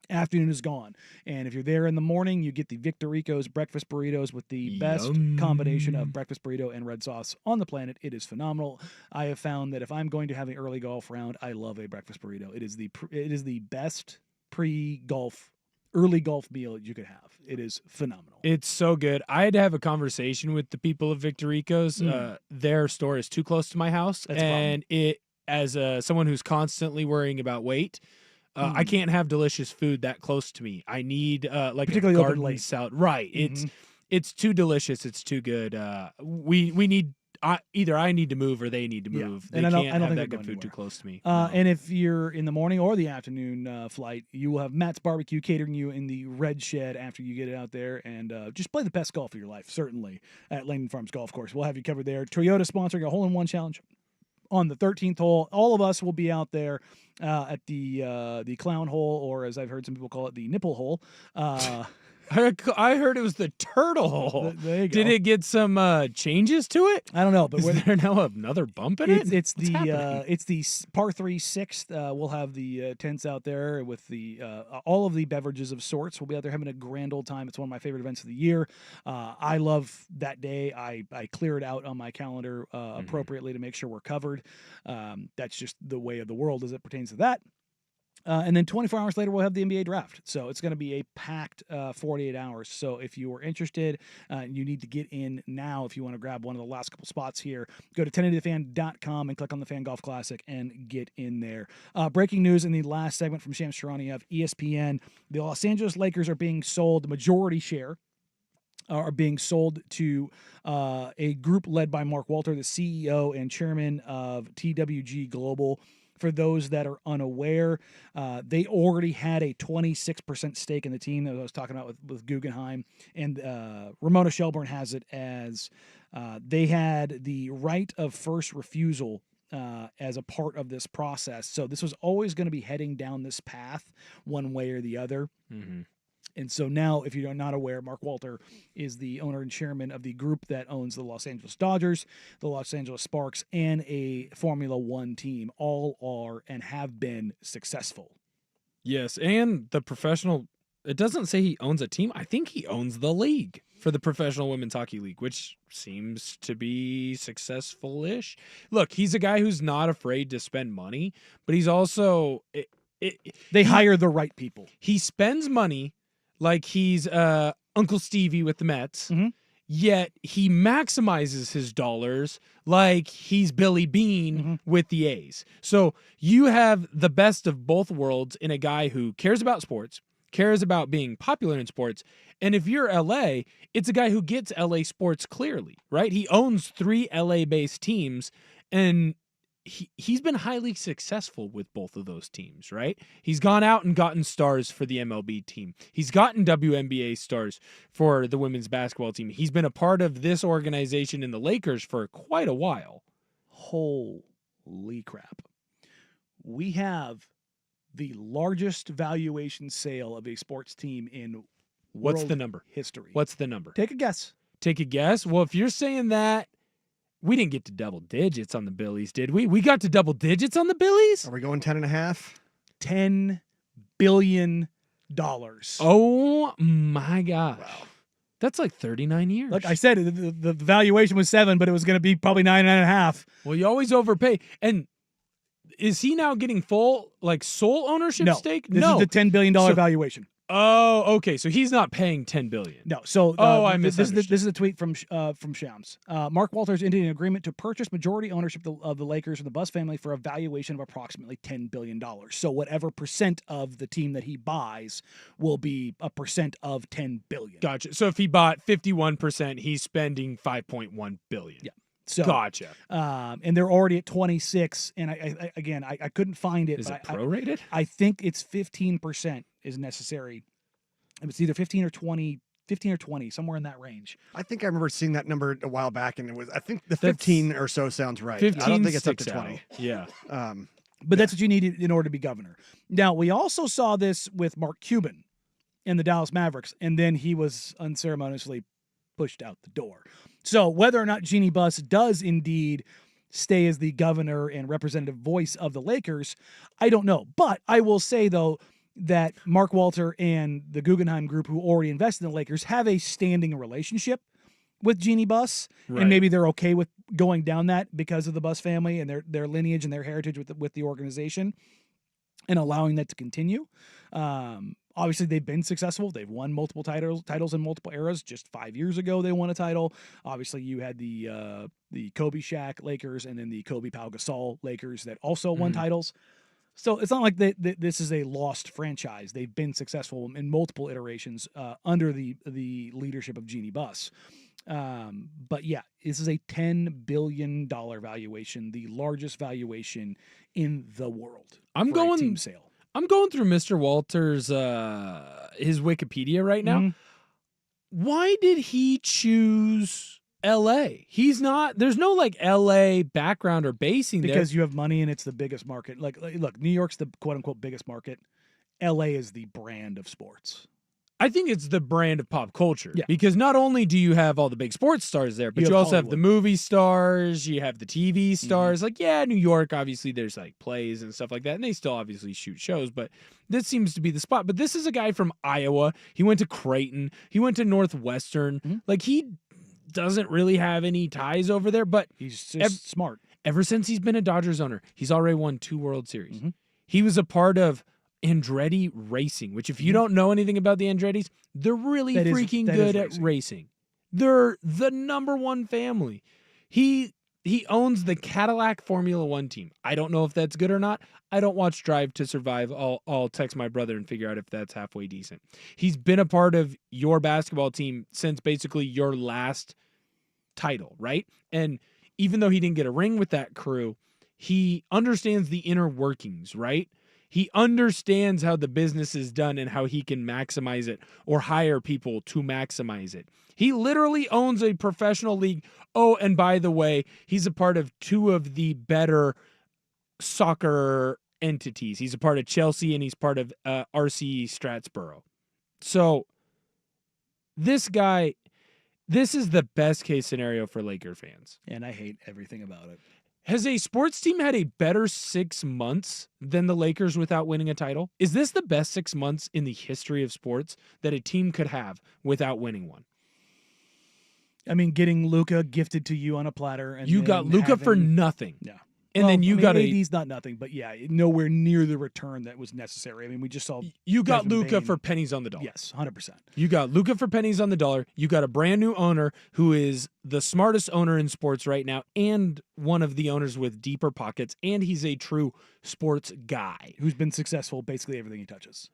Afternoon is gone. And if you're there in the morning, you get the Victorino's breakfast burritos with the best combination of breakfast burrito and red sauce on the planet. It is phenomenal. I have found that if I'm going to have an early golf round, I love a breakfast burrito. It is the best pre-golf, early golf meal you could have. It is phenomenal. It's so good. I had to have a conversation with the people of Victorino's. Their store is too close to my house. That's and it, as someone who's constantly worrying about weight, I can't have delicious food that close to me. I need like particularly a garden salad. Right. It's too delicious. It's too good. We need either I need to move or they need to move. They can't have that good food too close to me. And if you're in the morning or the afternoon flight, you will have Matt's Barbecue catering you in the Red Shed after you get out there, and just play the best golf of your life, certainly, at Langdon Farms Golf Course. We'll have you covered there. Toyota sponsoring a hole-in-one challenge on the 13th hole. All of us will be out there at the clown hole, or as I've heard some people call it, the nipple hole. I heard it was the turtle hole. There you go. Did it get some changes to it? I don't know, but is there now another bump in it? It's the par 3 6th. We'll have the tents out there with the all of the beverages of sorts. We'll be out there having a grand old time. It's one of my favorite events of the year. I love that day. I clear it out on my calendar appropriately to make sure we're covered. That's just the way of the world as it pertains to that. And then 24 hours later, we'll have the NBA draft. So it's going to be a packed 48 hours. So if you are interested, you need to get in now if you want to grab one of the last couple spots here. Go to 1080thefan.com and click on the Fan Golf Classic and get in there. Breaking news in the last segment from Shams Charania of ESPN. The Los Angeles Lakers are being sold the majority share are being sold to a group led by Mark Walter, the CEO and chairman of TWG Global. For those that are unaware, they already had a 26% stake in the team that I was talking about with Guggenheim, and Ramona Shelburne has it as they had the right of first refusal as a part of this process. So this was always going to be heading down this path one way or the other. Mm-hmm. And so now, if you're not aware, Mark Walter is the owner and chairman of the group that owns the Los Angeles Dodgers, the Los Angeles Sparks, and a Formula One team. All are and have been successful. Yes, and the professional, it doesn't say he owns a team. I think he owns the league for the Professional Women's Hockey League, which seems to be successful-ish. Look, he's a guy who's not afraid to spend money, but he's also... They hire the right people. He spends money like he's Uncle Stevie with the Mets, yet he maximizes his dollars like he's Billy Bean with the A's. So you have the best of both worlds in a guy who cares about sports, cares about being popular in sports, and if you're LA, it's a guy who gets LA sports clearly, right? He owns 3 LA-based teams, and he's been highly successful with both of those teams, right? He's gone out and gotten stars for the MLB team. He's gotten WNBA stars for the women's basketball team. He's been a part of this organization in the Lakers for quite a while. Holy crap. We have the largest valuation sale of a sports team in What's world the number? history. What's the number? Take a guess. Take a guess? Well, if you're saying that, we didn't get to double digits on the Billies, did we? We got to double digits on the Billies? Are we going 10.5? $10 billion. Oh my gosh. Wow. That's like 39 years. Look, I said the valuation was 7, but it was going to be probably 9.5. Well, you always overpay. And is he now getting full, like, sole ownership stake? This is the $10 billion valuation. Oh, okay. So he's not paying $10 billion. No. So I this misunderstood. is a tweet from Shams. Mark Walters entered an agreement to purchase majority ownership of the Lakers and the Buss family for a valuation of approximately $10 billion. So whatever percent of the team that he buys will be a percent of $10 billion. Gotcha. So if he bought 51%, he's spending $5.1 billion. Yeah. So, gotcha. And they're already at 26. And I couldn't find it. Is but it prorated? I think it's 15% is necessary. It's either 15 or 20, somewhere in that range. I think I remember seeing that number a while back, and it was, I think the 15 or so sounds right. 15 I don't think it's up to sticks 20. out. Yeah. But that's what you need in order to be governor. Now, we also saw this with Mark Cuban and the Dallas Mavericks, and then he was unceremoniously pushed out the door. So whether or not Jeannie Buss does indeed stay as the governor and representative voice of the Lakers, I don't know. But I will say, though, that Mark Walter and the Guggenheim Group, who already invested in the Lakers, have a standing relationship with Jeannie Buss, and maybe they're okay with going down that because of the Buss family and their lineage and their heritage with the organization, and allowing that to continue. Obviously, they've been successful. They've won multiple titles in multiple eras. Just 5 years ago, they won a title. Obviously, you had the Kobe Shaq Lakers and then the Kobe Pau Gasol Lakers that also won titles. So it's not like this is a lost franchise. They've been successful in multiple iterations under the leadership of Jeannie Buss. But yeah, this is a $10 billion valuation, the largest valuation in the world. I'm for a going team sale. I'm going through Mr. Walters' his Wikipedia right now. Why did he choose L.A.? He's not. There's no like L.A. background or basing Because there. you have money and it's the biggest market. Like, look, New York's the quote unquote biggest market. L.A. is the brand of sports. I think it's the brand of pop culture. Yeah. Because not only do you have all the big sports stars there, but You you, have also have the Hollywood. movie stars, you have the TV stars. Like, yeah, New York, obviously there's like plays and stuff like that, and they still obviously shoot shows, but this seems to be the spot. But this is a guy from Iowa. He went to Creighton. He went to Northwestern. Like, he doesn't really have any ties over there, but He's just smart. ever since he's been a Dodgers owner, he's already won 2 World Series. He was a part of Andretti Racing, which if you don't know anything about the Andrettis, they're really That is freaking good at racing. racing. They're the #1 family. He He owns the Cadillac Formula One team. I don't know if that's good or not. I don't watch Drive to Survive. I'll text my brother and figure out if that's halfway decent. He's been a part of your basketball team since basically your last title, right? And even though he didn't get a ring with that crew, he understands the inner workings, right? He understands how the business is done and how he can maximize it or hire people to maximize it. He literally owns a professional league. Oh, and by the way, he's a part of two of the better soccer entities. He's a part of Chelsea and he's part of RC Stratsboro. So this guy, this is the best case scenario for Laker fans. And I hate everything about it. Has a sports team had a better 6 months than the Lakers without winning a title? Is this the best 6 months in the history of sports that a team could have without winning one? I mean, getting Luka gifted to you on a platter. And you got Luka for nothing. Yeah. And then you got AD's not nothing, but yeah, nowhere near the return that was necessary. I mean, we just saw you got Desmond Luka Bane. for pennies on the dollar. Yes, 100%. You got Luka for pennies on the dollar. You got a brand new owner who is the smartest owner in sports right now and one of the owners with deeper pockets, and he's a true sports guy. Who's been successful basically everything he touches.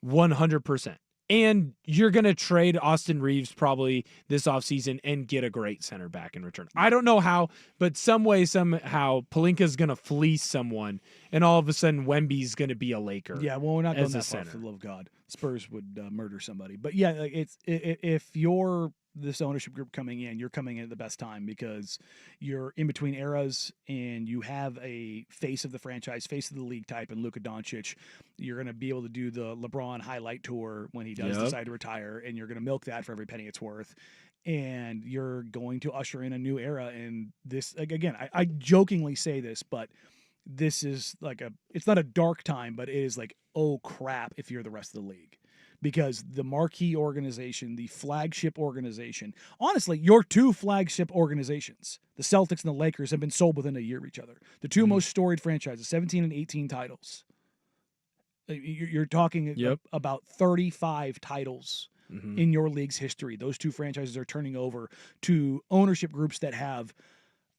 100%. And you're going to trade Austin Reeves probably this offseason and get a great center back in return. I don't know how, but some way, somehow, Pelinka's going to fleece someone, and all of a sudden Wemby's going to be a Laker. Yeah, well, we're not going as that a far, center. for the love of God. Spurs would murder somebody. But yeah, like if you're this ownership group coming in, you're coming in at the best time because you're in between eras and you have a face of the franchise, face of the league type, and Luka Doncic. You're going to be able to do the LeBron highlight tour when he does decide to retire, and you're going to milk that for every penny it's worth. And you're going to usher in a new era. And this, again, I jokingly say this, but this is like it's not a dark time, but it is like, oh crap, if you're the rest of the league. Because the marquee organization, the flagship organization, honestly, your two flagship organizations, the Celtics and the Lakers, have been sold within a year of each other. The two most storied franchises, 17 and 18 titles. You're talking about 35 titles in your league's history. Those two franchises are turning over to ownership groups that have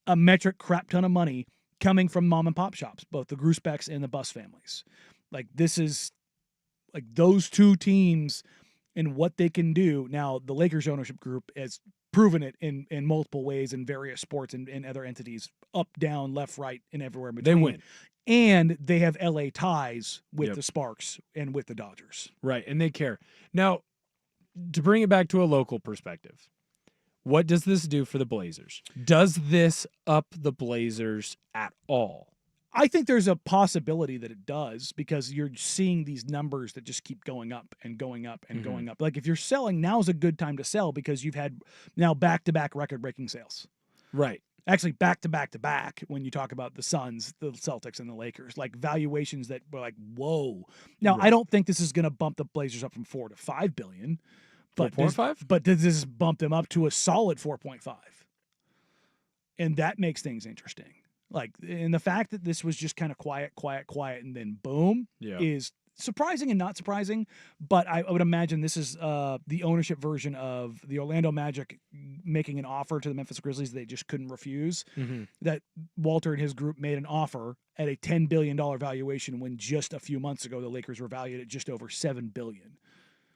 a metric crap ton of money coming from mom and pop shops, both the Grusbecks and the Buss families. Like, this is like those two teams and what they can do. Now, the Lakers ownership group has proven it in multiple ways in various sports and other entities, up, down, left, right, and everywhere in between. They win. And they have LA ties with the Sparks and with the Dodgers. Right, and they care. Now, to bring it back to a local perspective, what does this do for the Blazers? Does this up the Blazers at all? I think there's a possibility that it does because you're seeing these numbers that just keep going up and going up and going up. Like, if you're selling, now's a good time to sell because you've had now back-to-back record-breaking sales. Right. Actually, back-to-back-to-back when you talk about the Suns, the Celtics, and the Lakers. Like, valuations that were like, whoa. Now, I don't think this is going to bump the Blazers up from $4 to $5 billion. But 4.5? But does this bump them up to a solid 4.5? And that makes things interesting. Like, and the fact that this was just kind of quiet, and then boom is surprising and not surprising. But I would imagine this is the ownership version of the Orlando Magic making an offer to the Memphis Grizzlies they just couldn't refuse. That Walter and his group made an offer at a $10 billion valuation when just a few months ago the Lakers were valued at just over $7 billion.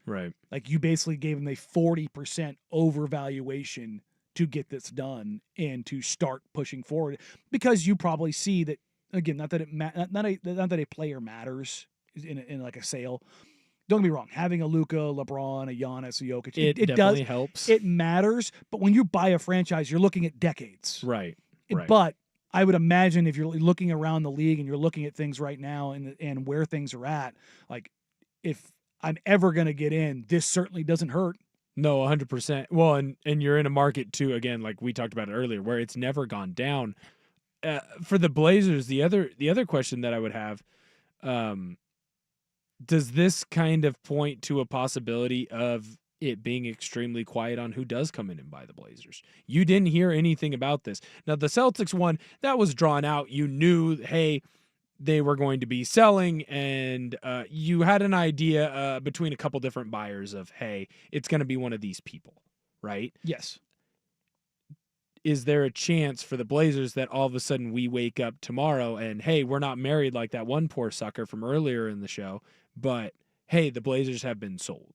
Right. Like, you basically gave them a 40% overvaluation to get this done and to start pushing forward, because you probably see that, again, not that a player matters in like a sale. Don't get me wrong, having a Luka, LeBron, a Giannis, a Jokic, it definitely does helps. It matters, but when you buy a franchise, you're looking at decades. Right. But I would imagine if you're looking around the league and you're looking at things right now and where things are at, like, if I'm ever going to get in, this certainly doesn't hurt. No, 100%. Well, and you're in a market too, again, like we talked about earlier, where it's never gone down. For the Blazers, the other question that I would have, does this kind of point to a possibility of it being extremely quiet on who does come in and buy the Blazers? You didn't hear anything about this. Now, the Celtics one, that was drawn out. You knew, hey, they were going to be selling, and you had an idea between a couple different buyers of, hey, it's going to be one of these people, right? Yes. is there a chance for the Blazers that all of a sudden we wake up tomorrow and, hey, we're not married like that one poor sucker from earlier in the show, but, hey, the Blazers have been sold?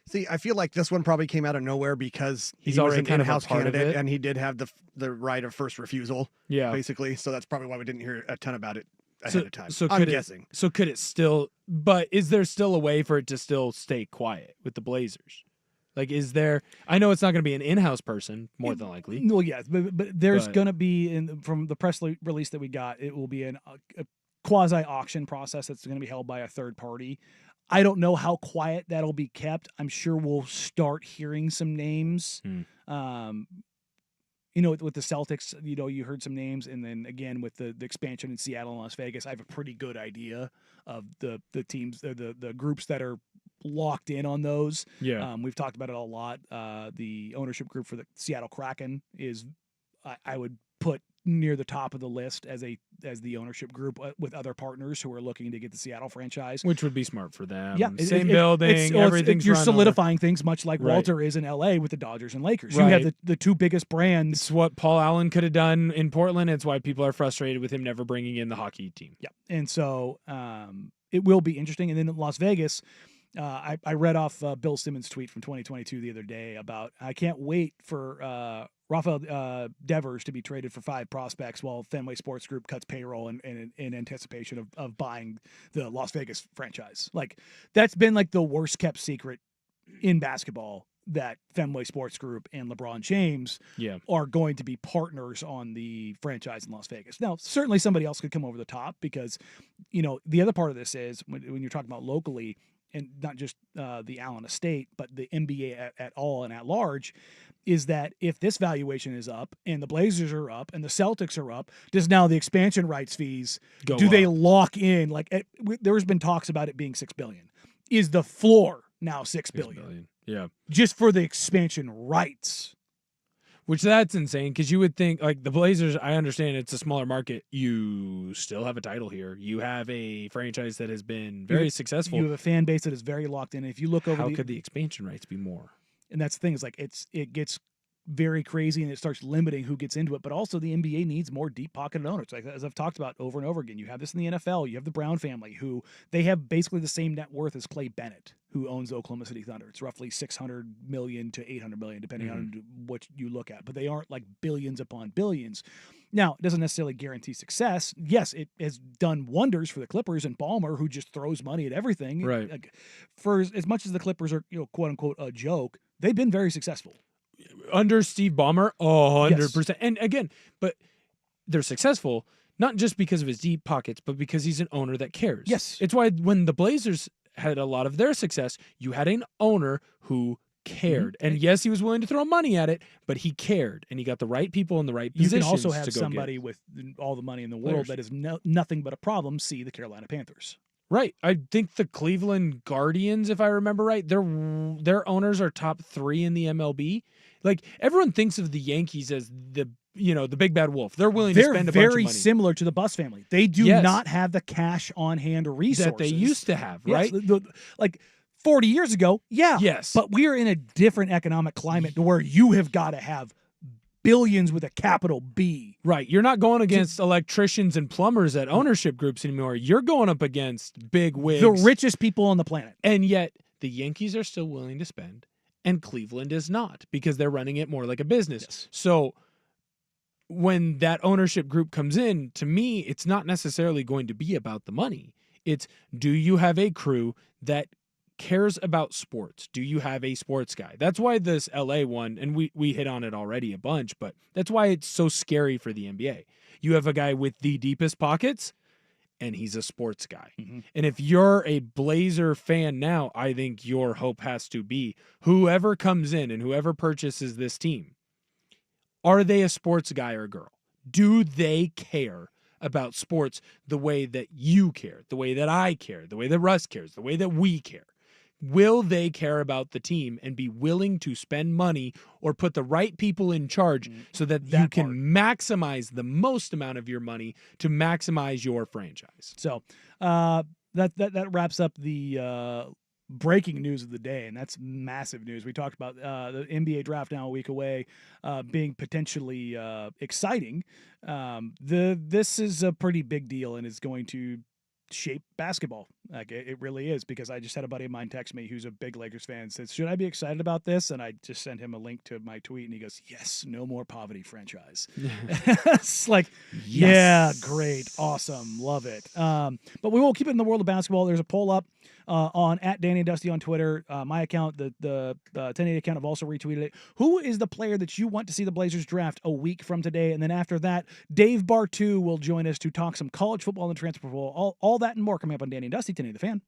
See, I feel like this one probably came out of nowhere because He's he was already an kind of a in-house part of candidate, it. and he did have the right of first refusal, Yeah. basically. So that's probably why we didn't hear a ton about it ahead of time. So I'm could guessing. So could it still, but is there still a way for it to still stay quiet with the Blazers? Like, is there, I know it's not going to be an in-house person, more than likely. Well, yes, but there's going to be, from the press release that we got, it will be a quasi-auction process that's going to be held by a third party. I don't know how quiet that'll be kept. I'm sure we'll start hearing some names. With the Celtics, you heard some names, and then again with the expansion in Seattle and Las Vegas, I have a pretty good idea of the teams, the groups that are locked in on those. Yeah. We've talked about it a lot. The ownership group for the Seattle Kraken is, I would put near the top of the list as the ownership group with other partners who are looking to get the Seattle franchise, which would be smart for them. Yeah, Same building, everything's you're run solidifying over. things much like Right. Walter is in LA with the Dodgers and Lakers. Right. You have the two biggest brands. It's what Paul Allen could have done in Portland. It's why people are frustrated with him never bringing in the hockey team. Yeah, and so it will be interesting. And then in Las Vegas, I read off Bill Simmons' tweet from 2022 the other day about, I can't wait for Rafael Devers to be traded for 5 prospects while Fenway Sports Group cuts payroll in anticipation of buying the Las Vegas franchise. Like, that's been like the worst kept secret in basketball, that Fenway Sports Group and LeBron James are going to be partners on the franchise in Las Vegas. Now, certainly somebody else could come over the top because, the other part of this is when you're talking about locally, and not just the Allen estate, but the NBA at all and at large, is that if this valuation is up and the Blazers are up and the Celtics are up, does now the expansion rights fees, they lock in? Like, there's been talks about it being $6 billion. Is the floor now $6 billion? Yeah. Just for the expansion rights. Which that's insane, because you would think, like, the Blazers, I understand it's a smaller market. You still have a title here. You have a franchise that has been very successful. You have a fan base that is very locked in. If you look over, how could the expansion rights be more? And that's the thing, is like it gets very crazy and it starts limiting who gets into it. But also the NBA needs more deep-pocketed owners. Like, as I've talked about over and over again, you have this in the NFL. You have the Brown family, who they have basically the same net worth as Clay Bennett, who owns the Oklahoma City Thunder. It's roughly $600 million to $800 million, depending on what you look at. But they aren't like billions upon billions. Now, it doesn't necessarily guarantee success. Yes, it has done wonders for the Clippers and Ballmer, who just throws money at everything. Right. Like, for as much as the Clippers are, quote unquote, a joke, they've been very successful. Under Steve Ballmer, 100%. Yes. And again, but they're successful not just because of his deep pockets, but because he's an owner that cares. Yes. It's why when the Blazers had a lot of their success, you had an owner who cared. Mm-hmm. And yes, he was willing to throw money at it, but he cared, and he got the right people in the right positions. You can also have somebody with all the money in the world that is nothing but a problem. See the Carolina Panthers. Right. I think the Cleveland Guardians, if I remember right, their owners are top 3 in the MLB. Like, everyone thinks of the Yankees as the big bad wolf. They're willing to spend a bunch of money. They're very similar to the Buss family. They do not have the cash on hand resources that they used to have, right? Yes, like 40 years ago, yeah. Yes. But we are in a different economic climate to where you have got to have billions with a capital B. Right. You're not going against electricians and plumbers at ownership groups anymore. You're going up against big wigs. The richest people on the planet. And yet the Yankees are still willing to spend, and Cleveland is not, because they're running it more like a business. Yes. So when that ownership group comes in, to me, it's not necessarily going to be about the money. It's, do you have a crew that cares about sports? Do you have a sports guy? That's why this LA one, and we hit on it already a bunch, but that's why it's so scary for the NBA. You have a guy with the deepest pockets, and he's a sports guy. Mm-hmm. And if you're a Blazer fan now, I think your hope has to be whoever comes in and whoever purchases this team, are they a sports guy or girl? Do they care about sports the way that you care, the way that I care, the way that Russ cares, the way that we care? Will they care about the team and be willing to spend money or put the right people in charge so that you can maximize the most amount of your money to maximize your franchise? So that wraps up the breaking news of the day, and that's massive news. We talked about the NBA draft now a week away, being potentially exciting. This is a pretty big deal and is going to shape basketball. Like it really is, because I just had a buddy of mine text me who's a big Lakers fan and says, should I be excited about this? And I just sent him a link to my tweet and he goes, yes, no more poverty franchise. It's like, yeah, great. Awesome. Love it. But we will keep it in the world of basketball. There's a poll up on @DannyAndDusty on Twitter. My account, the 1080 account, have also retweeted it. Who is the player that you want to see the Blazers draft a week from today? And then after that, Dave Bartu will join us to talk some college football and the transfer portal. All that and more coming up on Danny and Dusty, 1080 The Fan.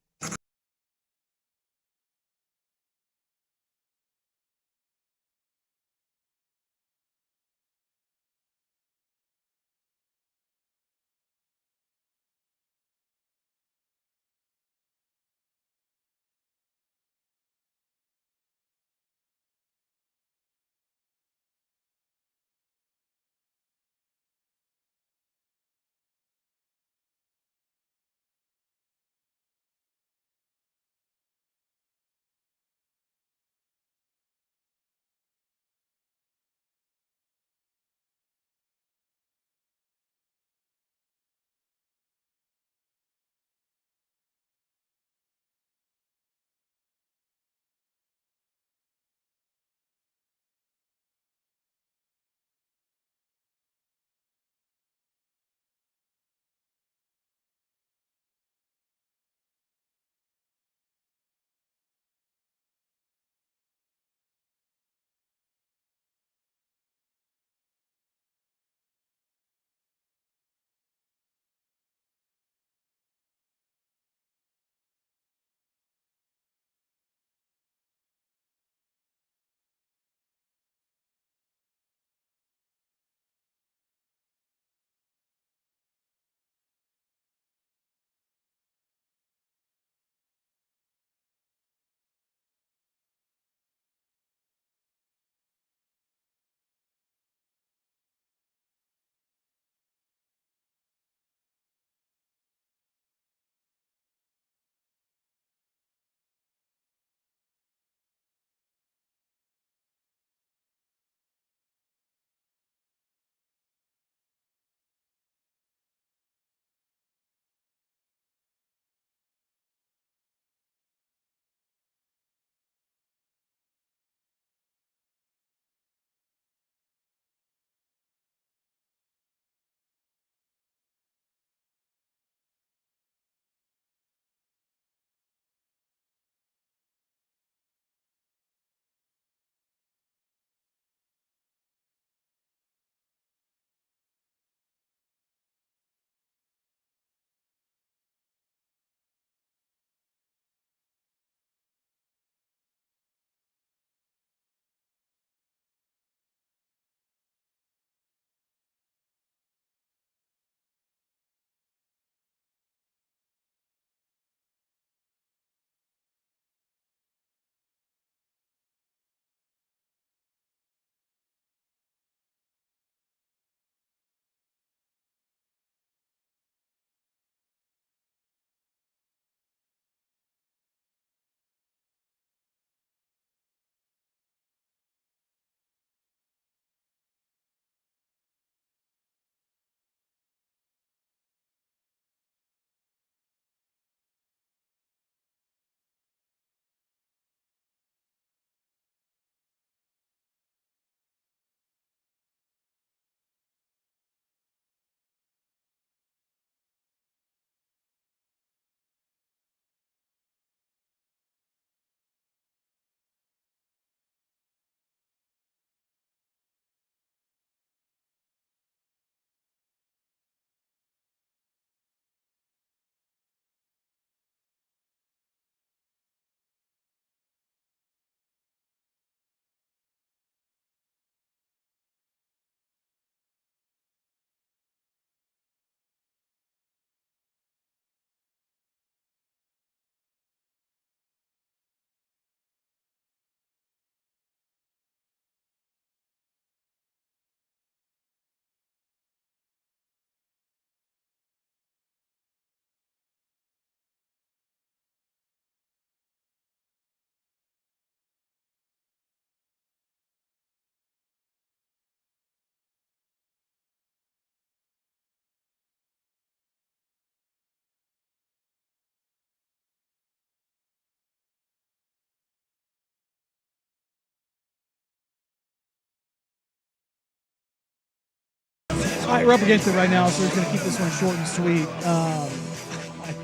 All right, we're up against it right now, so we're going to keep this one short and sweet.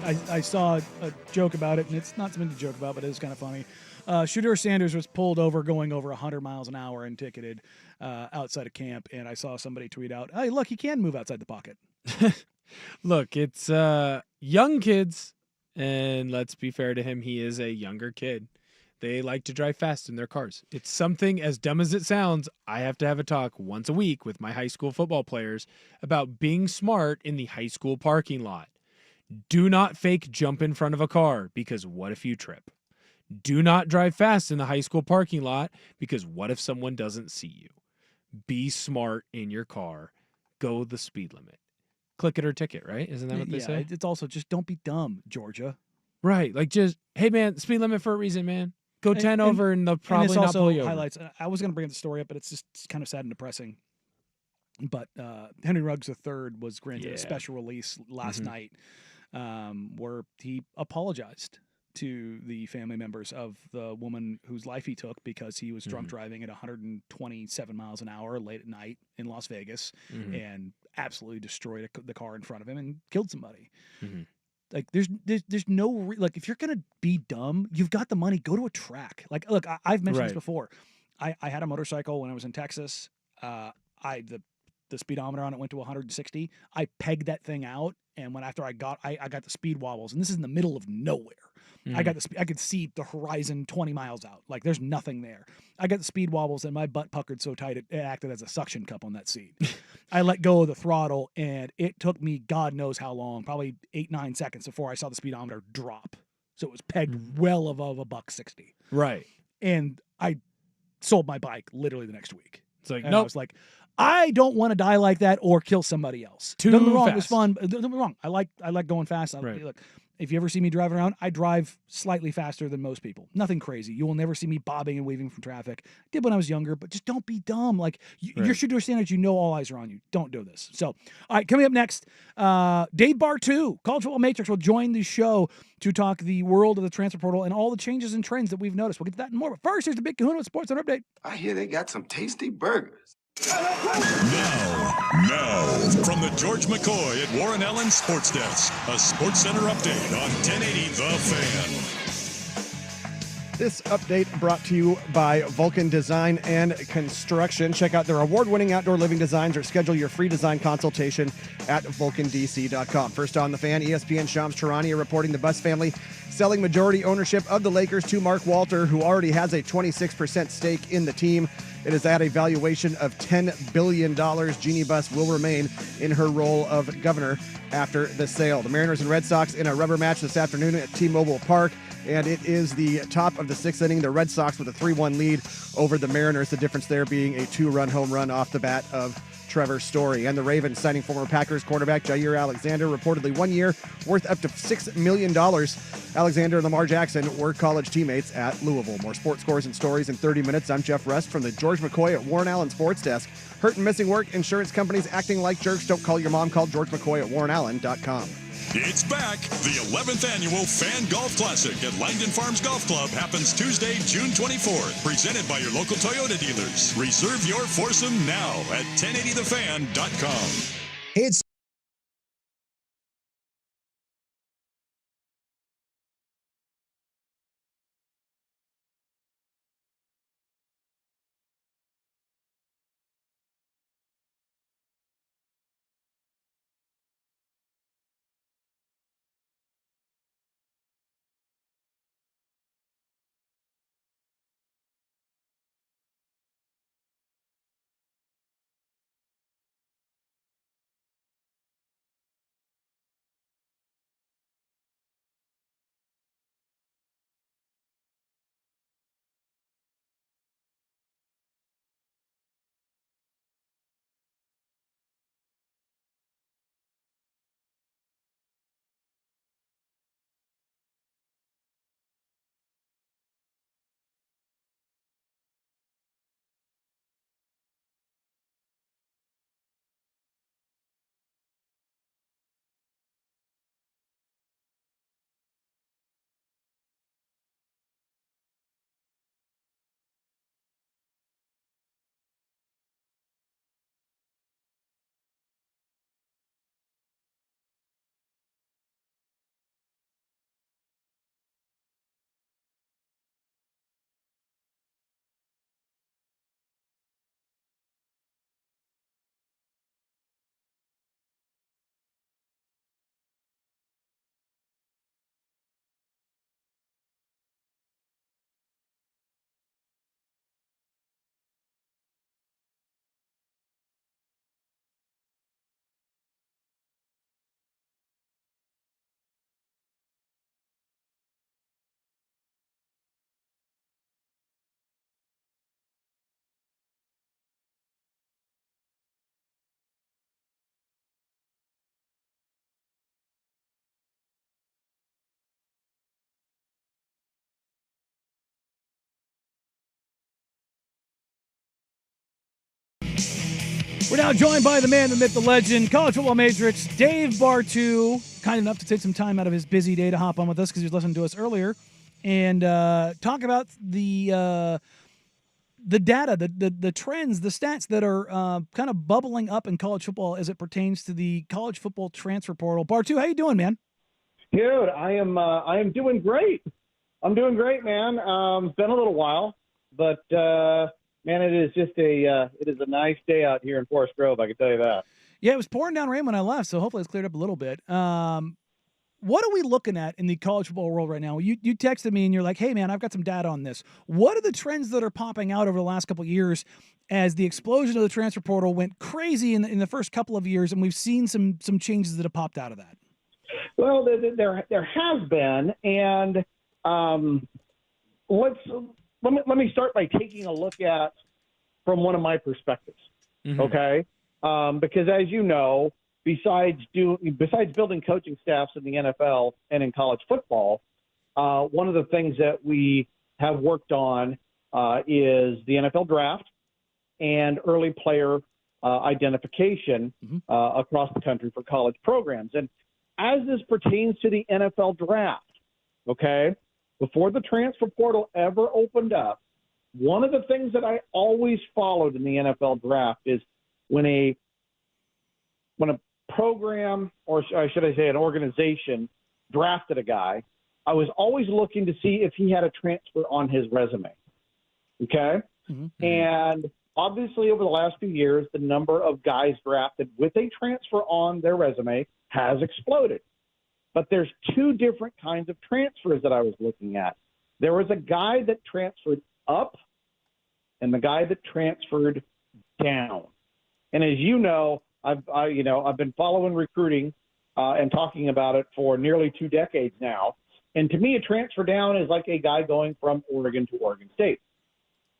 I saw a joke about it, and it's not something to joke about, but it is kind of funny. Shedeur Sanders was pulled over going over 100 miles an hour and ticketed outside of camp, and I saw somebody tweet out, hey, look, he can move outside the pocket. Look, it's young kids, and let's be fair to him, he is a younger kid. They like to drive fast in their cars. It's something, as dumb as it sounds, I have to have a talk once a week with my high school football players about being smart in the high school parking lot. Do not fake jump in front of a car, because what if you trip? Do not drive fast in the high school parking lot, because what if someone doesn't see you? Be smart in your car. Go the speed limit. Click it or ticket, right? Isn't that what they say? It's also just don't be dumb, Georgia. Right. Like just, hey, man, speed limit for a reason, man. Go 10 over and they'll probably this not also pull you over. highlights. I was going to bring the story up, but it's just kind of sad and depressing. But Henry Ruggs III was granted a special release last night where he apologized to the family members of the woman whose life he took because he was drunk driving at 127 miles an hour late at night in Las Vegas and absolutely destroyed the car in front of him and killed somebody. Like there's no like if you're gonna be dumb, you've got the money. Go to a track. Like look, I've mentioned this before. I had a motorcycle when I was in Texas. The speedometer on it went to 160. I pegged that thing out, and when after I got the speed wobbles, and this is in the middle of nowhere. I could see the horizon 20 miles out. Like there's nothing there. I got the speed wobbles and my butt puckered so tight it acted as a suction cup on that seat. I let go of the throttle and it took me God knows how long, probably 8-9 seconds before I saw the speedometer drop. So it was pegged well above $160. Right. And I sold my bike literally the next week. It's like, and nope. I was like, I don't want to die like that or kill somebody else. Too Don't get me wrong, fast. it was fun. Don't get me wrong. I like going fast. Look, if you ever see me driving around, I drive slightly faster than most people. Nothing crazy. You will never see me bobbing and weaving from traffic. I did when I was younger, but just don't be dumb. Like your Shedeur Sanders, you know all eyes are on you. Don't do this. So, all right, coming up next, Dave Bartu, College Football Matrix, will join the show to talk the world of the transfer portal and all the changes and trends that we've noticed. We'll get to that and more. But first, here's the Big Kahuna with Sports Center Update. I hear they got some tasty burgers. Now, from the George McCoy at Warren Allen Sports Desk, a Sports Center update on 1080 The Fan. This update brought to you by Vulcan Design and Construction. Check out their award-winning outdoor living designs or schedule your free design consultation at vulcandc.com. First on The Fan, ESPN Shams Charania reporting the Buss family selling majority ownership of the Lakers to Mark Walter, who already has a 26% stake in the team. It is at a valuation of $10 billion. Jeannie Buss will remain in her role of governor after the sale. The Mariners and Red Sox in a rubber match this afternoon at T-Mobile Park, and it is the top of the sixth inning. The Red Sox with a 3-1 lead over the Mariners, the difference there being a 2-run home run off the bat of Trevor Story. And the Ravens signing former Packers cornerback Jair Alexander, reportedly 1 year, worth up to $6 million. Alexander and Lamar Jackson were college teammates at Louisville. More sports scores and stories in 30 minutes. I'm Jeff Rust from the George McCoy at Warren Allen Sports Desk. Hurt and missing work, insurance companies acting like jerks. Don't call your mom. Call George McCoy at warrenallen.com. It's back. The 11th annual Fan Golf Classic at Langdon Farms Golf Club happens Tuesday, June 24th. Presented by your local Toyota dealers. Reserve your foursome now at 1080thefan.com. It's We're now joined by the man, the myth, the legend, college football matrix, Dave Bartu, kind enough to take some time out of his busy day to hop on with us because he was listening to us earlier and talk about the data, the trends, the stats that are kind of bubbling up in college football as it pertains to the college football transfer portal. Bartu, how you doing, man? Dude, I am doing great. I'm doing great, man. It's been a little while, but man, it is a nice day out here in Forest Grove. I can tell you that. Yeah, it was pouring down rain when I left, so hopefully it's cleared up a little bit. What are we looking at in the college football world right now? You texted me and you're like, hey, man, I've got some data on this. What are the trends that are popping out over the last couple of years as the explosion of the transfer portal went crazy in the first couple of years, and we've seen some changes that have popped out of that? Well, there has been, and let me start by taking a look at from one of my perspectives, okay? Because as you know, besides building coaching staffs in the NFL and in college football, one of the things that we have worked on is the NFL draft and early player identification across the country for college programs. And as this pertains to the NFL draft, okay, before the transfer portal ever opened up, one of the things that I always followed in the NFL draft is when a program, or should I say an organization, drafted a guy, I was always looking to see if he had a transfer on his resume. Okay? And obviously over the last few years, the number of guys drafted with a transfer on their resume has exploded. But there's two different kinds of transfers that I was looking at. There was a guy that transferred up and the guy that transferred down. And as you know, I've been following recruiting and talking about it for nearly 2 decades now. And to me, a transfer down is like a guy going from Oregon to Oregon State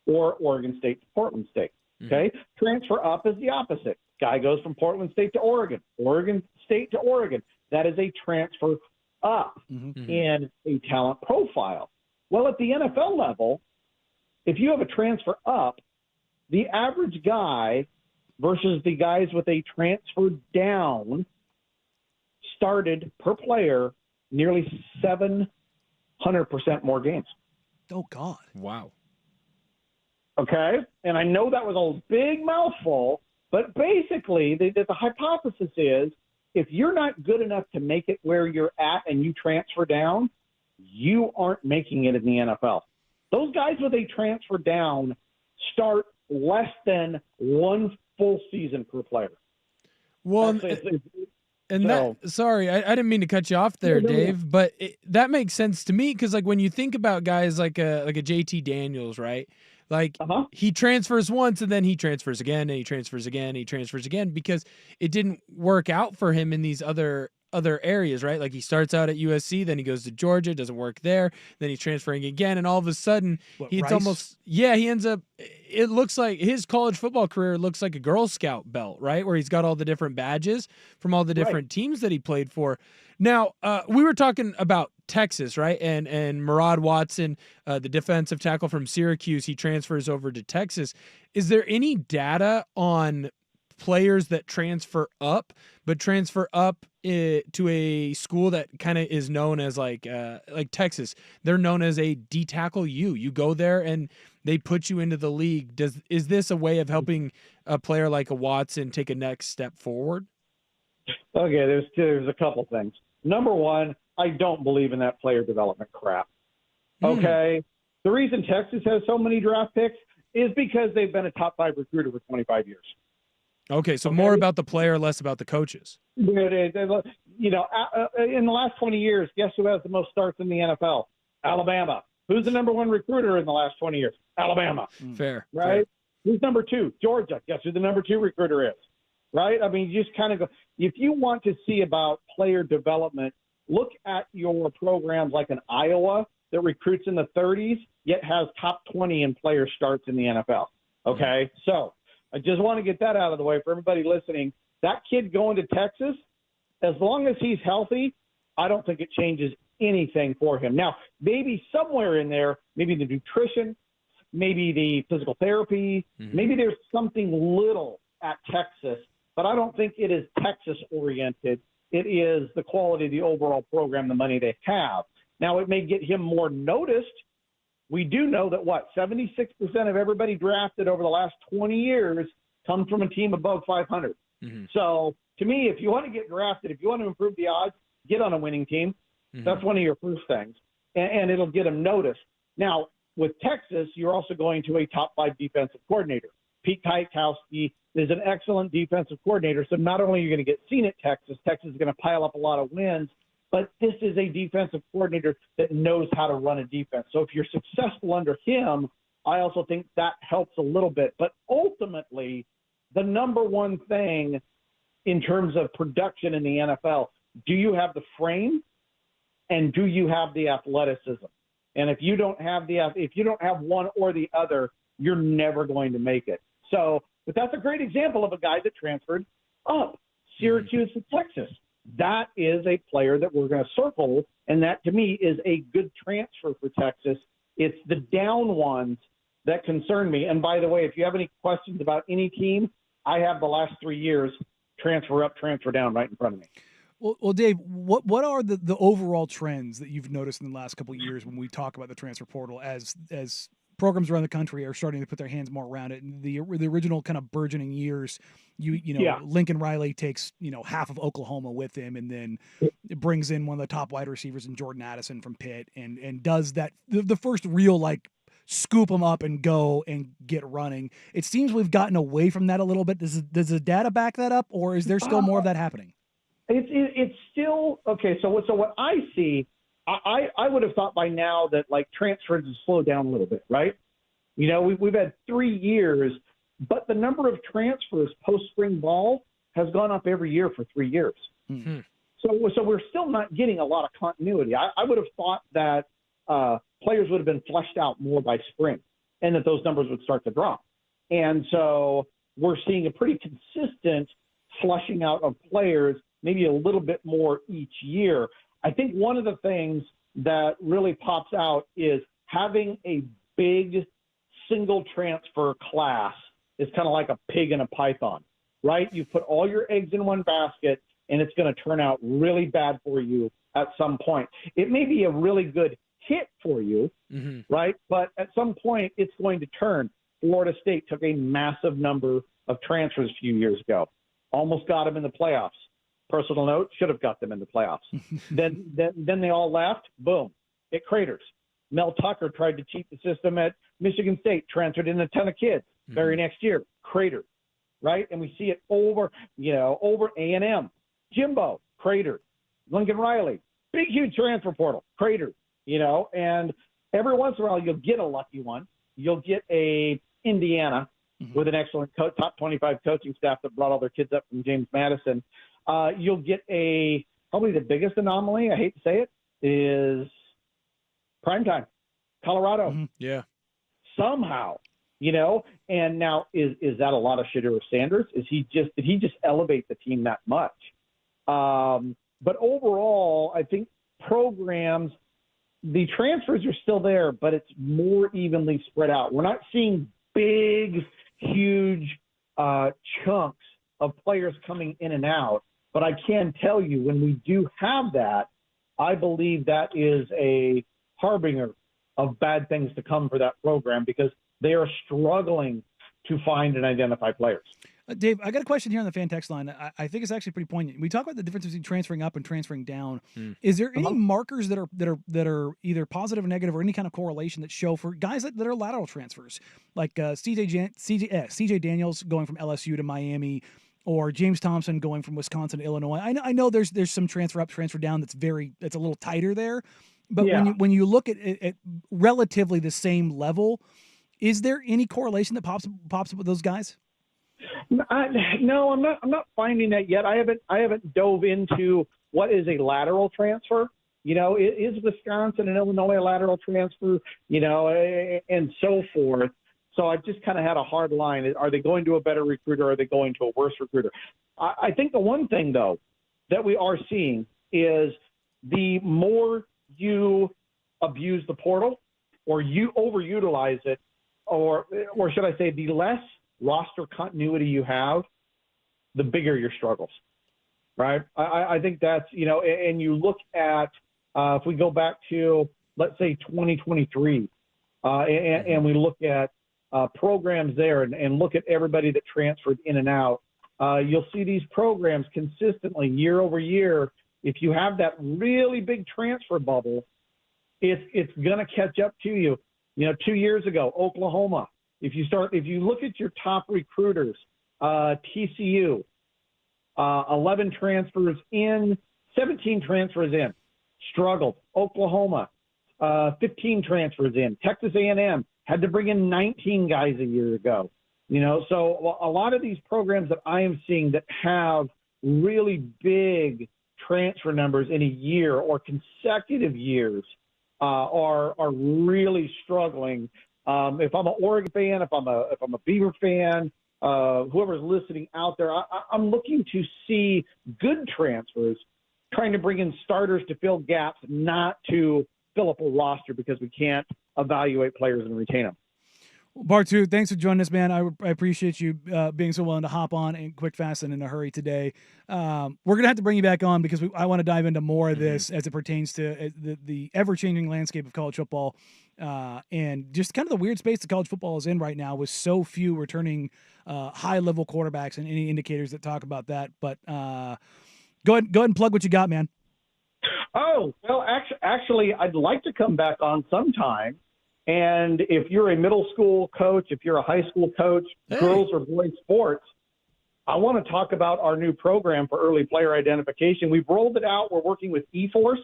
or Oregon State to Portland State. Okay. Transfer up is the opposite. Guy goes from Portland State to Oregon, Oregon State to Oregon. That is a transfer up in a talent profile. Well, at the NFL level, if you have a transfer up, the average guy versus the guys with a transfer down started per player nearly 700% more games. Oh, God. Wow. Okay? And I know that was a big mouthful, but basically the hypothesis is if you're not good enough to make it where you're at and you transfer down, you aren't making it in the NFL. Those guys with a transfer down start less than one full season per player. Well, sorry, I didn't mean to cut you off there, Dave, but that makes sense to me because, like, when you think about guys like a JT Daniels, right? Like, he transfers once and then he transfers again and he transfers again and he transfers again because it didn't work out for him in these other areas, right? Like, he starts out at USC, then he goes to Georgia, doesn't work there, then he's transferring again, and all of a sudden he ends up, it looks like his college football career looks like a Girl Scout belt, right? Where he's got all the different badges from all the different teams that he played for. Now, we were talking about Texas, right? And Murad Watson, the defensive tackle from Syracuse, he transfers over to Texas. Is there any data on players that transfer up to a school that kind of is known as like Texas? They're known as a D-tackle U. You go there and they put you into the league. Is this a way of helping a player like a Watson take a next step forward? Okay, there's a couple things. Number one, I don't believe in that player development crap. Okay? The reason Texas has so many draft picks is because they've been a top 5 recruiter for 25 years. Okay, so more about the player, less about the coaches. In the last 20 years, guess who has the most starts in the NFL? Alabama. Who's the number 1 recruiter in the last 20 years? Alabama. Fair. Right? Fair. Who's number 2? Georgia. Guess who the number 2 recruiter is? Right? I mean, you just kind of go. If you want to see about player development, look at your programs like an Iowa that recruits in the 30s, yet has top 20 in player starts in the NFL. Okay? So I just want to get that out of the way for everybody listening. That kid going to Texas, as long as he's healthy, I don't think it changes anything for him. Now, maybe somewhere in there, maybe the nutrition, maybe the physical therapy, maybe there's something little at Texas, but I don't think it is Texas-oriented. It is the quality of the overall program, the money they have. Now, it may get him more noticed. We do know that, 76% of everybody drafted over the last 20 years comes from a team above 500. Mm-hmm. So, to me, if you want to get drafted, if you want to improve the odds, get on a winning team. Mm-hmm. That's one of your first things, and it'll get them noticed. Now, with Texas, you're also going to a top 5 defensive coordinator. Pete Kwiatkowski is an excellent defensive coordinator. So not only are you going to get seen at Texas, Texas is going to pile up a lot of wins, but this is a defensive coordinator that knows how to run a defense. So if you're successful under him, I also think that helps a little bit. But ultimately, the number one thing in terms of production in the NFL, do you have the frame and do you have the athleticism? And if you don't have one or the other, you're never going to make it. So, but that's a great example of a guy that transferred up, Syracuse to Texas. That is a player that we're going to circle, and that to me is a good transfer for Texas. It's the down ones that concern me. And by the way, if you have any questions about any team, I have the last 3 years transfer up, transfer down right in front of me. Well, Dave, what are the overall trends that you've noticed in the last couple of years when we talk about the transfer portal as programs around the country are starting to put their hands more around it? And the original kind of burgeoning years, Lincoln Riley takes half of Oklahoma with him, and then it brings in one of the top wide receivers in Jordan Addison from Pitt, and does that the first real scoop them up and go and get running. It seems we've gotten away from that a little bit. Does the data back that up, or is there still more of that happening? It's still okay. So what I see, I would have thought by now that transfers have slowed down a little bit, right? We've had 3 years, but the number of transfers post spring ball has gone up every year for 3 years. Mm-hmm. So we're still not getting a lot of continuity. I would have thought that players would have been fleshed out more by spring, and that those numbers would start to drop. And so we're seeing a pretty consistent flushing out of players, maybe a little bit more each year. I think one of the things that really pops out is having a big single transfer class is kind of like a pig in a python, right? You put all your eggs in one basket, and it's going to turn out really bad for you at some point. It may be a really good hit for you, right? But at some point, it's going to turn. Florida State took a massive number of transfers a few years ago, almost got them in the playoffs. Personal note, should have got them in the playoffs. then they all left. Boom, it craters. Mel Tucker tried to cheat the system at Michigan State, transferred in a ton of kids. Very next year, cratered, right? And we see it over A&M. Jimbo, cratered. Lincoln Riley, big, huge transfer portal, cratered, and every once in a while you'll get a lucky one. You'll get a Indiana with an excellent top 25 coaching staff that brought all their kids up from James Madison. You'll get probably the biggest anomaly, I hate to say it, is primetime, Colorado. Yeah. Somehow, and now is that a lot of Shedeur Sanders? Did he just elevate the team that much? But overall, I think programs, the transfers are still there, but it's more evenly spread out. We're not seeing big, huge chunks of players coming in and out. But I can tell you, when we do have that, I believe that is a harbinger of bad things to come for that program, because they are struggling to find and identify players. Dave, I got a question here on the fan text line. I think it's actually pretty poignant. We talk about the difference between transferring up and transferring down. Is there any markers that are either positive or negative, or any kind of correlation that show for guys that are lateral transfers, like CJ Daniels going from LSU to Miami, or James Thompson going from Wisconsin to Illinois? I know there's some transfer up, transfer down that's a little tighter there, but when you look at relatively the same level, is there any correlation that pops up with those guys? No, I'm not finding that yet. I haven't dove into what is a lateral transfer. Is Wisconsin and Illinois a lateral transfer? And so forth. So I've just kind of had a hard line. Are they going to a better recruiter? Or are they going to a worse recruiter? I think the one thing, though, that we are seeing is the more you abuse the portal, or you overutilize it, or should I say the less roster continuity you have, the bigger your struggles, right? I think that's, and you look at, if we go back to, let's say, 2023, and we look at programs there and look at everybody that transferred in and out, you'll see these programs consistently year over year. If you have that really big transfer bubble, it's going to catch up to you. 2 years ago, Oklahoma, if you look at your top recruiters, TCU, 11 transfers in, 17 transfers in, struggled. Oklahoma, 15 transfers in. Texas A&M had to bring in 19 guys a year ago. So a lot of these programs that I am seeing that have really big transfer numbers in a year or consecutive years are really struggling. If I'm an Oregon fan, if I'm a Beaver fan, whoever's listening out there, I'm looking to see good transfers, trying to bring in starters to fill gaps, not to fill up a roster because we can't evaluate players and retain them. Bartu, thanks for joining us, man. I appreciate you being so willing to hop on in quick, fast, and in a hurry today. We're going to have to bring you back on because I want to dive into more of this as it pertains to the ever-changing landscape of college football and just kind of the weird space that college football is in right now with so few returning high-level quarterbacks and any indicators that talk about that. But go ahead and plug what you got, man. Oh, well, actually, I'd like to come back on sometime. And if you're a middle school coach, if you're a high school coach, girls or boys sports, I want to talk about our new program for early player identification. We've rolled it out. We're working with eForce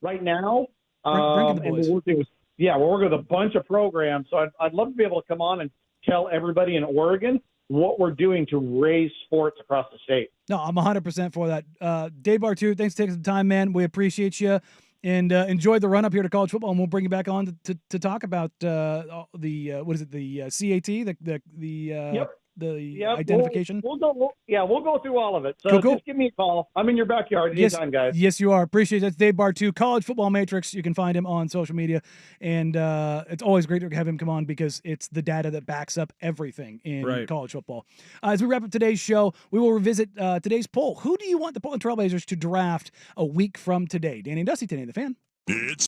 right now. Bring the boys. And we're working with a bunch of programs. So I'd love to be able to come on and tell everybody in Oregon what we're doing to raise sports across the state. No, I'm 100% for that. Dave Bartu, thanks for taking some time, man. We appreciate you. And enjoy the run up here to college football, and we'll bring you back on to talk about the what is it, the CAT, the identification. We'll go through all of it. So cool. Just give me a call. I'm in your backyard anytime, guys. Yes, you are. Appreciate it. That's Dave Bartu, College Football Matrix. You can find him on social media, and it's always great to have him come on because it's the data that backs up everything in college football. As we wrap up today's show, we will revisit today's poll. Who do you want the Portland Trailblazers to draft a week from today? Danny and Dusty, Danny the Fan. It's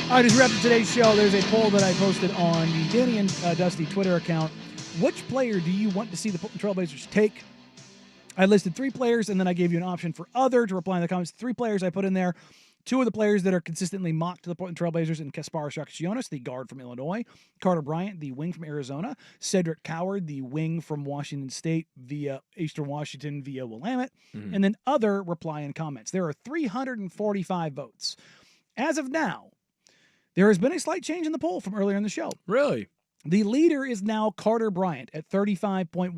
All right, as we wrap up today's show, there's a poll that I posted on the Danny and Dusty Twitter account. Which player do you want to see the Portland Trailblazers take? I listed 3 players, and then I gave you an option for other to reply in the comments. 3 players I put in there. 2 of the players that are consistently mocked to the Portland Trailblazers in Kasparas Jakasjonas, the guard from Illinois, Carter Bryant, the wing from Arizona, Cedric Coward, the wing from Washington State via Eastern Washington via Willamette, and then other reply in comments. There are 345 votes. As of now, there has been a slight change in the poll from earlier in the show. Really? The leader is now Carter Bryant at 35.1%,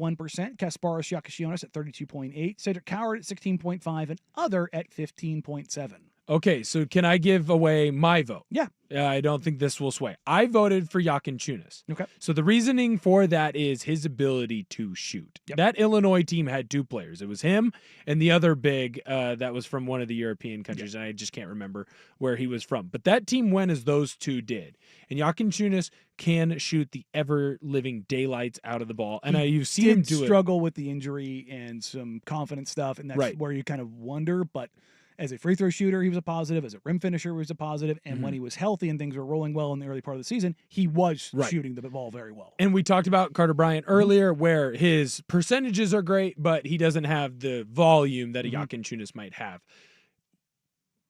Kasparas Jakasjonas at 32.8%, Cedric Coward at 16.5%, and other at 15.7%. Okay, so can I give away my vote? Yeah. I don't think this will sway. I voted for Jakasjonas. Okay. So the reasoning for that is his ability to shoot. Yep. That Illinois team had 2 players. It was him and the other big that was from one of the European countries, and I just can't remember where he was from. But that team went as those 2 did. And Jakasjonas can shoot the ever-living daylights out of the ball. And you've seen him do struggle with the injury and some confidence stuff, and that's where you kind of wonder, but as a free throw shooter, he was a positive. As a rim finisher, he was a positive. And when he was healthy and things were rolling well in the early part of the season, he was shooting the ball very well. And we talked about Carter Bryant earlier, where his percentages are great, but he doesn't have the volume that a Jakasjonas might have.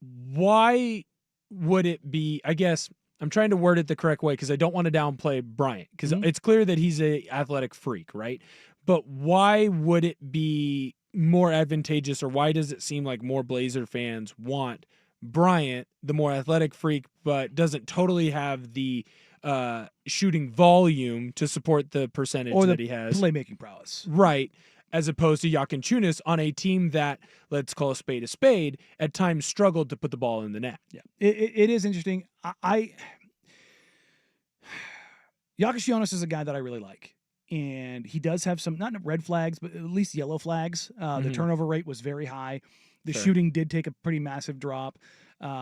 Why would it be, I guess, I'm trying to word it the correct way because I don't want to downplay Bryant, because it's clear that he's an athletic freak, right? But why would it be more advantageous, or why does it seem like more Blazer fans want Bryant, the more athletic freak, but doesn't totally have the shooting volume to support the percentage or that he has? Playmaking prowess. Right. As opposed to Jakasjonas on a team that, let's call a spade, at times struggled to put the ball in the net. Yeah, it is interesting. Jakasjonas is a guy that I really like. And he does have some, not red flags, but at least yellow flags. The turnover rate was very high. The shooting did take a pretty massive drop.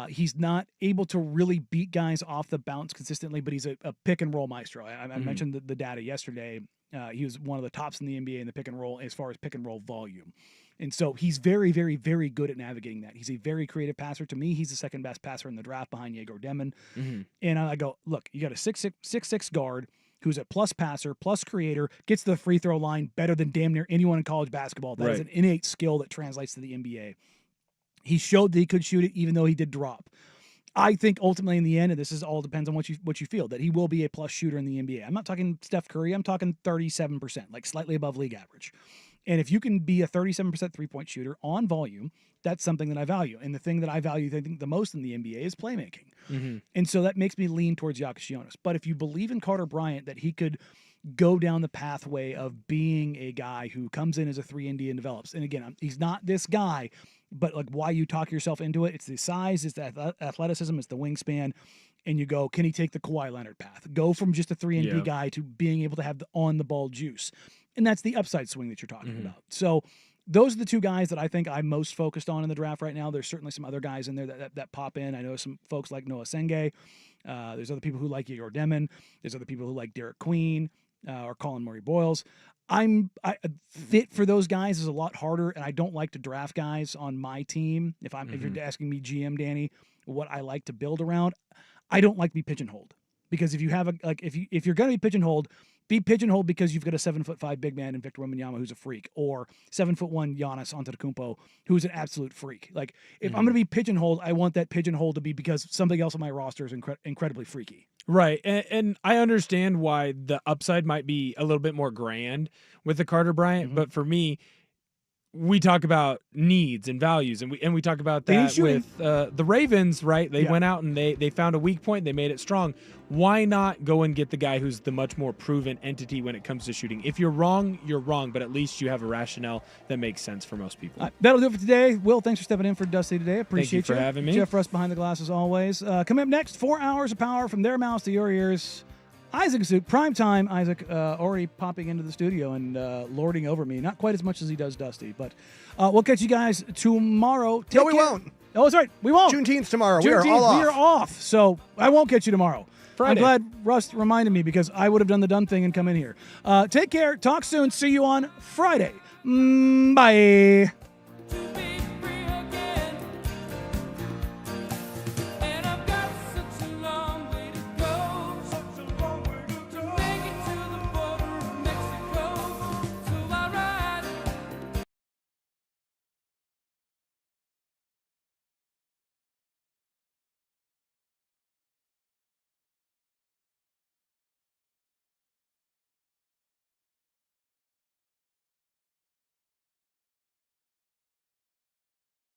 He's not able to really beat guys off the bounce consistently, but he's a pick and roll maestro. I mentioned the data yesterday. He was one of the tops in the NBA in the pick and roll as far as pick and roll volume. And so he's very, very, very good at navigating that. He's a very creative passer. To me, he's the second best passer in the draft behind Yegor Demin. And I go, look, you got a 6'6" guard who's a plus passer, plus creator, gets to the free throw line better than damn near anyone in college basketball. That is an innate skill that translates to the NBA. He showed that he could shoot it, even though he did drop. I think ultimately in the end, and this is all depends on what you feel, that he will be a plus shooter in the NBA. I'm not talking Steph Curry. I'm talking 37%, like slightly above league average. And if you can be a 37% three-point shooter on volume, that's something that I value. And the thing that I value, I think, the most in the NBA is playmaking. And so that makes me lean towards Jakasjonas. But if you believe in Carter Bryant, that he could go down the pathway of being a guy who comes in as a 3-and-D and develops. And again, he's not this guy, but like why you talk yourself into it, it's the size, it's the athleticism, it's the wingspan. And you go, can he take the Kawhi Leonard path? Go from just a 3-and-D guy to being able to have the on-the-ball juice. And that's the upside swing that you're talking about. So those are the 2 guys that I think I'm most focused on in the draft right now. There's certainly some other guys in there that pop in. I know some folks like Noah Senge. There's other people who like Yegor Demin. There's other people who like Derek Queen or Colin Murray Boyles. Fit for those guys is a lot harder, and I don't like to draft guys on my team. If you're asking me, GM Danny, what I like to build around, I don't like to be pigeonholed, because if you have if you're going to be pigeonholed because you've got a 7'5" big man in Victor Wembanyama who's a freak, or 7'1" Giannis Antetokounmpo who's an absolute freak. Like if I'm going to be pigeonholed, I want that pigeonhole to be because something else on my roster is incredibly freaky. Right. And I understand why the upside might be a little bit more grand with the Carter Bryant, but for me, we talk about needs and values, and we talk about that with the Ravens, right? They went out and they found a weak point, they made it strong. Why not go and get the guy who's the much more proven entity when it comes to shooting? If you're wrong, you're wrong, but at least you have a rationale that makes sense for most people. That'll do it for today. Will, thanks for stepping in for Dusty today. Appreciate Thank you for having me. Jeff Russ behind the glass as always. Coming up next, 4 hours of power from their mouths to your ears. Isaac Zook, prime time. Isaac already popping into the studio and lording over me. Not quite as much as he does Dusty, but we'll catch you guys tomorrow. No, we won't. Oh, that's right. We won't. Juneteenth tomorrow. We are all off. So I won't catch you tomorrow. Friday. I'm glad Russ reminded me, because I would have done the dumb thing and come in here. Take care. Talk soon. See you on Friday. Bye.